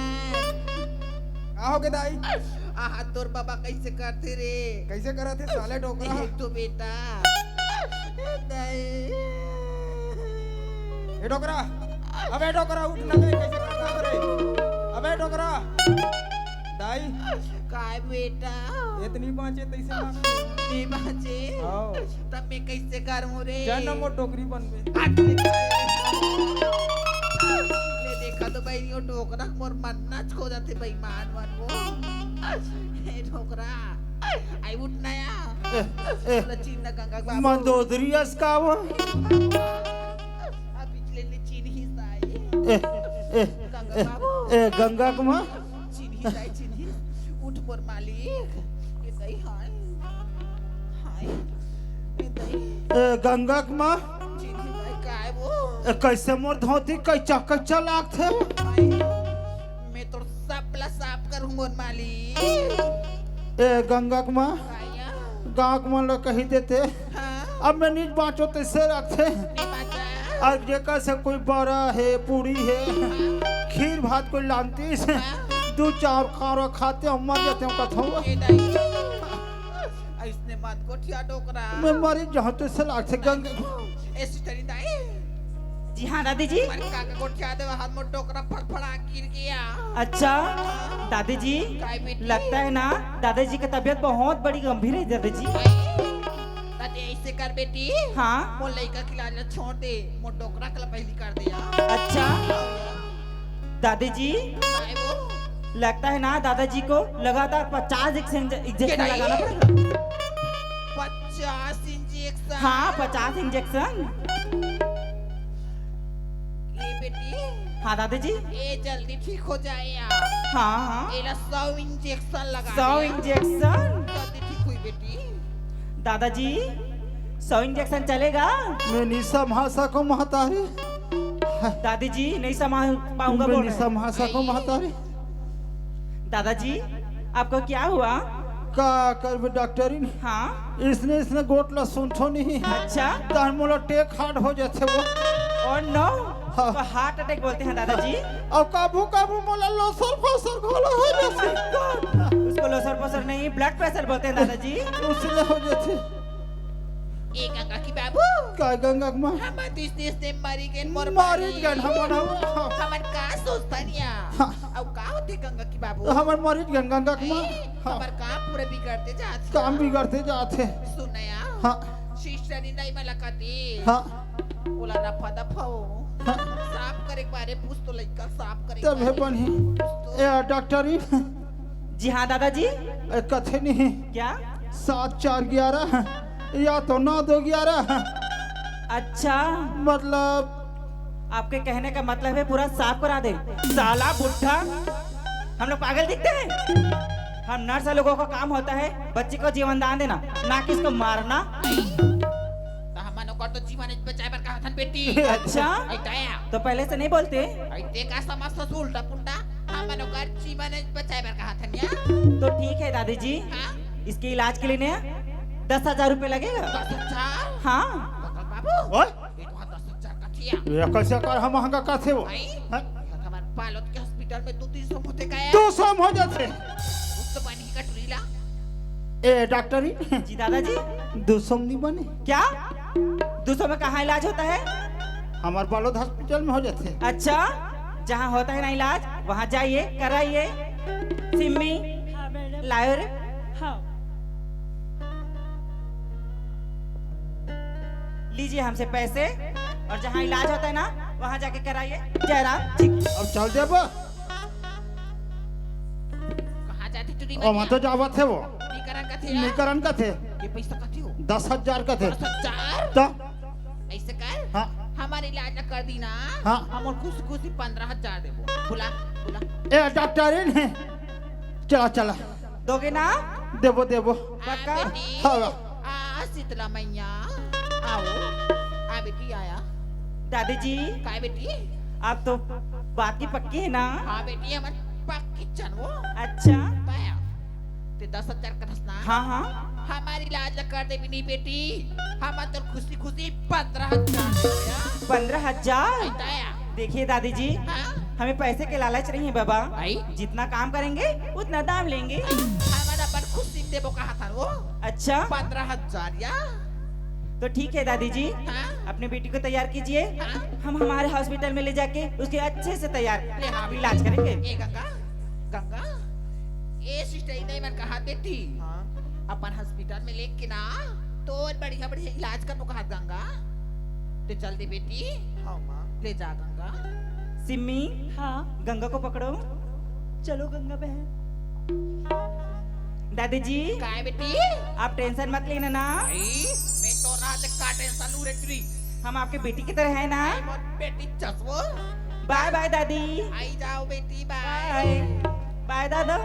आओगे दाई आहा तोर बाबा कैसे करते रे कैसे करा थे साले डोकरा एक तो बेटा दाई ए डोकरा अबे डोकरा उठ ना बे कैसे करता रे अबे डोकरा दाई काय बेटा इतनी बाँचे तैसे ना नहीं बाजे आओ तब मैं कैसे करूं रे क्या नंबर टोकरी बन बे ले देखा तो भाई यो ठोकरा मोर मन्ना खो जाते भाई मान वो हे ठोकरा आई उठ नया लचीन ना गंगा बाबू मंदोदरियस का वो अब पिछले ने चीन ही साई गंगा बाबू गंगा कुमार चीन ही साई चीन ही उठ मोर मालिक ये दई हाय हाय ये दई गंगा कुमार चीन ही साई काय वो कैसे मोर धोती कैचा कैचा लाग थे मैं तो सबला साफ करूं मोर मालिक गंगा कुमार आया गाँव कुमार लोग कही देते हाँ अब मैं नीच बाँचो तैसे रखते नहीं बाजा और जेकर से कोई बड़ा है पूरी है खीर भात कोई लानती से दो चार खारो खाते हम मर जाते हैं कथों ये दई इसने मत गोठिया डोकरा मैं मरी जहाँ तो से लाग से गंगा ऐसी तरी दाई जी हाँ दादी जी। मन काका गोठिया दे हाथ में डोकरा फड़फड़ा गिर गया अच्छा दादी जी, काय बेटी लगता है ना दादाजी की तबीयत बहुत बड़ी गंभीर है दादी जी। दादी ऐसे कर बेटी हाँ मोर लइका खिलाना छोड़ दे मोर डोकरा कल पहली कर दिया अच्छा दादी जी, काय वो लगता है ना दादाजी को लगातार 50 इंजेक्शन नहीं? लगाना पड़ेगा। 50 इंजेक्शन हाँ 50 इंजेक्शन। ये बेटी हाँ दादी जी। ये जल्दी ठीक हो जाए यार हाँ हाँ ये 100 इंजेक्शन लगा 100 इंजेक्शन। जल्दी ठीक हुई बेटी दादाजी 100 इंजेक्शन चलेगा? मैं नहीं संभाल सकूं महतारी दादी जी नहीं संभाल पाऊंगा मैं बोल नहीं रहे हैं। संभाल सकूं महतारी दादाजी आपको क्या हुआ? का कर डॉक्टरी हाँ इसने गोटला सुनथो नहीं अच्छा तार मोला टेक हार्ड हो जाते वो और नो हाँ। तो हार्ट अटैक बोलते हैं दादाजी। और काबू काबू मोला लोसर फोसर घोला हो जाते उसको लोसर पोसर नहीं ब्लड प्रेशर बोलते हैं दादाजी। उसने हो जाते ए गंगा की बाबू का गंगा मां हम दिस ने मरी गए मोर मारी गन हमारा हमन का सोचता निया हाँ। अब का होते गंगा की बाबू हमार मरी गन गंगा मां हमर का पूरे बिगड़ते जाते काम बिगड़ते जाते सुनया हाँ शिष्टनी नहीं मलकती हाँ ओला ना पता फाओ साफ करे बारे पूछ तो लइका साफ करे तब है बनी ए डॉक्टरी जी हाँ दादाजी। कथे नहीं क्या? 7 4 11 या तो 9 2 11 अच्छा मतलब आपके कहने का मतलब है पूरा साफ करा दे। साला बुढ़ा हम लोग पागल दिखते हैं? हम नर्स लोगों का काम होता है बच्चे को जीवन दान देना ना कि इसको मारना। हमन को तो जीवन बचाए बर कहा थन बेटी अच्छा आई दया तो पहले से नहीं बोलते? आई ते का समझता उल्टा पुल्टा हमन को जीवन बचाए बर कहा थन या तो ठीक है दादी जी, हां इसके इलाज के लिए 10,000 रुपए लगेगा। 10,000 हाँ बाबू ओए ये तो 10,000 का थिया ये कैसे कर हम महंगा का थे वो भाई हाँ? हमार पायलट के हॉस्पिटल में 200-300 होते का है 200 में हो जाते उस तो पानी का ट्रीला ए डॉक्टरी जी दादाजी 200 नहीं बने क्या 200 में कहाँ इलाज होता है? हमार बालोद हॉस्पिटल में हो जाते अच्छा जहाँ होता है ना इलाज वहाँ जाइए कराइए। सिम्मी लाओ रे। लीजिए हमसे पैसे और जहाँ इलाज होता है ना वहाँ जाके कराइए। जयराम जी। अब चल देब कहाँ जाती टूरी और मैं तो जावत है वो निकरण का थिया निकरण का थे ये पैसा का थियो 10,000 का थे 10,000 तो ऐसे कर हाँ हमारे इलाज न कर दी ना हाँ। हम और खुशी 15,000 देबो बुला बुला ए डॉक्टरी ने चला चला दोगे ना? देबो देबो पक्का? बेटी हाँ आ शीतला मैया आओ आ बेटी आया दादी जी काय बेटी आप तो बात की पक्की है ना? हाँ बेटी हमार पक्की चन वो अच्छा पाया ते 10,000 का हंसना हाँ हाँ हमारी इलाज न कर दे भी नहीं बेटी हम तो खुशी 15,000 15,000। बताया देखिए दादी जी हाँ हमें पैसे के लालच नहीं है बाबा। भाई जितना काम करेंगे उतना दाम लेंगे। हमारा पर खुशी देबो कहा था वो अच्छा 15,000 या तो ठीक है दादी जी हाँ अपने बेटी को तैयार कीजिए। हाँ हम हमारे हॉस्पिटल में ले जाके उसके अच्छे से तैयार ले हाँ इलाज करेंगे। ए गंगा गंगा ए सिस्टर नहीं मैं कहा थी हाँ अपन हॉस्पिटल में लेके ना तो बढ़िया बढ़िया इलाज कर कहा गंगा तो चल दे बेटी हाँ माँ ले जा गंगा सिम्मी हाँ गंगा को पकड़ो। चलो गंगा बहन। दादी जी काय बेटी आप टेंशन मत लेना ना भाई मैं तो रात का टेंशन लू रे ट्री हम आपके बेटी की तरह है ना। मोर बेटी चसवो बाय बाय दादी। आई जाओ बेटी बाय बाय बाय दादा।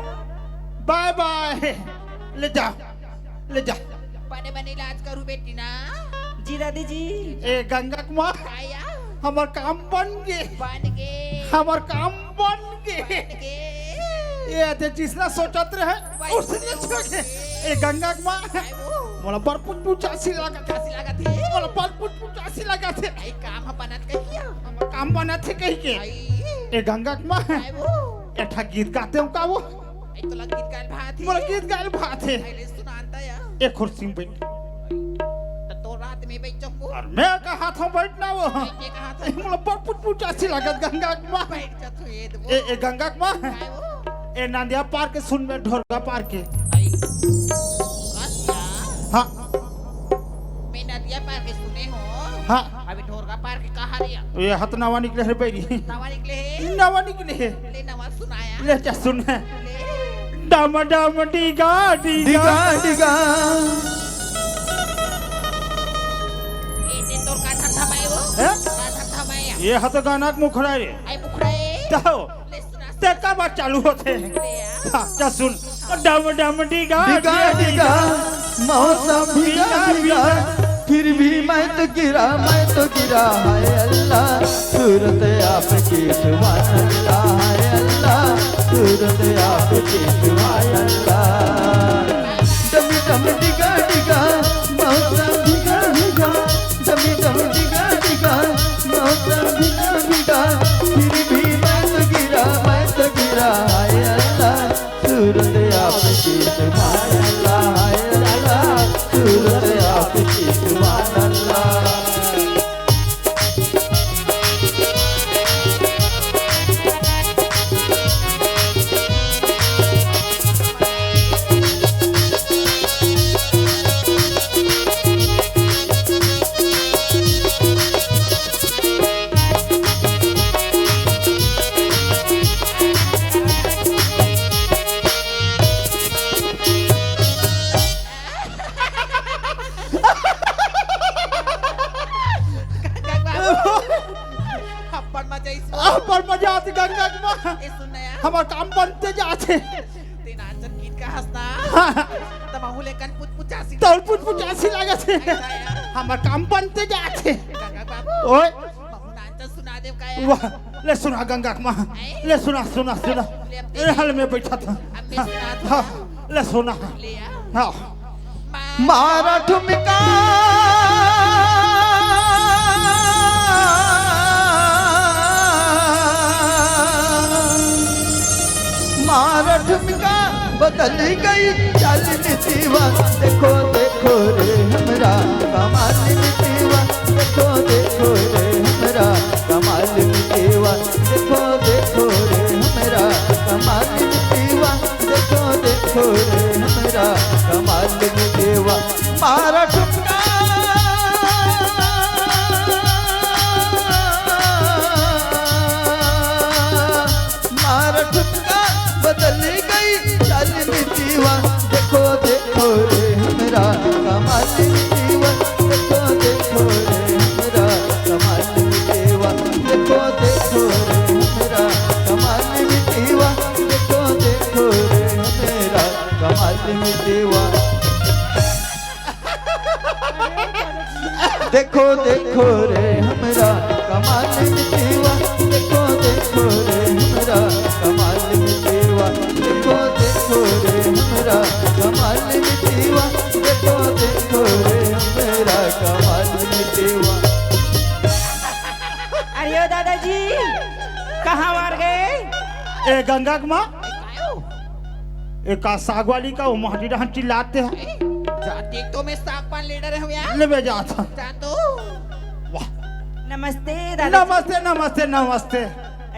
बाय बाय ले जा बने बने इलाज करूं बेटी ना जी दादी जी ए गंगा कुमार आया हमार काम बन गए बन गे हमार काम बन गए बन गे ये ते जिसना सोचत रहे उसने छोड़े ए गंगा कुमार आई वो मोला बरपुट पुचासी लगा था कैसी लगा थी मोला बरपुट पुचासी लगा थे आई काम हम बनत कही किया हमार काम बना थे कहीं के आई ए गंगा कुमार आई वो एठा गीत गाते हो का वो आई तो लग गीत गाल भात थी मोला गीत गायल भात है आई ले सुनाता या एक कुर्सी में बैठ तो रात में बैठ जाऊं और मैं का हाथों बैठना वो ये कहा था मोला बरपुट पुचासी लगा गंगा कुमार बैठ जा तू ये दो ए गंगा कुमार आई वो ए नांदिया पार के सुन में ढोरगा पार के आई कसिया हाँ मैं नदिया पार के सुने हो हाँ अभी ढोरगा पार के कहा रिया ये हाथ नवा निकले है बैरी नवा निकले है नवा निकले है ले नवा सुनाया ले जा सुन ले डम डम डिगा डिगा डिगा ये तोर का ठंडा पाए वो हैं? का ठंडा पाया ये हाथ गाना मुखड़ा रे आई मुखड़े तो ले सुना ते का बात चालू होते ले आ हाँ जा सुन डम डम डिगा डिगा डिगा मौसम भीगा भीगा फिर भी मैं तो गिरा हाय अल्लाह सूरत आपकी सुभान अल्लाह हाय अल्लाह सूरत आपकी सुभान अल्लाह डम डम डिगा डिगा मौसम भीगा भीगा डम डम डिगा डिगा मौसम भीगा भीगा फिर भी मैं तो गिरा हाय अल्लाह सूरत आपकी सुभान अल्लाह हाय अल्लाह सूरत आपकी सुभान अल्लाह अपन मजा इस पर मजा आती गंगा कुमार ये सुनना यार हमार काम बनते जाते तीन आचर गीत का हंसना तब लेकन पुछ पुचासी तौल पुट पुचासी लगा थे ऐसा यार हमार काम बनते जाते गंगा बाबू ओए महू नाच सुना दे का यार वाह ले सुना गंगा कुमार ले सुना सुना सुना ये हल में बैठा था अब मैं सुना दूं। हाँ ले सुना ले आ हाँ मारा ठुमका बदल गई चाल नीतिवा देखो देखो रे हमरा कमाल नीतिवा देखो देखो रे हमरा कमाल नीतिवा देखो देखो रे हमरा कमाल नीतिवा देखो देखो रे हमरा कमाल नीतिवा मारा ठुमका मारा ठुमका बदल गई चाल नीतिवा देखो देखो रे हमरा कमाल नीतिवा देखो देखो रे हमरा कमाल नीतिवा देखो देखो रे हमरा कमाल नीतिवा देखो देखो रे हमरा कमाल नीतिवा देखो देखो रे हमरा कमाल नीतिवा देखो देखो रे हमरा कमाल नीतिवा देखो देखो रे हमरा कमाल नीतिवा देखो देखो रे हमरा कमाल नीतिवा अरे ओ दादाजी कहाँ मार गए? ए गंगा के माँ एक साग वाली का वो महरी रहन चिल्लाते हैं जाती तो मैं साग पान लीडर है यार ले बे जाता जा तो वाह नमस्ते दादा। नमस्ते नमस्ते नमस्ते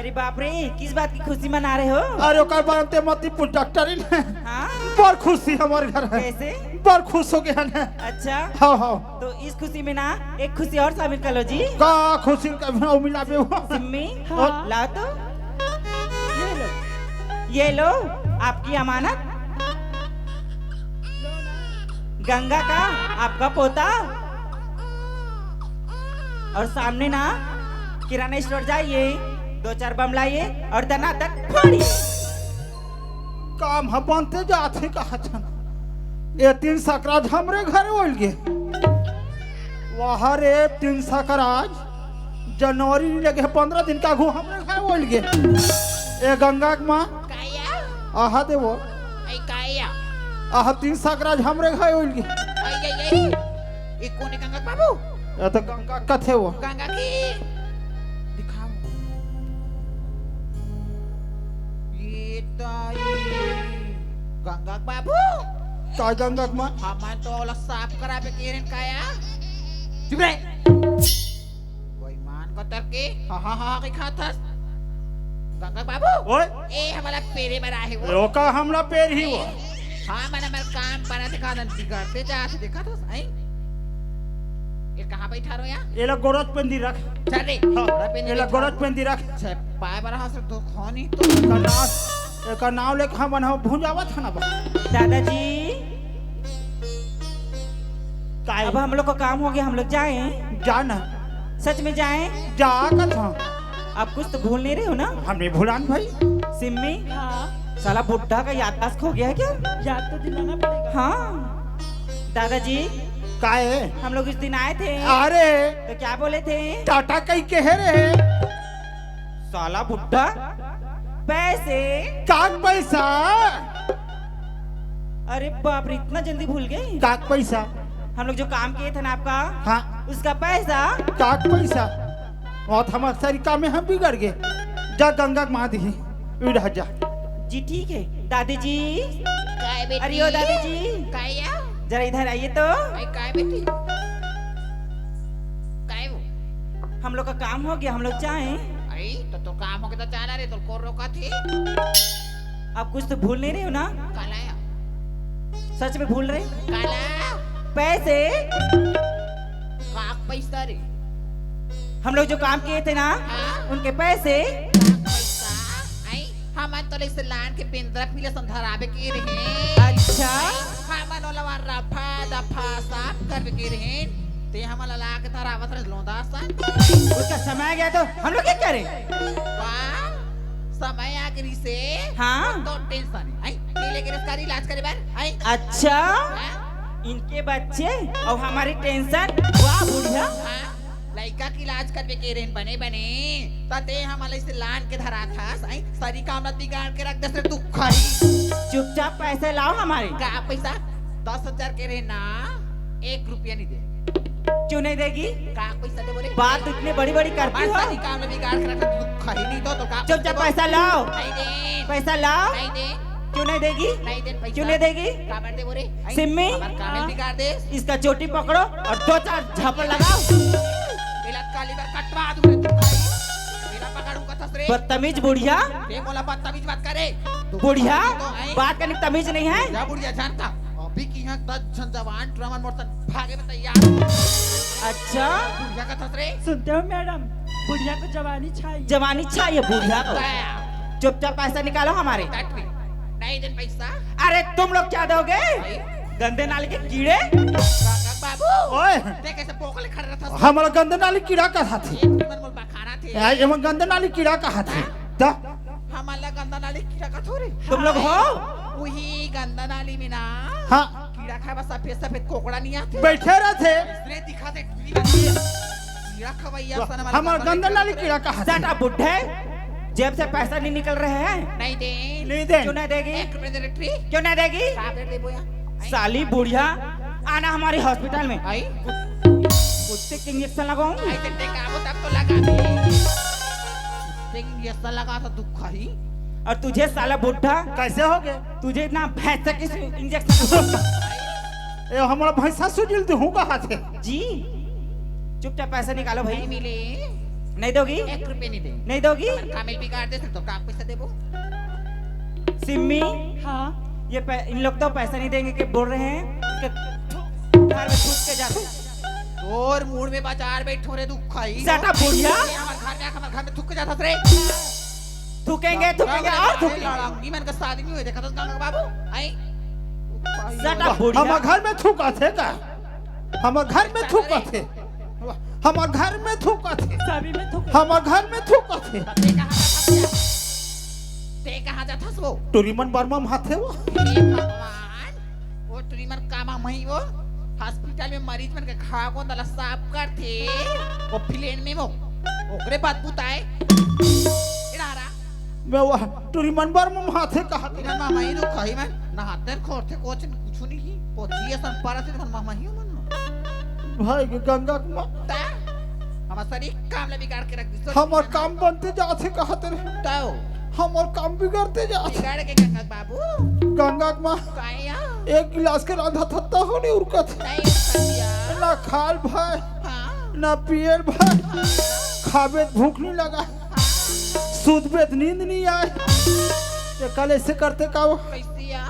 अरे बाप रे किस बात की खुशी मना रहे हो? अरे ओकर बनते मती पुल डॉक्टर ने हाँ बड़ खुशी हमारे घर है कैसे? बड़ खुश हो गया है अच्छा हाँ हाँ तो इस खुशी में ना एक खुशी और शामिल कर लो जी। का खुशी का मिला बे सिम्मी लाओ तो ये लो आपकी अमानत गंगा का आपका पोता और सामने ना किराना स्टोर जाइए 2-4 बम लाइए और दनादन फोड़िए। काम हम बनते जाते कहा था ये 3 सकराज हमरे घर बोल गए वहाँ रे 3 सकराज जनवरी लगे 15 दिन का घू हमरे घर बोल गए ए गंगा के माँ काया आहा देवो आई काया आहा 3 सकराज हमरे घर बोल गए आई ये कौन है गंगा बाबू ये तो गंगा कथे वो गंगा की दिखाओ ये तो गंगा बाबू का गंगा के माँ हमारे तो वाला साफ करा पे केरन काया चुप रहे कोई मान को तरके हाँ की खाता गंगा बाबू ओए ए हमारा पेरे में रहा है वो रोका हमला पैर ही वो हाँ मैंने मेरा काम बना दिखा दन बिगाड़ते जाते देखा तो आई ये कहाँ बैठा रहो यार ये लोग गोरज पेंदी रख चल रे हाँ ये लोग गोरज पेंदी रख पाए बड़ा हाथ तो खानी तो एक नाव लेके हम बना भूंजावा था ना बा दादाजी काय अब हम लोग का काम हो गया हम लोग जाएं जाना सच में जाएं जा का था आप कुछ तो भूल नहीं रहे हो ना हमने भुलान भाई सिम्मी साला बुढ़ा का याददाश्त खो गया है क्या? याद तो दिलाना पड़ेगा। हाँ दादाजी काय हम लोग इस दिन आए थे अरे तो क्या बोले थे? टाटा कहीं कह रहे साला बुढ़ा पैसे काक पैसा अरे बाप रे इतना जल्दी भूल गए। काक पैसा हम लोग जो काम किए थे ना आपका हाँ उसका पैसा काक पैसा और हमारे सारी काम में हम बिगड़ गए जा गंगा माँ दी उड़ जा जी ठीक है दादी जी। काय बेटी अरे ओ दादी जी काया जरा इधर आइए तो आई काय बेटी काय वो हम लोग का काम हो गया हम लोग जाएं। आई तो काम हो गया तो जाना रे तो को रोका थी आप कुछ तो भूल नहीं रहे हो ना? कालाया सच में भूल रहे? काला पैसे काक पैसा रे हम लोग जो काम किए थे ना हाँ? उनके पैसे पैसा आई हमारे तो इसे लान के पिंजरा पीले संधरावे के रहे अच्छा हमारे लवा रफा दफा साफ कर के रहे ते हमारा ला के धरावत रह लोंदा सा उसका समय आ गया तो हम लोग क्या करें? वाह समय आ गई से हाँ तो टेंशन है आई नीले के इसका इलाज करे बार आई अच्छा हाँ? इनके बच्चे और हमारी टेंशन वाह बुढ़िया हाँ? लड़का की इलाज करने के रेन बने बने तते हमारे इसे लान के धरा था आई सारी काम न बिगाड़ के रख दे से तू खाई चुपचाप पैसे लाओ हमारे। का पैसा 10,000 के रे ना 1 रुपया नहीं दे क्यों नहीं देगी? का पैसा दे बोले बात तो इतनी बड़ी बड़ी करती हो। सारी काम न बिगाड़ के रख तू खाई नहीं तो का चुपचाप पैसा लाओ नहीं दे पैसा लाओ नहीं दे क्यों नहीं देगी? नहीं दे पैसा क्यों नहीं देगी? काबर दे बोरे सिम्मी? हमार कामेल बिगाड़ दे इसका चोटी पकड़ो और 2-4 झापड़ लगाओ। पेला काली बार कटवा दूं रे तू खाई पेला पकड़ूं कथस रे बदतमीज बुढ़िया, बे मोला बदतमीज बात करे बुढ़िया तो आई बात करने की तमीज नहीं है। जा बुढ़िया जानता अभी की यहाँ 10 जन जवान ट्रमन मोर्तन भागे में तैयार अच्छा बुढ़िया कथस रे सुनते हो मैडम, बुढ़िया को जवानी चाहिए। जवानी चाहिए बुढ़िया को। चुपचाप पैसा निकालो हमारे। कट में नहीं दे पैसा अरे तुम लोग क्या दोगे? गंदे नाली के कीड़े। काका बाबू ओए ते कैसे पोकले खड़े रहता हमारा गंदे नाली कीड़ा का हाथी एक मन मोल बखाना थे यार ये गंदे नाली कीड़ा का हाथी तो हमारा गंदा नाली कीड़ा का थोड़े तुम लोग हो? वही गंदा नाली में ना हाँ कीड़ा खाए बस सफेद सफेद कोकड़ा नहीं आते बैठे रहे थे इसने दिखाते कीड़ा खवैया सन हमारा गंदे नाली कीड़ा का हाथी साटा बुढ़े जेब से पैसा नहीं निकल रहे हैं। नहीं दे नहीं दे क्यों नहीं देगी? 1 रुपए दे रेट्री क्यों नहीं देगी? साहब दे बोया साली बुढ़िया आना हमारी हॉस्पिटल में। आई कुत्ते के इंजेक्शन लगाऊं? ऐसे टेका वो तब तो लगा दे लेकिन ये सा लगा था दुख ही और तुझे साला बुढ़ा कैसे हो गए तुझे ना भैंस के इंजेक्शन ये हमारा भैंसा सुजिल तो हूँ कहाँ थे जी चुपचाप पैसा निकालो नहीं भाई। मिले नहीं दोगी? 1 रुपए नहीं दे नहीं दोगी? कामेल बिगाड़ दे तो काम पैसा देबो सिम्मी हाँ ये इन लोग तो पैसा नहीं देंगे कि बोल रहे हैं कि घर में थूक के जाते। और मूड में बाजार बैठो रे दुख ही साटा बुढ़िया हमारे घर में थूक के जाता रे थूकेंगे थूकेंगे और थूकेंगे। लड़ाऊंगी मैंने का शादी नहीं हुई देखा तो गंगा बाबू आई साटा बुढ़िया हमारे घर में थूका थे का हमारे घर में थूका थे हमारे घर में थूका थे सभी में थूक। हमारे घर में थूका थे ते कहाँ जाता वो टूरीमन बर्मा में हाथ है वो हे भगवान वो ट्रीमर कामा मही वो हॉस्पिटल में मरीज मन के खा को दला साफ कर थे वो प्लेन में वो ओकरे बात बुताए इड़ा रहा मैं वो टूरीमन बर्मा में हाथ है कहा इधर मामा ही तो कही मैं ना हाथ खोर थे कुछ कुछ नहीं की पोछिए सन पारा से धन मामा ही मन भाई के गंगा कुमार ता हमारा सारी काम ले बिगाड़ के रख दी हमार काम बनते जाते कहा तेरे ताओ हमार काम बिगड़ते जाते बिगाड़ के गंगा बाबू गंगा कुमार काया एक गिलास के राधा थत्ता हो नहीं उरकत नहीं सतिया ना खाल भाई हाँ ना पियल भाई खाबे भूख नहीं लगा सूद पे नींद नहीं आए तो कल ऐसे करते का वो कैसिया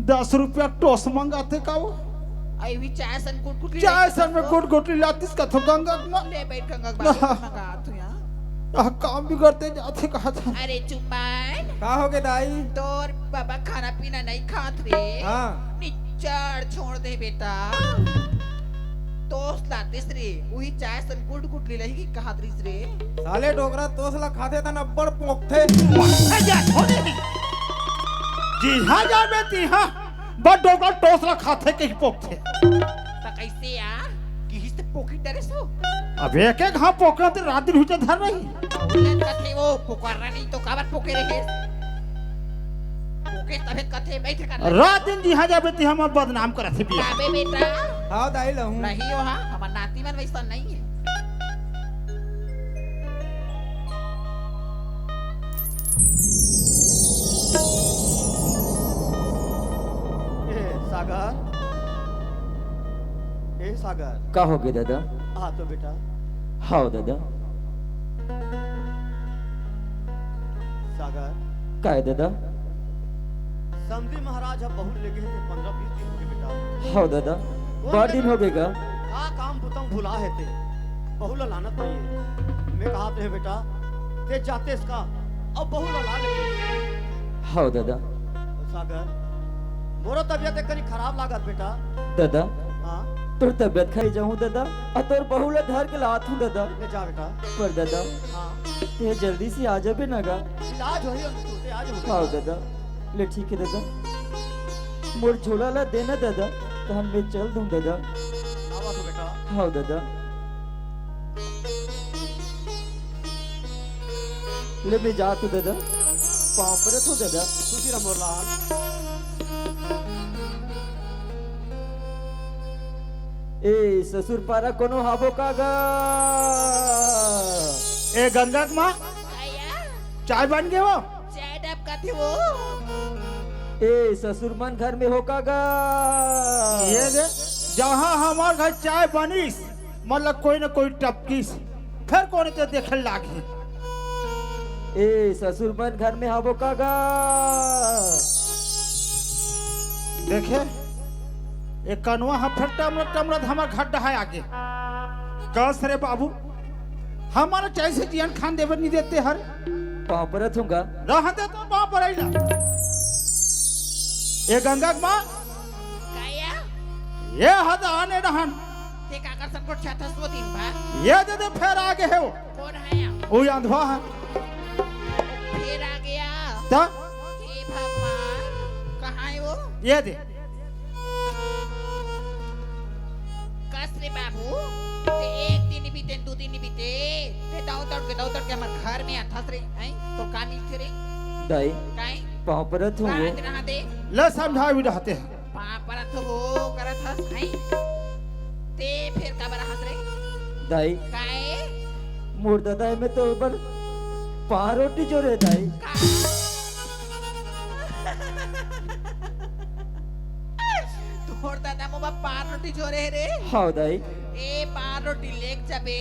10 रुपया टोस मंगाते का वो आई भी चाय सन कुट चाय सन में गुट गुटी लातीस का तो गंगा कुमार ले बैठ गंगा बाबू मंगा तू यहाँ काम बिगड़ते जाते कहा था अरे चुम्बन का हो गए दाई? तोर बाबा खाना पीना नहीं खात रे हाँ निच्चड़ छोड़ दे बेटा तोस लातिस रे वही चाय सन गुट गुट ले लही की कहात रिस रे साले डोगरा तोसला खाते था नब्बड़ पोक थे। जी हाँ जा बेटी हाँ बड़ डोगा टोसला खाते के ही पोक थे ता कैसे या कि हिस्से पोकी डरे सो अब एक एक हाँ पोकरा तो रात दिन हुई धर रही उल्लन कथे वो पुकारना नहीं तो काबर पोके रहे पोके तबे कथे बैठ कर रात दिन जी हाँ जा बेटी हम बदनाम करत थे बिया काबे बेटा हाँ दाई लहूं। नहीं हो हाँ हमार नाती मन वैसा नहीं है सागर ए सागर का हो गया दादा? हाँ तो बेटा हाँ दादा सागर का है दादा? समझी महाराज अब बहुत लेके थे 15-20 दिन हो गए बेटा हाँ दादा बहुत दिन हो गएगा। का काम पुतंग भुला है ते बहु लानत नहीं है मैं कहा थे बेटा ते जाते इसका अब बहु ला ले हाँ दादा। सागर मोरो तबियत एक करी खराब लागत बेटा दादा हाँ तोर तबियत खाई जाऊं दादा और तोर बहू ला धर के लात हूं दादा। ले जा बेटा पर दादा हाँ ते जल्दी से आ जाबे ना गा। इलाज होई और तू आज हो हाँ दादा ले ठीक है दादा मोर झोला ला देना दादा तो हम मैं चल दूं दादा। आवा तो बेटा हाँ दादा ले मैं जा तू दादा पाँव पर तो दादा। खुशी रह मोरलाल ए ससुर पारा कोनो हाबो कागा। ए गंगा कुमार काया चाय बन गए वो चाय डब का थे वो ए ससुर मन घर में हो कागा? ये दे जहाँ हमार घर चाय बनीस मतलब कोई न कोई टपकीस फिर कौन तो देखे लागे। ए ससुर मन घर में हावो कागा? देखे एक कनुआ हम फिर टमरत टमरत हमार घर डहाए आगे कस रे बाबू हमारा चाय से जियन खान देवर नहीं देते हर पाँव परत होगा। रहते तो वहां पर आई ना ये गंगा के माँ काया ये हद आने रहन ते का कर सब कुछ छाता सो दिन भा ये दे फिर आगे है कौन है या वो अंधवा है फिर आ गया ता हे भगवान कहाँ है वो ये दे कस रे बाबू ते एक दिन बीते दो दिन बीते ते दाव तड़ के हमारे घर में आता रे हैं तो का मिलते रे दाई काई पाँव परत हो कहाँ रहा दे ले समझा भी रहते हैं पर तो वो करत हस हैं ते फिर का बरा हस रे दाई काए मोर दादा में तो बर पाँच रोटी जो रे दाई। तोर दादा मोबा पार रोटी जोरे रे हाँ दाई ए पार रोटी लेक जाबे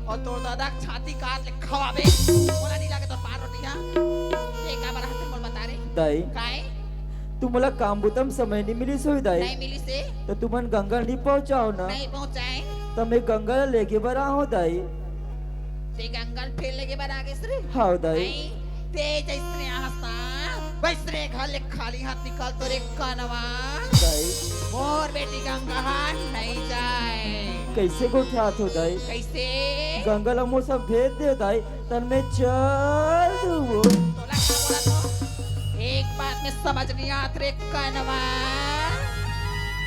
और तोर दादा छाती काट ले खवाबे बोला नहीं लागे तो पार रोटी हां ते का बरा हस बोल बता रे दाई काए तुम्हाला काम बुतम समय नहीं मिली सोई दाई नहीं मिली से तो तुमन गंगा नहीं पहुंचाओ ना नहीं पहुंचाए तो मैं गंगा लेके बरा हो दाई। ते गंगल फेल लेके बार आगे सरे हाँ दाई नहीं ते जैसने हंसता वैसने खाली खाली हाथ निकाल तो रे कनवा दाई मोर बेटी गंगा हाथ नहीं जाए कैसे को ख्यात हो दाई? कैसे गंगा लमो सब भेज दे दाई तन में चल दूँ। तोला क्या बोला तो एक बात में समझ नहीं आत रे कनवा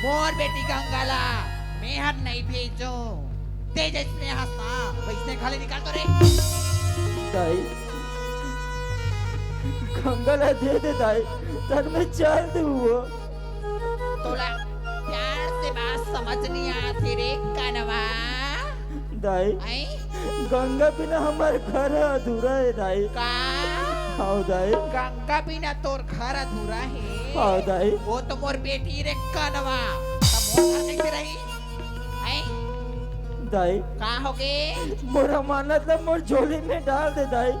मोर बेटी गंगाला मैं हाथ नहीं भेजो ते जैसने हंसता वैसने खाली निकाल तो रे दाई गंगा ला दे दे दाई तन में चल दूँ। तोला प्यार से बात समझ नहीं आती रे कनवा दाई आई गंगा बिना हमारे घर अधूरा है दाई। का हाँ दाई गंगा बिना तोर घर अधूरा है हाँ दाई वो तो मोर बेटी रे कनवा तब मोर घर कैसे रही आई दाई का हो गे मोरा मानत ला मोर झोली में डाल दे दाई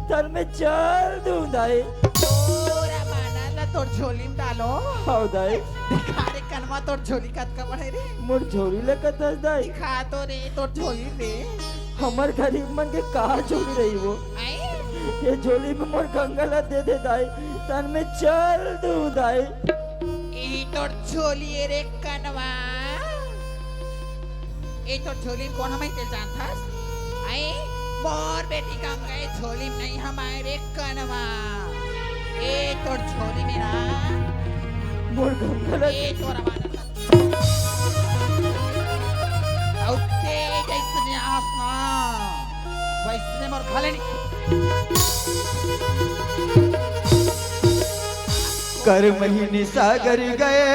तन में चल दूँ दाई। तोरा माना ला तोर झोली में डालो हाँ दाई दिखा रे कनवा तोर झोली कत का बढ़े रे मोर झोली ले कतस दाई दिखा तो रे तोर झोली रे हमार गरीब मन के कहा झोली रही वो आई ये झोली में मोर गंगा ला दे दे दाई तन में चल दूँ दाई। ई तोर झोली रे कनवा ए तोर झोली कौन हमें ते जानथस आई मोर बेटी गंगा ए झोली में नहीं हमारे कनवा ए तोर झोली में ना मोर गंगा ला ए तोरा माना औते जैसने आसना वैसने मोर खाले नहीं कर महीने सागर गए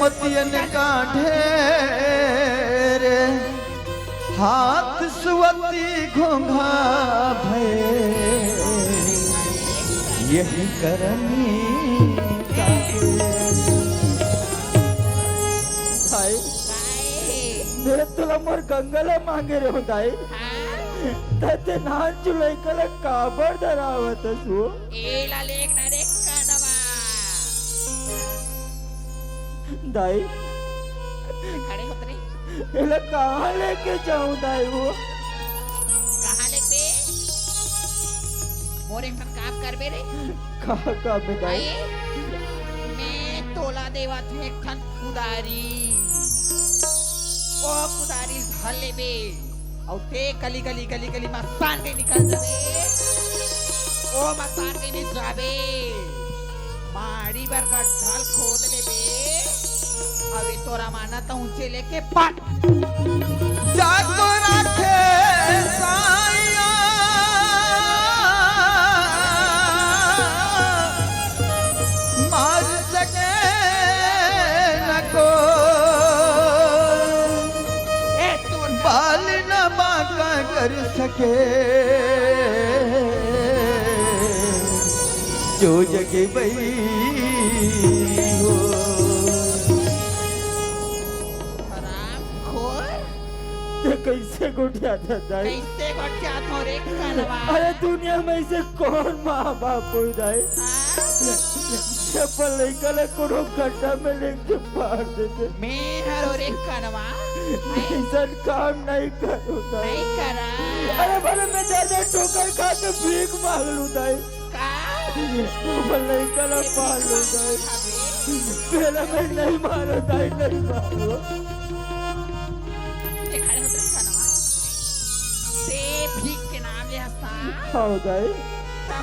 मतियन का ढेर हाथ सुवती घोंघा भय यही करनी दाई काए मैं तुला मोर गंगा ला मांगे रे हो दाई हां तते नान चुलाई कला काबर धरावत सो ए ला लेक ना रे कनवा दाई खड़े होत रे एला कहाँ लेके जाऊं दाई वो कहाँ लेके मोर एक काम करबे रे कहाँ में दाई आए मैं तोला देवा थे एक ठन कुदारी ओ कुदारी धर लेबे और ते गली गली गली गली मसान के निकल जाबे ओ मसान के नहीं जाबे मारी बर गड्ढा खोद लेबे अबे तोरा माना तो ऊंचे लेके पट जागो राखे साया मार सके न को ए बाल न बांका कर सके जो जगे बई हो हराम खोर ते कैसे गोटिया था दाई कैसे गोटिया थोरे कनवा अरे दुनिया में ऐसे कौन माँ बाप हो दाई चप्पल निकले कोनो गड्ढा में लेके मार देते मैं हर एक कनवा ऐसा काम नहीं करो दाई नहीं करा अरे भले मैं दादा ठोकर खा के भीख मांग लूं दाई का चप्पल निकले पाल लूं दाई पहले मैं नहीं मारो दाई नहीं मारो खड़े होते कनवा से भीख के नाम ले हंसा हाँ दाई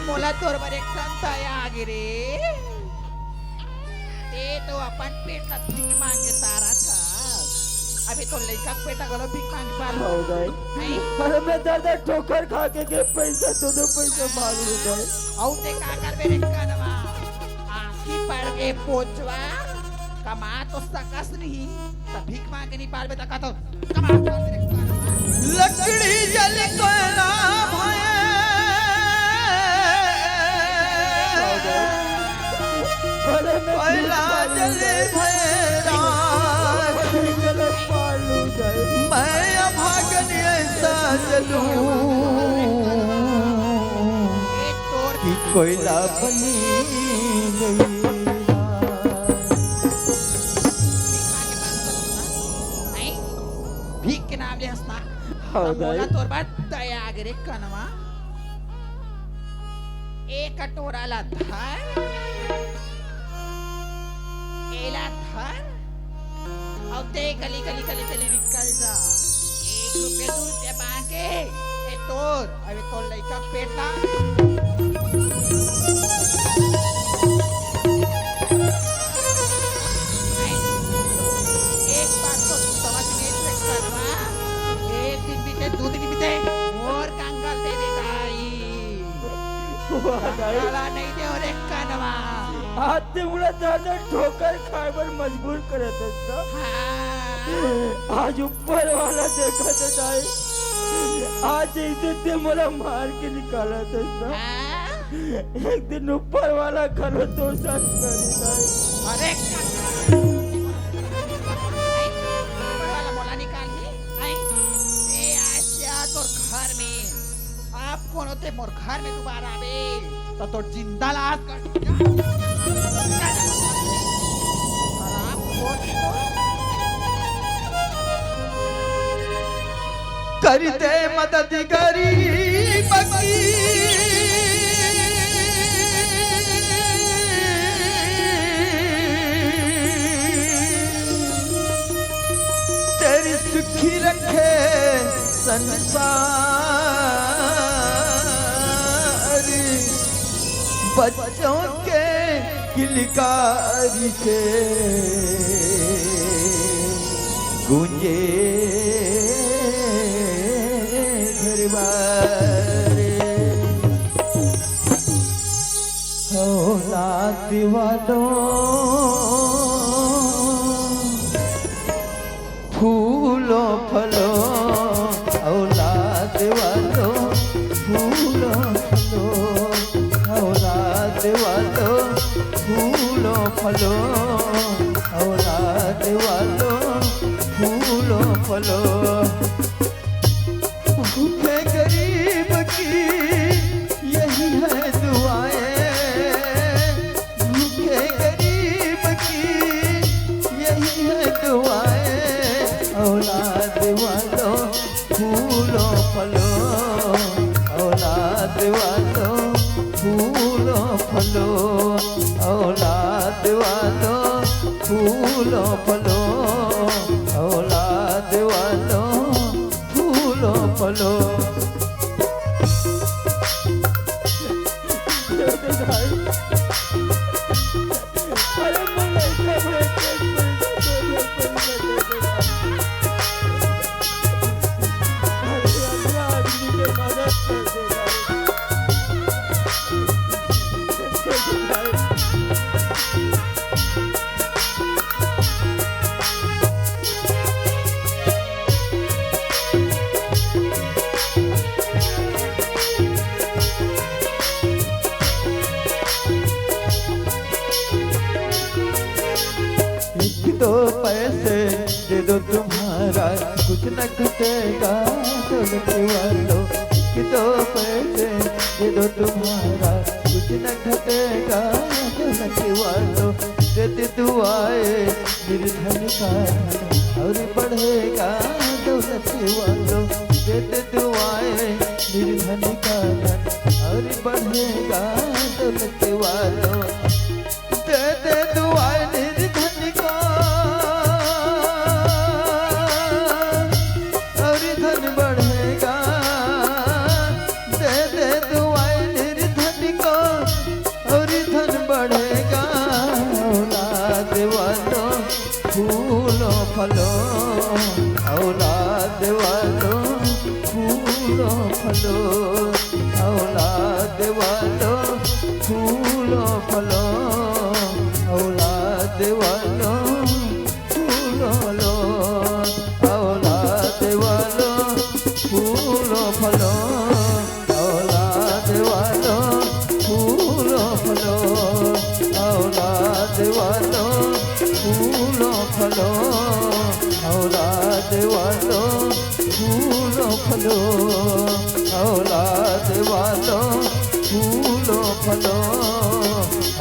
मोला तोर बर एक संत आया आगे रे ते तो अपन पेट का भीख मांग के तारा था अभी तो लड़का पेटा गलो भीख मांग पा लो हाँ दाई अरे मैं दादा ठोकर खा के पैसा दो पैसा मांग लूं दाई औ ते का कर मेरे कनवा आखी पड़ के पोचवा कमा तो सकस नहीं तो भीख मांग के नहीं पार में तका तो कमा तो मेरे कनवा लकड़ी जल कोयला भले मैं कोयला जल भैरा पालू दाई मैं अभागन ऐसा चलूं ए तोर कि कोयला बनी गई नहीं भीख के नाम ले हंसना हाँ मोला दाई तोर बात दया आगे कनवा एक कटोरा ला धर एला धर और ते गली गली गली गली निकल जा 1 रुपया 2 रुपया बांके ए तोर अबे तोर लइका पेटा एक बात तो समझ में से करवा एक दिन बीते 2 दिन बीते और कंगाल दे देता काला नहीं दे और एक कनवा आज ते मुला दादा ठोकर खाए पर मजबूर करे थे हाँ आज ऊपर वाला देखा था दाई आज इसे ते मुला मार के निकाला था हाँ एक दिन ऊपर वाला करो तो साथ करी दाई अरे वाला मोला निकाल ही आई ए आशिया तो घर में आप कौन होते मोर घर में दोबारा आवे तो तो जिंदा लाश कर खराब करते मदद गरीब की तेरी सुखी रखे संसार बच्चों के किलकारी से गूंजे घरवारे औलाद वालों फूलों फलों औलाद वालों फूलों फलों औलाद वालों फूलों फलों औलाद वालों फूलों फलों भूखे गरीब की यही है दुआएं भूखे गरीब की यही है दुआएं औलाद वालों फूलों फलों औलाद वालों फूलों फलों औलाद वालों फूलों फलों औलाद वालों फूलों फलों अरे मुला इतना बड़ा आदमी के मदद कर देगा पैसे दे दो तुम्हारा कुछ न घटेगा दौलत वालों कि 2 पैसे दे दो तुम्हारा कुछ न घटेगा दौलत वालों देते दुआएं निर्धन का धन और बढ़ेगा दौलत वालों देते दुआएं निर्धन का धन और बढ़ेगा दौलत वालों देते दुआएं निर्धन का और धन बढ़ेगा देते दुआएं निर्धन का और धन बढ़ेगा औलाद वालों फूलों फलों औलाद वालों फूलों फलों औलाद वालों फूलों फलों औलाद वालों फूलों फलों औलाद वालों फूलों फलों औलाद वालों फूलों फलों औलाद वालों फूलों फलों औलाद वालों फूलों फलों औलाद वालों फूलों फलों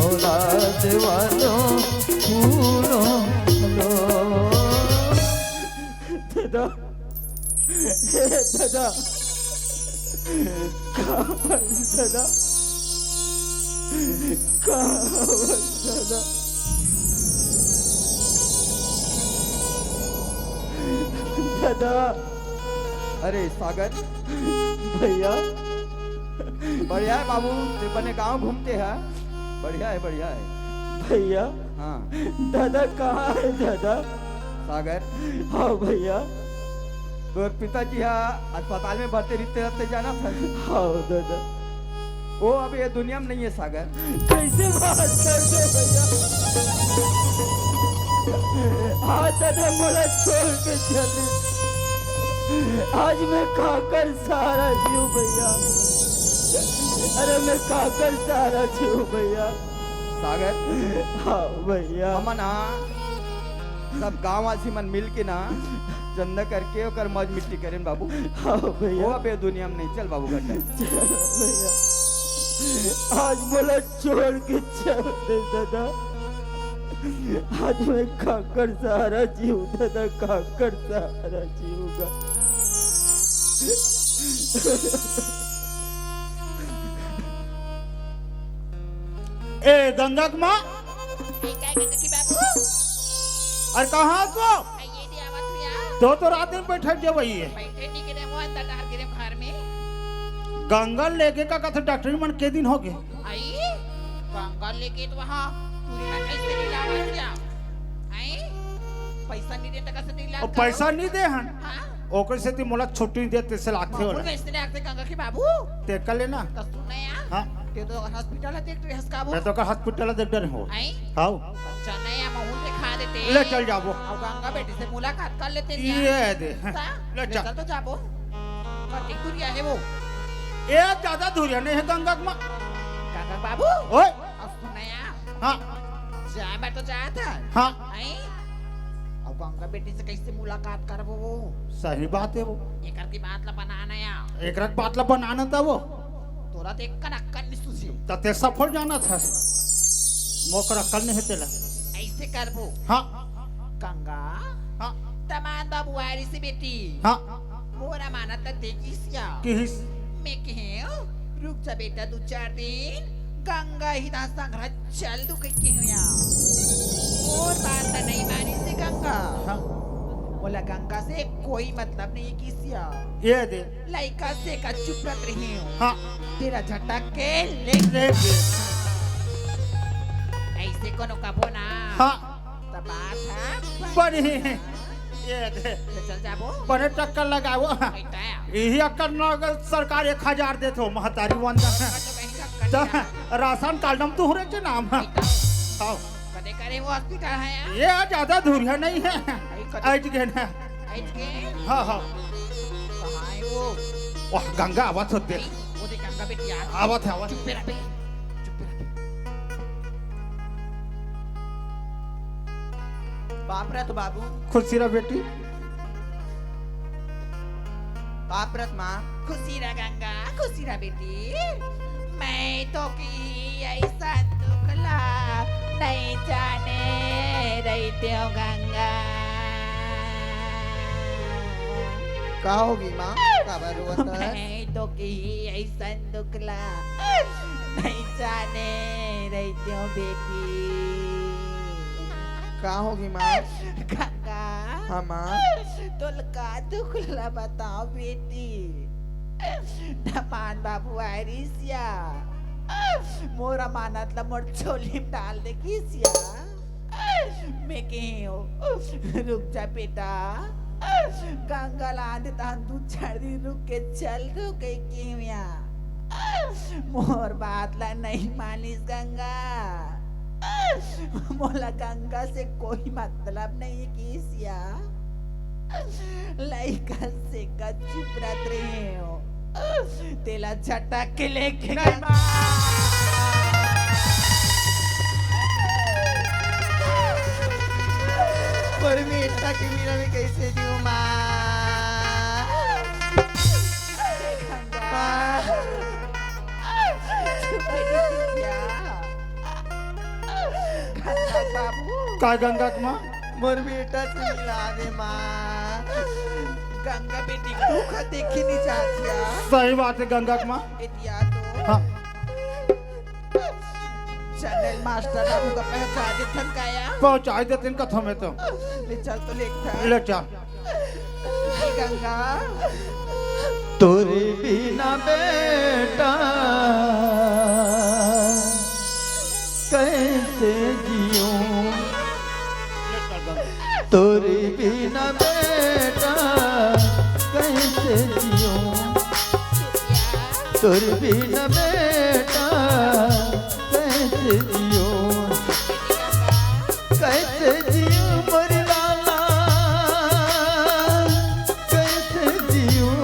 औलाद वालों फूलों फलों दादा दादा कहाँ दादा कहाँ दादा दादा अरे सागर भैया बढ़िया है बाबू अपने गांव घूमते हैं बढ़िया है भैया हाँ दादा कहाँ है दादा सागर हाँ भैया तो पिताजी यहाँ अस्पताल में भर्ती रहते जाना था हाँ दादा वो अब ये दुनिया में नहीं है सागर कैसे बात करते भैया हाँ दादा मोला छोड़ के चले आज मैं खाकर सारा जीव भैया अरे मैं खाकर सारा जीव भैया सागर हाँ भैया हम ना सब गांव वासी मन मिल के ना चंदा करके और मौज मिट्टी करें बाबू हाँ भैया वो अब ये दुनिया में नहीं चल बाबू घटा भैया आज मोला छोड़ के चल दे दादा आज मैं खाकर सारा जीव दादा खाकर सारा जीवगा ए गंगा की माँ ये क्या गंगा की बाबू और कहाँ को ये दी आवत हुआ तो रात दिन बैठे जो वही है बैठे नहीं गिरे वो अंदर डाल गिरे घर में गंगा लेके का कथा डॉक्टर मन के दिन हो गए आई गंगा लेके तो वहाँ पूरी ना कैसे नहीं लावा क्या आई पैसा नहीं देता कैसे नहीं और लाता पैसा नहीं दे हन हाँ ओकर से ती मोला छुट्टी देते से लाते हो बाबू कैसे नहीं आते गंगा की बाबू ते कर लेना तो सुन या हाँ ते तो हॉस्पिटल है देख रहे हस्काबू मैं तो का हॉस्पिटल देख डर हो आई हाउ चना या महूल दिखा देते ले चल जाबो और गंगा बेटी से मुलाकात कर लेते ये दे ले ले चल चल तो जाबो कटी दुरिया है वो ए ज्यादा दूर नहीं है गंगा की माँ गंगा बाबू ओए अब सुन या हाँ जा मैं तो जाया था हाँ आई अब गंगा बेटी से कैसे मुलाकात करबो वो सही बात है वो एक की बात ला बनाना या एक रख बात ला बनाना था वो तोरा देख कर अक्कल नहीं सुसी तते सफल जाना था मोकर अक्कल नहीं तेला ऐसे करबो हाँ गंगा हाँ तमान बाबू आरी से बेटी हाँ मोरा माना त देखिसिया किस मैं कहे रुक जा बेटा 2-4 दिन गंगा ही ना संग्रह चल दू कहीं हुआ और बात नहीं मानी से गंगा हाँ बोला गंगा से कोई मतलब नहीं किसिया ये दे लड़का से का चुप रही हूँ हाँ तेरा झटक के ले ले दे ऐसे कोनो कबो ना हाँ तब बात है बड़ी ये दे ले चल जाबो बड़े टक्कर लगाओ बेटा यही अक्कर न सरकार 1000 देते हो महतारी वंदा तो राशन कार्ड हम तुहरे के नाम है हाँ कदे करे वो हॉस्पिटल है यार ये ज्यादा दूर है नहीं है आज के ना ऐज के हाँ हाँ कहाँ है वो वाह गंगा आवाज होते वो देख गंगा बेटी आ आवाज है आवाज चुप रह बे चुप रह बाप रे तो बाबू खुशी रह बेटी। बाप रे माँ खुशी रह गंगा, खुशी रह बेटी। मैं तो की ऐसा दुखला नहीं जाने रहते हो गंगा। का होगी माँ का बरुआ मैं तो की ऐसा दुखला नहीं जाने रहते हो बेटी। का होगी माँ गंगा हाँ माँ तुल का दुखला बताओ बेटी। धमान बाबू आयरिसिया मोरा मानतला मोर छोली में डाल दे किसिया। मैं कहीं रुक जा बेटा। गंगा लांदे तान तू चार दिन रुक के चल रुके किमिया। मोर बात ला नहीं मानिस गंगा। मोला गंगा से कोई मतलब नहीं किसिया। लइका से का चुप रहत रहे हो। तेला झटक के लेके पर मैं इतना की मीरा में कैसे जीऊं माँ बाबू का गंगा की माँ मोर बेटा से मिला दे माँ गंगा बेटी को दुख देखी नहीं चाहती। सही बात है गंगा की माँ। इतिया तो हाँ चैनल मास्टर बाबू का पहचान दे थकाया। पहुँचा देते इनका थमे तो ले चल तो लेखता ले चल। गंगा तोरे बिना बेटा कैसे जियूं, तोरे बिना बेटा कैसे जियूं, तोरे बिना बेटा कैसे जियूं, कैसे जियूं मोर लाला कैसे जियूं,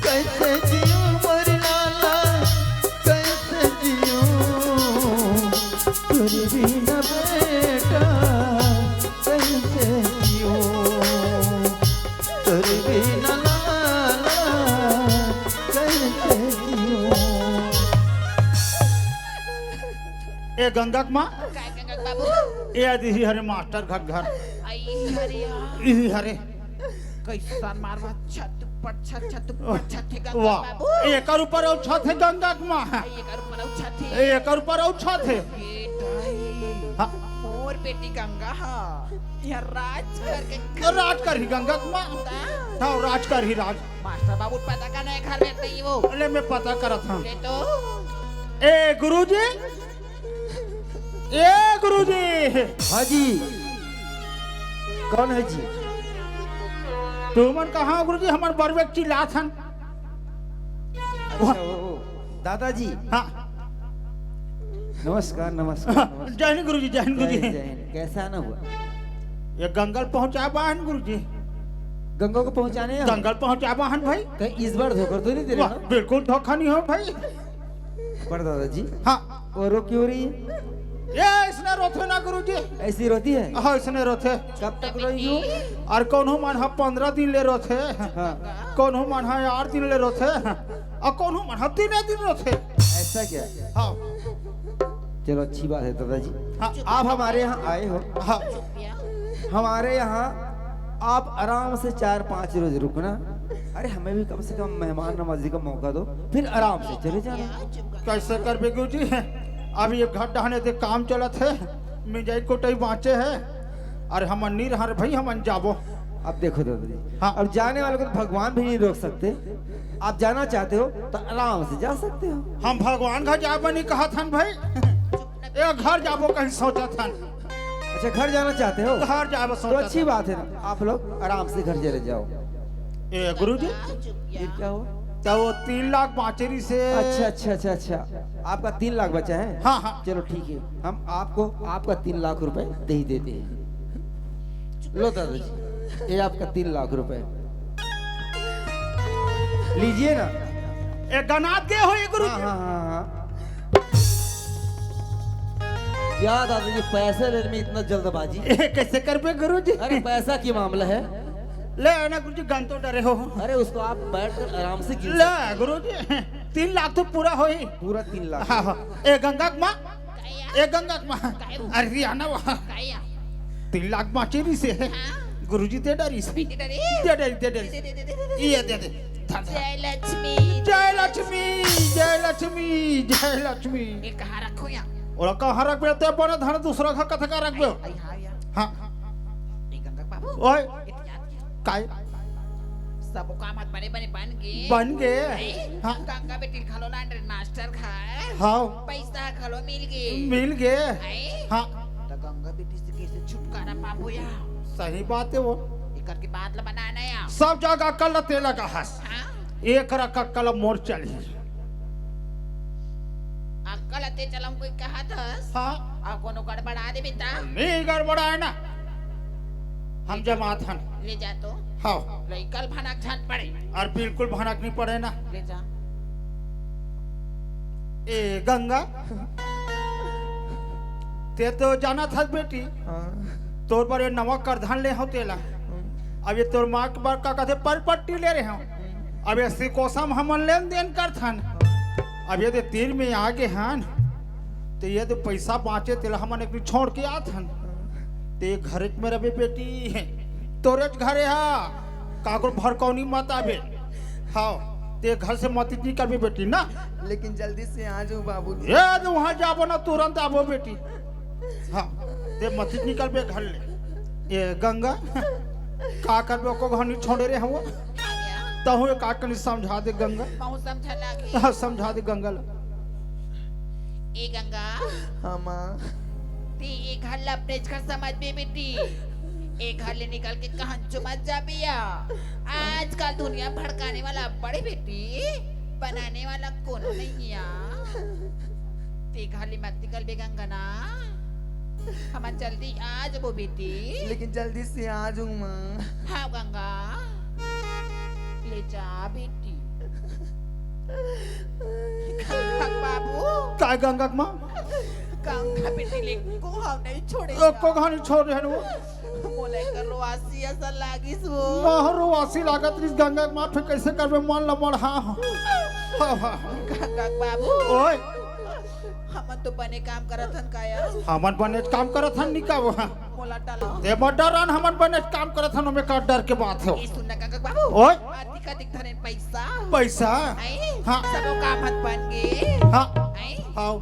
कैसे जियूं मोर लाला कैसे जियूं, तोरे बिना बेटा कैसे जियूं, तोरे बिना लाला कैसे जियूं। ए गंगा की माँ काय गंगा बाबू ए आदि ही हरे मास्टर घर आई हरिया इही हरे कैसा मारवा छत पर छत है गंगा वाह बाबू। एक ऊपर और छत है गंगा की माँ ये कर पर छत है एक ऊपर और छत है। ये दाई हाँ मोर बेटी गंगा हा यह राज करके तो राज कर ही गंगा की माँ। हाँ राज कर ही राज। मास्टर बाबू पता का नहीं घर में नहीं वो अरे मैं पता करत हूँ। ले तो ए गुरुजी ए गुरुजी हाँ जी, कौन है जी? तुमन कहाँ गुरुजी हमार बरवे चिल्लात हन। अच्छा वो दादाजी, हाँ नमस्कार नमस्कार नमस्कार। जय हिंद गुरुजी जय हिंद गुरुजी। जय हिंद। कैसा आना हुआ? ये गंगल पहुँचा बाहन गुरुजी। गंगा को पहुंचाने आए हो? गंगल पहुँचा बाहन भाई। कहीं इस बार धोखा तो नहीं दे रहे वाह ना? बिल्कुल धोखा नहीं हो भाई। पर दादाजी हाँ वो रो क्यों रही है? ये इसने रोथे ना गुरुजी। ऐसी रोती है? हाँ इसने रोथे। कब तक रोई हो? और कौन मन हा 15 दिन ले रोथे, हाँ कौन मन हा 8 दिन ले रोथे, और कौन मन हा 3 दिन रोथे। ऐसा क्या? हाँ चलो अच्छी बात है दादाजी। हाँ आप हमारे यहाँ आए हो, हाँ हमारे यहाँ आप आराम से 4-5 रोज रुकना। अरे हमें भी कम से कम मेहमान नवाजी का मौका दो, फिर आराम से चले जाना। कैसे कर बे गुरुजी। अभी ये घर डहाने से काम चलत है, मिजाई कोटई बाँचे है, अरे हम नहीं रहा भाई हम जाबो। अब देखो दादाजी, हाँ। अब जाने वालों को तो भगवान भी नहीं रोक सकते। आप जाना चाहते हो तो आराम से जा सकते हो। हम भगवान घर जाबो नहीं कहा था भाई। ये घर जाबो कहीं सोचा था। अच्छा घर जाना चाहते हो घर जाबो तो सोचा अच्छी बात है ना, आप लोग आराम से घर चले जाओ। ए गुरुजी फिर क्या हुआ? तो वो 3 लाख बाँचेरी से। अच्छा अच्छा अच्छा अच्छा, आपका 3 लाख बचा है? हाँ हाँ चलो ठीक है, हम आपको आपका 3 लाख रुपए दे ही देते हैं। लो दादाजी, ये आपका 3 लाख रुपए लीजिए ना। एक गनात के हो ये गुरुजी। हाँ हाँ हाँ हाँ। क्या दादाजी पैसे लेने में इतना जल्दबाजी? ये कैसे कर पे गुरुजी? अरे पैसा की मामला है। ले ना गुरुजी, गन तो डरे हो। अरे उसको आप बैठकर आराम से गिन ले सकते हैं। गुरुजी 3 लाख तो पूरा हो ही। पूरा 3 लाख। हाँ हाँ। ए गंगा माँ, ए गंगा माँ, अरे आना वहाँ। काया 3 लाख माँ चेरी से है। गुरुजी ते डरी से। बेटी डरी दे दे। ये दे दे। जय लक्ष्मी जय लक्ष्मी, जय लक्ष्मी, जय लक्ष्मी। ये कहाँ रखो या और कहाँ रख बे ते बना धन दूसरा का कथा का रख बे। आई हाँ या हाँ ये गंगा बाबू ओए इतिहास क्या काय सब काम हाथ बने बन गए। हाँ गंगा बेटी खालो लैंड्री मास्टर खाए हाँ पैसा खालो मिल गए मिल गए। आई हाँ तो गंगा बेटी से कैसे छुटकारा पाबो या सही बात है वो। ये करके बात ला बनाना या सब जगह कल तेला का हंस हाँ एक रखा कल मोर चली। अक्कल ते चलम कोई कहा था हाँ आ कोनो गड़बड़ा दे बेटा नहीं गड़बड़ा है ना, हम जमात हन। ले जा तो हाँ कल भनक झट पड़े और बिल्कुल भनक नहीं पड़े ना। ले जा ए गंगा ते तो जाना था बेटी, तोर पर ये नमक कर धान ले हो तेला। अब ये तोर माँ के बार का कहते पर पट्टी ले रहे हो। अब ये सिकोसम हमन लेन देन कर थन। अब ये तो तीर में आगे हन तो ये तो पैसा बाँचे तेला हमन एक छोड़ के आत हन। ते घर में रहे बेटी तोरे घरे हा काकुर भरकौनी मत आवे। हाँ ते घर से मत निकल भी बेटी ना। लेकिन जल्दी से आ जाओ बाबूजी। ये तो वहाँ जाबो ना तुरंत आबो बेटी। हाँ ते मत निकल बे घर ले। ये गंगा का करबे को घनी छोड़े रे हम तो हुए का कनी समझा दे गंगा। बहुत समझा लागी हाँ समझा दे गंगा ला। ए गंगा हाँ माँ ती ये घर ला अपने घर समझ में बेटी ए घर ले निकल के कहां चुमत जा बिया। आजकल दुनिया भड़काने वाला बड़े बेटी बनाने वाला कौन नहीं या। ते घर ले मत निकल बे गंगा ना, हम जल्दी आ जाबो बेटी। लेकिन जल्दी से आ जाऊँ माँ। हाँ गंगा ले जा बेटी। गंगा बाबू का गंगा माँ गंगा बेटी ले को हम नहीं छोड़े को घनी छोड़ रहे हो। मोले करो आसी ऐसा लागी सो महरो वासी लागत रिस गंगा माँ फिर कैसे करबे मन ल मड़। हाँ हाँ गंगा बाबू ओए हम तो बने काम करत हन काया हमन बने काम करत हन निका वो। मोला डालो ते डरन हमन बने काम करत हन में का डर के बात है। ये सुनना गंगा बाबू ओए आदि का दिख धरे पैसा पैसा आई हाँ। सबो काम हाथ बन गए हाँ आई हाँ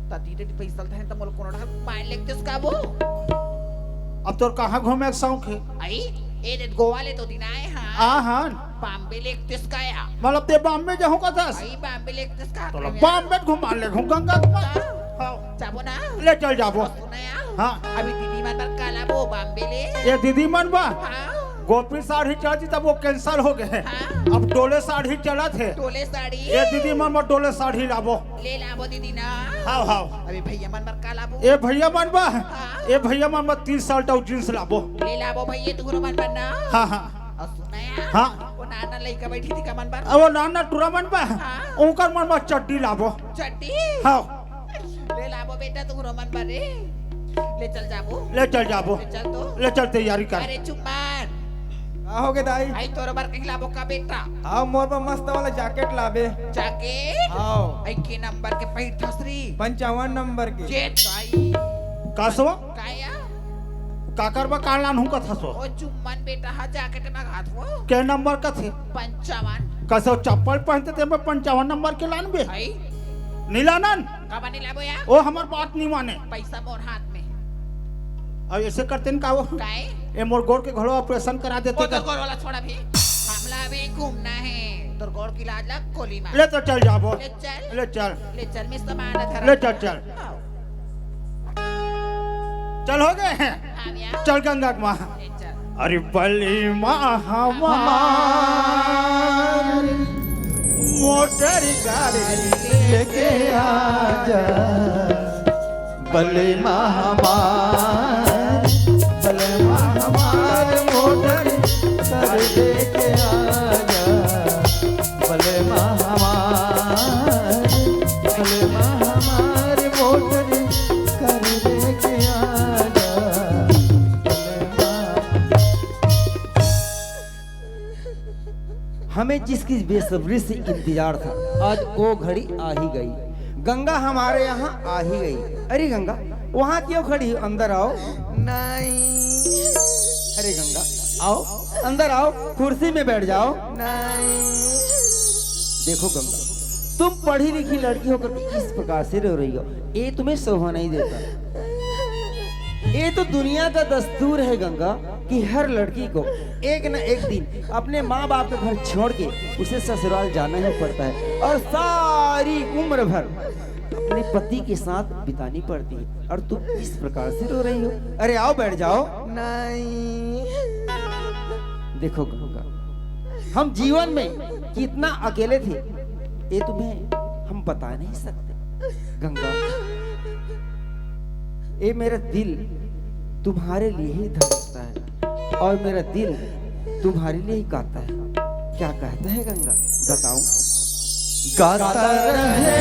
ता धीरे पैसा धरे त मोल कोनो मार लेते उसका वो अब तोर कहाँ घूमे के शौक है। आई ए रे गोवा ले तो दिन आए हां आहन बॉम्बे लेते उसका या मतलब ते बॉम्बे जाहू का दस आई बॉम्बे लेते उसका तो बॉम्बे घुमा ले घूम गंगा घुमा। हाँ जाबो ना ले चल जाबो। सुना या हाँ अभी दीदी मन पर काला वो बॉम्बे ले ये दीदी मन बा हाँ गोपी साड़ी चलती तब वो कैंसल हो गए। हाँ। अब डोले साड़ी चला थे। टोले साड़ी ये दीदी मन में डोले साड़ी लाबो। ले लाबो दीदी ना हाँ हाँ अभी भैया मन पर काला वो ये भैया मन बा हाँ। ये भैया मन में 30 शर्ट और जींस लाबो। ले लाबो भैया तुगरो मन पर ना हाँ हाँ और सुना या हाँ। वो नाना लइका बैठी थी का मन पर अब वो नाना टूरा मन बा हाँ। उनकर मन में चड्डी लाबो। चट्टी हाँ ले लाबो बेटा तुगरो मन पर रे ले चल जाबो ले चल जाबो। ले चल तो ले चल तैयारी कर। अरे चुम्मान हो गए दाई। आई तोरो बार कहीं लाबो का बेटा आओ मोर पर मस्त वाला जैकेट लाबे। जाके आओ आई के नंबर के पैठ थसरी 55 नंबर के। जे ताई कासो काया काकर बा कालान हूं का थसो ओ चुम्मान बेटा हा जैकेट में हाथ वो के नंबर का थे 55 कसो चप्पल पहनते थे मैं 55 नंबर के लान बे आई नीलानन का बनी लाबो या ओ हमार बात नहीं माने। पैसा मोर हाथ में अब ऐसे करते न का वो काए ए मोर गोर के घोड़ो ऑपरेशन करा देते ओ का। तो गोर वाला छोड़ा भी मामला अभी घूमना है तो गोर की इलाज ला गोली मार ले तो चल जाबो। ले चल ले चल में सामान धरा ले चल चल चल हो गए हैं। हाँ भैया चल गंगा माँ। ले चल अरे बली माँ हमार मोटर गाड़ी लेके आजा भले महामार मोटर कर लेके आजा भले महामार मोटर हमें जिसकी बेसब्री से इंतजार था आज वो घड़ी आ ही गई। गंगा हमारे यहाँ आ ही गई। अरे गंगा वहाँ क्यों खड़ी हो? अंदर आओ। नहीं अरे गंगा आओ अंदर आओ, कुर्सी में बैठ जाओ। नहीं देखो गंगा, तुम पढ़ी लिखी लड़की होकर के इस प्रकार से रो रही हो, ये तुम्हें शोभा नहीं देता। ये तो दुनिया का दस्तूर है गंगा कि हर लड़की को एक न एक दिन अपने माँ बाप के घर छोड़ के उसे ससुराल जाना ही पड़ता है और सारी उम्र भर अपने पति के साथ बितानी पड़ती है, और तुम इस प्रकार से रो रही हो। अरे आओ बैठ जाओ। नहीं देखो गंगा, हम जीवन में कितना अकेले थे ये तुम्हें हम बता नहीं सकते। गंगा ये मेरा दिल तुम्हारे लिए ही धड़कता है और मेरा दिल तुम्हारे लिए ही गाता है। क्या कहता है गंगा बताओ। गाता रहे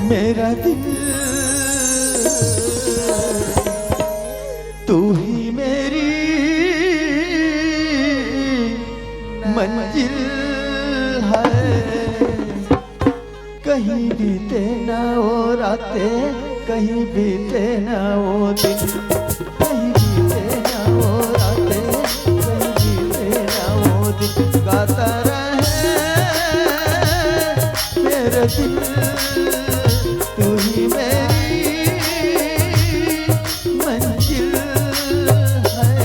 मेरा दिल, तू ही मेरी मंजिल है। कहीं बीते ना वो रातें, कहीं बीते ना वो दिन, कहीं बीते ना वो रातें, कहीं बीते ना वो दिन। गाता रहे मेरा दिल, तू ही मेरी मंजिल है।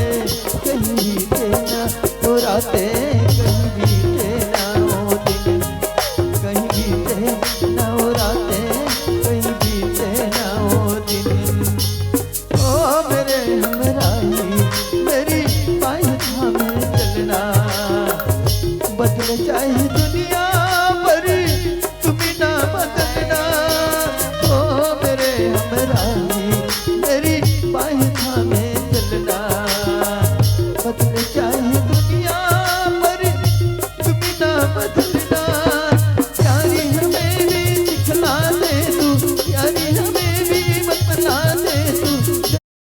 कहीं बीते ना वो रातें, कहीं बीते ना वो दिन, कहीं बीते ना वो रातें, कहीं बीते ना वो दिन। ओ मेरे हमराही मेरी बाहें थामे चलना, बदल चाहे दुनिया पर तुम ना बदलना। ओ मेरे हमराही